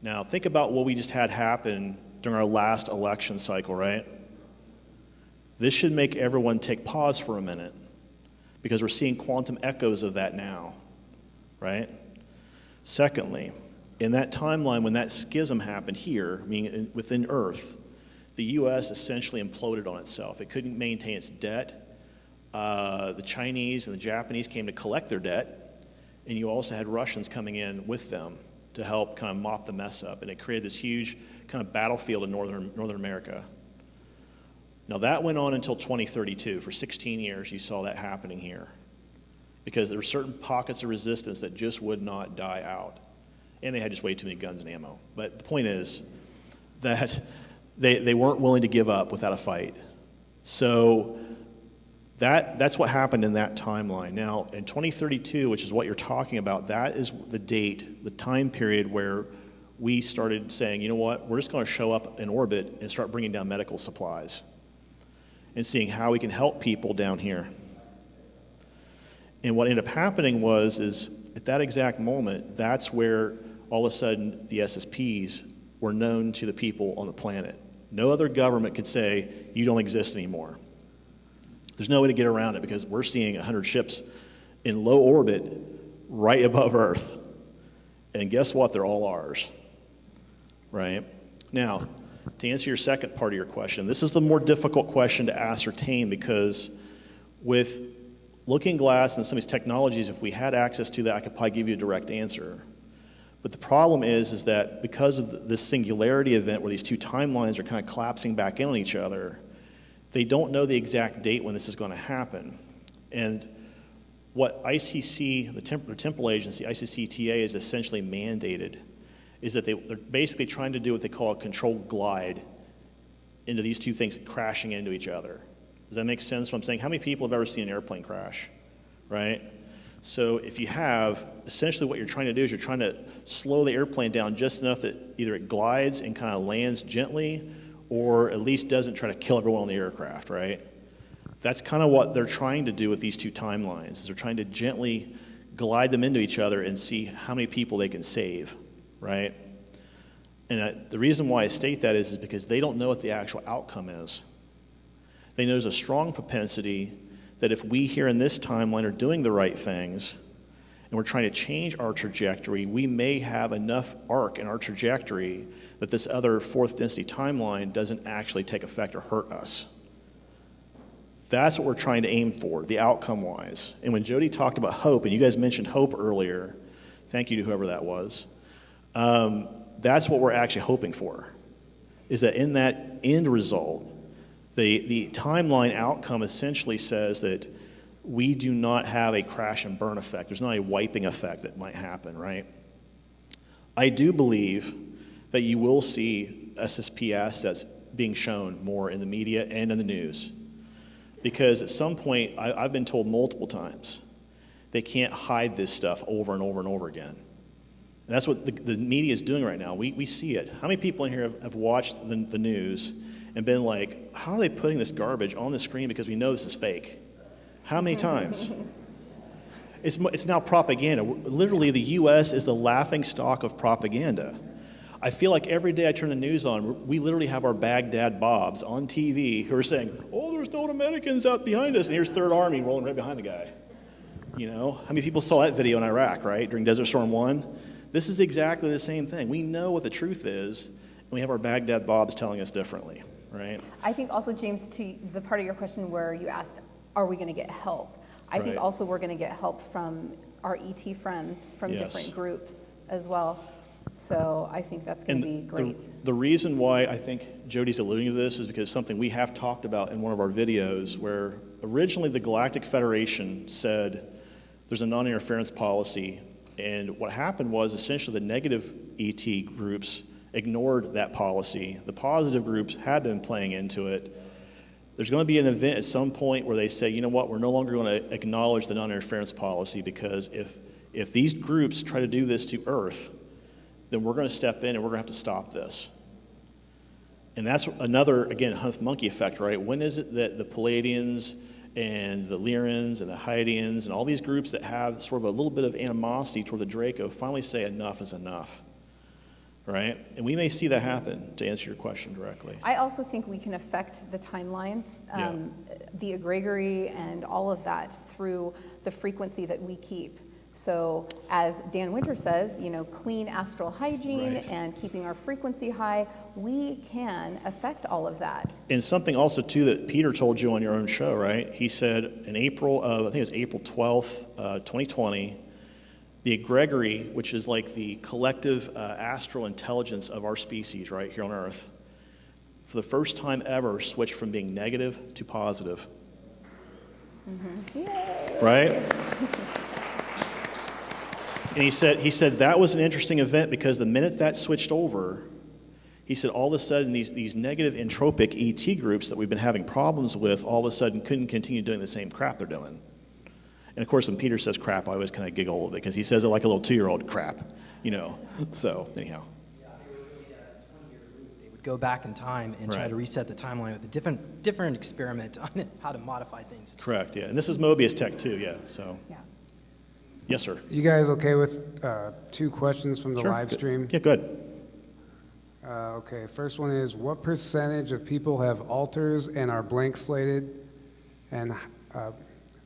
Speaker 2: Now, think about what we just had happen during our last election cycle, right? This should make everyone take pause for a minute because we're seeing quantum echoes of that now, right? Secondly, in that timeline when that schism happened here, meaning within Earth, the U.S. essentially imploded on itself. It couldn't maintain its debt. The Chinese and the Japanese came to collect their debt, and you also had Russians coming in with them to help kind of mop the mess up, and it created this huge kind of battlefield in Northern America. Now that went on until 2032. For 16 years, you saw that happening here because there were certain pockets of resistance that just would not die out, and they had just way too many guns and ammo. But the point is that they weren't willing to give up without a fight. So That's what happened in that timeline. Now, in 2032, which is what you're talking about, that is the date, the time period where we started saying, you know what, we're just going to show up in orbit and start bringing down medical supplies and seeing how we can help people down here. And what ended up happening is at that exact moment, that's where all of a sudden the SSPs were known to the people on the planet. No other government could say, you don't exist anymore. There's no way to get around it because we're seeing 100 ships in low orbit right above Earth. And guess what? They're all ours. Right? Now, to answer your second part of your question, this is the more difficult question to ascertain because with Looking Glass and some of these technologies, if we had access to that, I could probably give you a direct answer. But the problem is that because of this singularity event where these two timelines are kind of collapsing back in on each other, they don't know the exact date when this is going to happen. And what ICC, the temporal agency, ICCTA, is essentially mandated is that they're basically trying to do what they call a controlled glide into these two things crashing into each other. Does that make sense what I'm saying? How many people have ever seen an airplane crash, right? So if you have, essentially what you're trying to do is you're trying to slow the airplane down just enough that either it glides and kind of lands gently or at least doesn't try to kill everyone on the aircraft, right? That's kind of what they're trying to do with these two timelines. They're trying to gently glide them into each other and see how many people they can save, right? And the reason why I state that is because they don't know what the actual outcome is. They know there's a strong propensity that if we here in this timeline are doing the right things and we're trying to change our trajectory, we may have enough arc in our trajectory that this other fourth density timeline doesn't actually take effect or hurt us. That's what we're trying to aim for, the outcome-wise. And when Jodi talked about hope, and you guys mentioned hope earlier, thank you to whoever that was, that's what we're actually hoping for, is that in that end result, the timeline outcome essentially says that we do not have a crash and burn effect. There's not a wiping effect that might happen, right? I do believe that you will see SSP assets being shown more in the media and in the news. Because at some point, I've been told multiple times, they can't hide this stuff over and over and over again. And that's what the media is doing right now. We see it. How many people in here have watched the news and been like, how are they putting this garbage on the screen because we know this is fake? How many times? It's now propaganda. Literally, the U.S. is the laughing stock of propaganda. I feel like every day I turn the news on, we literally have our Baghdad Bobs on TV who are saying, oh, there's no Americans out behind us, and here's Third Army rolling right behind the guy. You know, how many people saw that video in Iraq, right, during Desert Storm 1? This is exactly the same thing. We know what the truth is, and we have our Baghdad Bobs telling us differently, right?
Speaker 3: I think also, James, to the part of your question where you asked, are we going to get help? I think also we're going to get help from our ET friends from different groups as well. So I think that's going to be great.
Speaker 2: The reason why I think Jodi's alluding to this is because something we have talked about in one of our videos where originally the Galactic Federation said there's a non-interference policy, and what happened was essentially the negative ET groups ignored that policy. The positive groups had been playing into it. There's going to be an event at some point where they say, you know what, we're no longer going to acknowledge the non-interference policy because if these groups try to do this to Earth, then we're going to step in and we're going to have to stop this. And that's another, again, 100th monkey effect, right? When is it that the Palladians and the Lyrans and the Hydians and all these groups that have sort of a little bit of animosity toward the Draco finally say enough is enough, right? And we may see that happen, to answer your question directly.
Speaker 3: I also think we can affect the timelines, the egregory and all of that through the frequency that we keep. So as Dan Winter says, you know, clean astral hygiene and keeping our frequency high, we can affect all of that. And
Speaker 2: something also, too, that Peter told you on your own show, right? He said in April of, I think it was April 12th, 2020, the egregory, which is like the collective astral intelligence of our species right here on Earth, for the first time ever switched from being negative to positive.
Speaker 3: Yay.
Speaker 2: Right? And he said that was an interesting event because the minute that switched over, he He said all of a sudden these negative entropic ET groups that we've been having problems with all of a sudden couldn't continue doing the same crap they're doing. And of course, when Peter says crap, I always kind of giggle a little bit because he says it like a little 2-year-old crap, you know. So anyhow.
Speaker 9: They would go back in time and try to reset the timeline with a different experiment on how to modify things.
Speaker 2: Correct, yeah. And this is Mobius tech too, yeah. So.
Speaker 3: Yeah.
Speaker 2: Yes, sir.
Speaker 1: You guys okay with 2 questions from the live stream?
Speaker 2: Yeah, good.
Speaker 1: Okay, first one is, what percentage of people have alters and are blank slated, and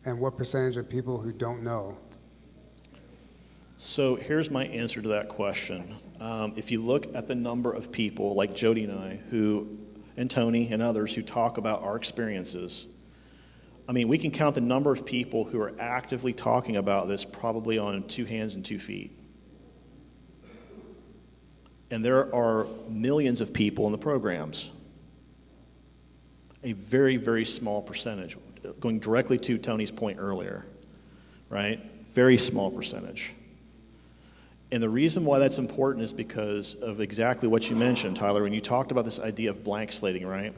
Speaker 1: what percentage of people who don't know?
Speaker 2: So here's my answer to that question. If you look at the number of people like Jodi and I and Tony and others who talk about our experiences, I mean, we can count the number of people who are actively talking about this probably on 2 hands and 2 feet. And there are millions of people in the programs. A very, very small percentage, going directly to Tony's point earlier, right? Very small percentage. And the reason why that's important is because of exactly what you mentioned, Tyler, when you talked about this idea of blank slating, right?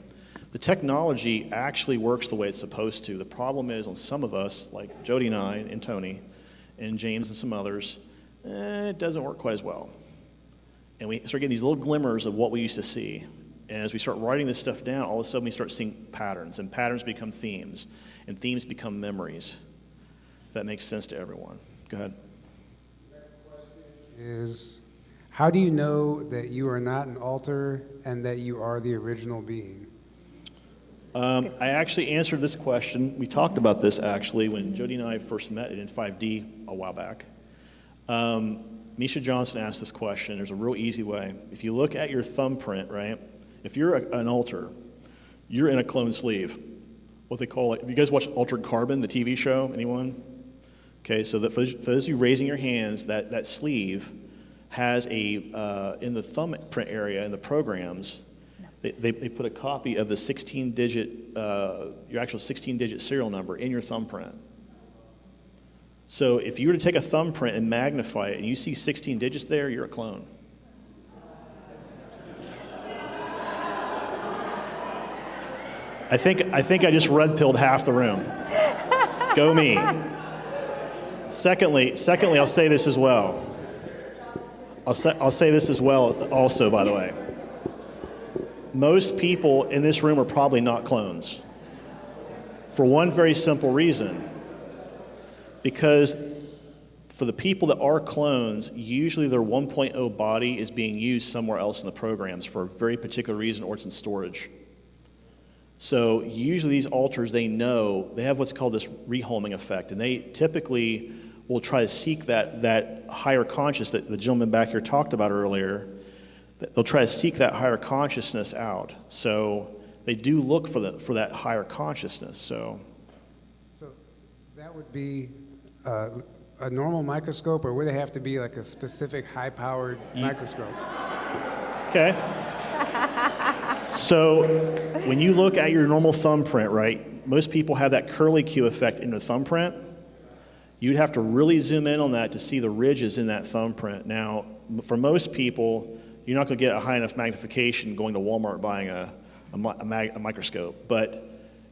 Speaker 2: The technology actually works the way it's supposed to. The problem is on some of us, like Jodi and I and Tony and James and some others, it doesn't work quite as well. And we start getting these little glimmers of what we used to see. And as we start writing this stuff down, all of a sudden we start seeing patterns, and patterns become themes, and themes become memories. If that makes sense to everyone. Go ahead.
Speaker 1: Next question is, how do you know that you are not an alter and that you are the original being?
Speaker 2: I actually answered this question. We talked about this actually when Jodi and I first met in 5D a while back. Misha Johnson asked this question. There's a real easy way. If you look at your thumbprint, right? If you're an alter, you're in a clone sleeve. What they call it. Have you guys watched Altered Carbon, the TV show? Anyone? Okay, so that for those of you raising your hands, that sleeve has in the thumbprint area in the programs, they put a copy of the 16-digit, your actual 16-digit serial number in your thumbprint. So if you were to take a thumbprint and magnify it and you see 16 digits there, you're a clone. I think I just red-pilled half the room. Go me. Secondly, I'll say this as well. I'll say this as well also, by the way. Most people in this room are probably not clones. For one very simple reason. Because for the people that are clones, usually their 1.0 body is being used somewhere else in the programs for a very particular reason, or it's in storage. So usually these alters, they know, they have what's called this rehoming effect, and they typically will try to seek that higher conscious that the gentleman back here talked about earlier. They'll try to seek that higher consciousness out. So they do look for that higher consciousness. So
Speaker 1: that would be a normal microscope, or would it have to be like a specific high-powered microscope?
Speaker 2: Okay. So when you look at your normal thumbprint, right, most people have that curlicue effect in the thumbprint. You'd have to really zoom in on that to see the ridges in that thumbprint. Now, for most people, you're not going to get a high enough magnification going to Walmart buying a microscope, but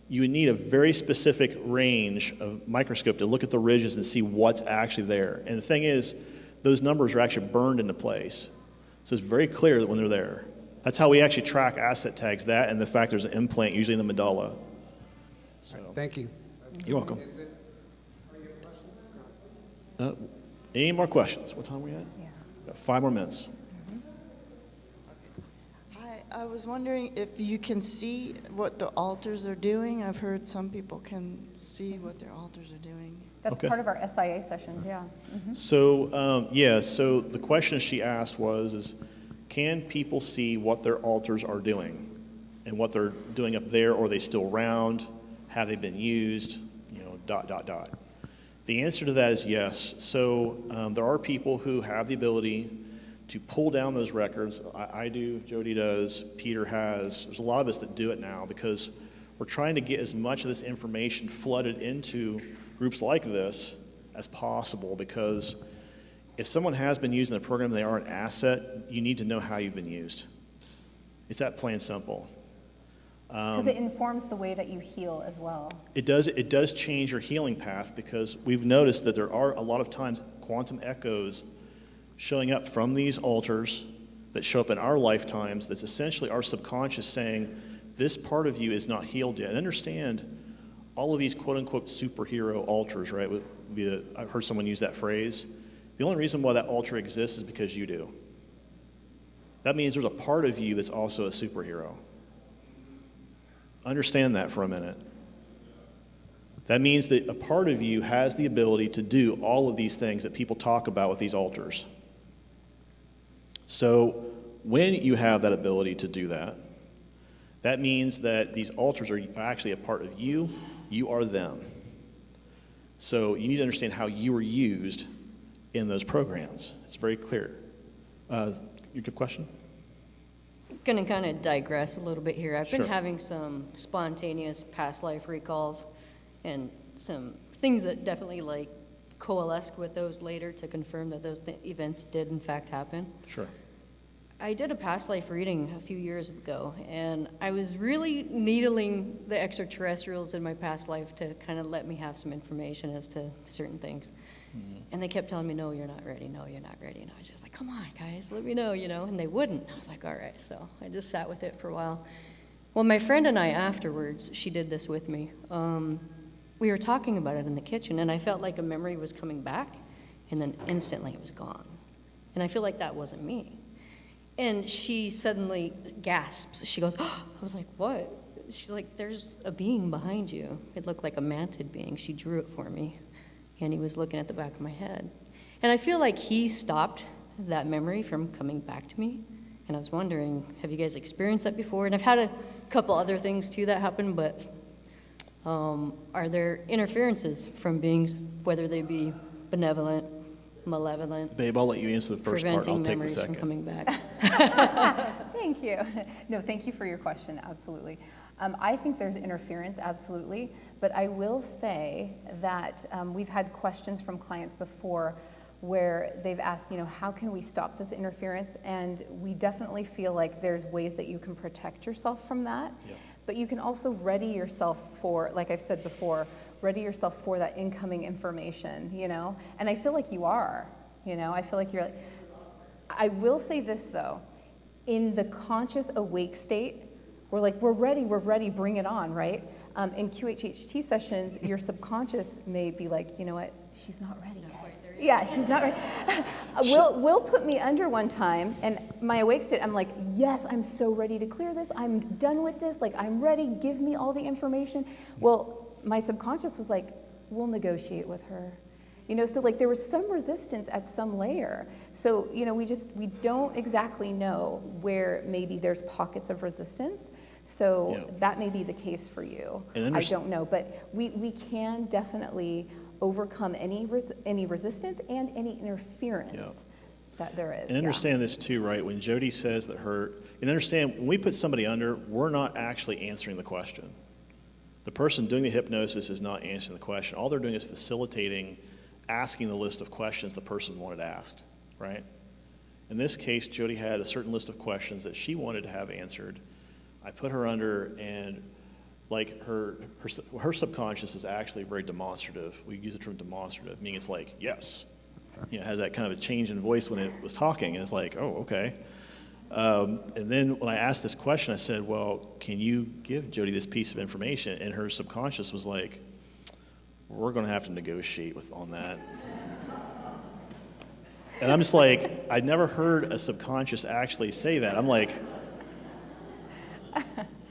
Speaker 2: you would need a very specific range of microscope to look at the ridges and see what's actually there. And the thing is, those numbers are actually burned into place. So it's very clear that when they're there. That's how we actually track asset tags, that and the fact there's an implant usually in the medulla. So,
Speaker 1: thank you.
Speaker 2: You're welcome. Any more questions? What time are we at?
Speaker 3: Yeah.
Speaker 2: Got 5 more minutes.
Speaker 10: Hi, I was wondering if you can see what the alters are doing. I've heard some people can see what their alters are doing.
Speaker 3: That's part of our SIA sessions, yeah. Mm-hmm.
Speaker 2: So, so the question she asked was, can people see what their alters are doing and what they're doing up there? Or are they still round? Have they been used? You know, ... The answer to that is yes. So there are people who have the ability to pull down those records. I do, Jodi does, Peter has. There's a lot of us that do it now because we're trying to get as much of this information flooded into groups like this as possible, because if someone has been using the program and they are an asset, you need to know how you've been used. It's that plain simple.
Speaker 3: Because it informs the way that you heal as well.
Speaker 2: It does change your healing path, because we've noticed that there are a lot of times quantum echoes showing up from these altars that show up in our lifetimes. That's essentially our subconscious saying, this part of you is not healed yet. And understand, all of these quote-unquote superhero altars, right? I've heard someone use that phrase. The only reason why that altar exists is because you do. That means there's a part of you that's also a superhero. Understand that for a minute. That means that a part of you has the ability to do all of these things that people talk about with these altars. So when you have that ability to do that, that means that these altars are actually a part of you. You are them. So you need to understand how you were used in those programs. It's very clear. Your good question?
Speaker 11: Going to kind of digress a little bit here. I've been
Speaker 2: Sure.
Speaker 11: having some spontaneous past life recalls and some things that definitely like coalesced with those later to confirm that those events did in fact happen.
Speaker 2: Sure.
Speaker 11: I did a past life reading a few years ago, and I was really needling the extraterrestrials in my past life to kind of let me have some information as to certain things. Mm-hmm. And they kept telling me, no, you're not ready, no, you're not ready. And I was just like, come on, guys, let me know, and they wouldn't. I was like, all right, so I just sat with it for a while. Well, my friend and I afterwards, she did this with me. We were talking about it in the kitchen, and I felt like a memory was coming back, and then instantly it was gone. And I feel like that wasn't me. And she suddenly gasps. She goes, oh. I was like, what? She's like, there's a being behind you. It looked like a mantid being. She drew it for me. And he was looking at the back of my head. And I feel like he stopped that memory from coming back to me. And I was wondering, have you guys experienced that before? And I've had a couple other things too that happen, but are there interferences from beings, whether they be benevolent, malevolent?
Speaker 2: Babe, I'll let you answer the first part. I'll take the second.
Speaker 11: From coming back.
Speaker 3: Thank you. No, thank you for your question, absolutely. I think there's interference, absolutely, but I will say that we've had questions from clients before where they've asked, how can we stop this interference? And we definitely feel like there's ways that you can protect yourself from that, but you can also ready yourself for, like I've said before, ready yourself for that incoming information, And I feel like you are, I feel like you're like, I will say this though, in the conscious awake state, we're like, we're ready, bring it on, right? In QHHT sessions, your subconscious may be like, you know what, she's not ready yet. Yeah, she's not ready. Will put me under one time, and my awake state, I'm like, yes, I'm so ready to clear this. I'm done with this. Like, I'm ready. Give me all the information. Well, my subconscious was like, we'll negotiate with her. So like there was some resistance at some layer. So, we don't exactly know where maybe there's pockets of resistance. So that may be the case for you. I don't know, but we can definitely overcome any resistance and any interference that there is.
Speaker 2: And understand this too, right? When Jodi says that and understand, when we put somebody under, we're not actually answering the question. The person doing the hypnosis is not answering the question. All they're doing is facilitating asking the list of questions the person wanted asked, right? In this case, Jodi had a certain list of questions that she wanted to have answered. I put her under, and like her subconscious is actually very demonstrative. We use the term demonstrative, meaning it's like, yes. It has that kind of a change in voice when it was talking, and it's like, oh, okay. And then when I asked this question, I said, well, can you give Jodi this piece of information? And her subconscious was like, we're going to have to negotiate on that. And I'm just like, I'd never heard a subconscious actually say that. I'm like,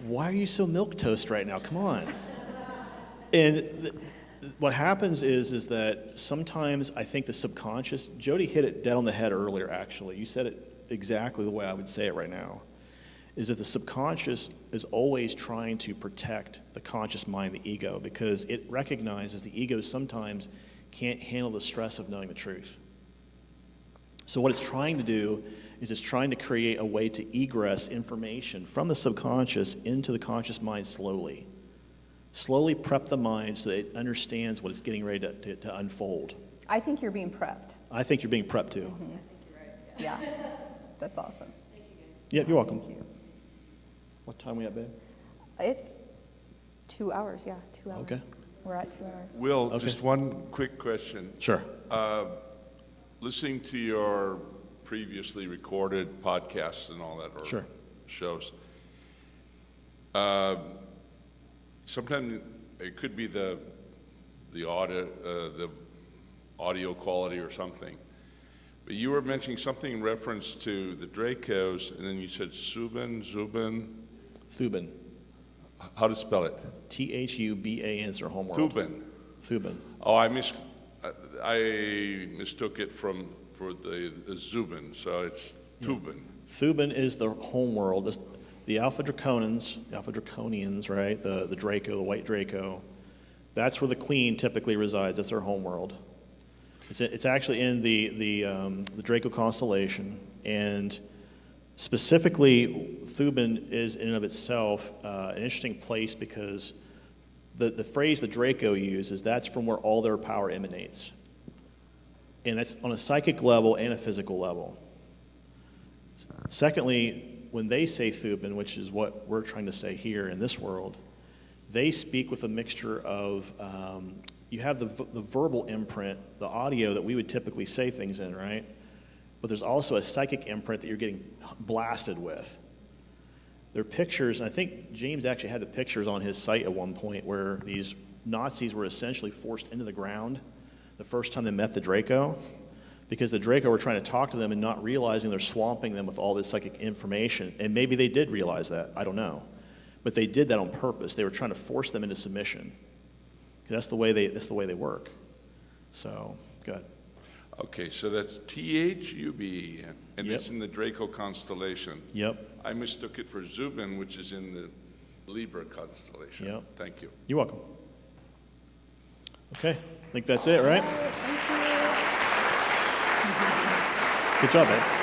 Speaker 2: why are you so milquetoast right now? Come on. And what happens is that sometimes I think the subconscious, Jodi hit it dead on the head earlier, actually. You said it exactly the way I would say it right now, is that the subconscious is always trying to protect the conscious mind, the ego, because it recognizes the ego sometimes can't handle the stress of knowing the truth. So what it's trying to do is it's trying to create a way to egress information from the subconscious into the conscious mind slowly. Slowly prep the mind so that it understands what it's getting ready to unfold.
Speaker 3: I think you're being prepped.
Speaker 2: I think you're being prepped too.
Speaker 3: Mm-hmm. I think you're right. Yeah, that's awesome.
Speaker 2: Yeah, you're welcome.
Speaker 3: Thank you.
Speaker 2: What time we at, babe?
Speaker 3: It's 2 hours, yeah, 2 hours.
Speaker 2: Okay.
Speaker 3: We're at 2 hours.
Speaker 12: Will,
Speaker 2: Okay.
Speaker 12: just one quick question.
Speaker 2: Sure.
Speaker 12: Listening to your previously recorded podcasts and all that, or
Speaker 2: Sure.
Speaker 12: shows, sometimes it could be the audio quality or something. But you were mentioning something in reference to the Dracos, and then you said Zubin.
Speaker 2: Thuban.
Speaker 12: How to spell it?
Speaker 2: Thuban is their homeworld.
Speaker 12: Thuban.
Speaker 2: Thuban.
Speaker 12: Oh, I mistook it for the Zubin, so it's Thuban.
Speaker 2: Thuban is the homeworld. It's the Alpha Draconians, right? The Draco, the white Draco. That's where the queen typically resides. That's their homeworld. It's actually in the Draco constellation, and specifically, Thuban is in and of itself an interesting place because the phrase the Draco uses, that's from where all their power emanates. And that's on a psychic level and a physical level. Secondly, when they say Thuban, which is what we're trying to say here in this world, they speak with a mixture of, you have the verbal imprint, the audio that we would typically say things in, right? But there's also a psychic imprint that you're getting blasted with. There are pictures, and I think James actually had the pictures on his site at one point where these Nazis were essentially forced into the ground the first time they met the Draco, because the Draco were trying to talk to them and not realizing they're swamping them with all this psychic information. And maybe they did realize that, I don't know. But they did that on purpose. They were trying to force them into submission. That's the way they work. So, good.
Speaker 12: Okay, so that's THUB, and
Speaker 2: Yep.
Speaker 12: it's in the Draco constellation.
Speaker 2: Yep.
Speaker 12: I mistook it for Zubin, which is in the Libra constellation.
Speaker 2: Yep.
Speaker 12: Thank you.
Speaker 2: You're welcome. Okay, I think that's it, right? Good job, man.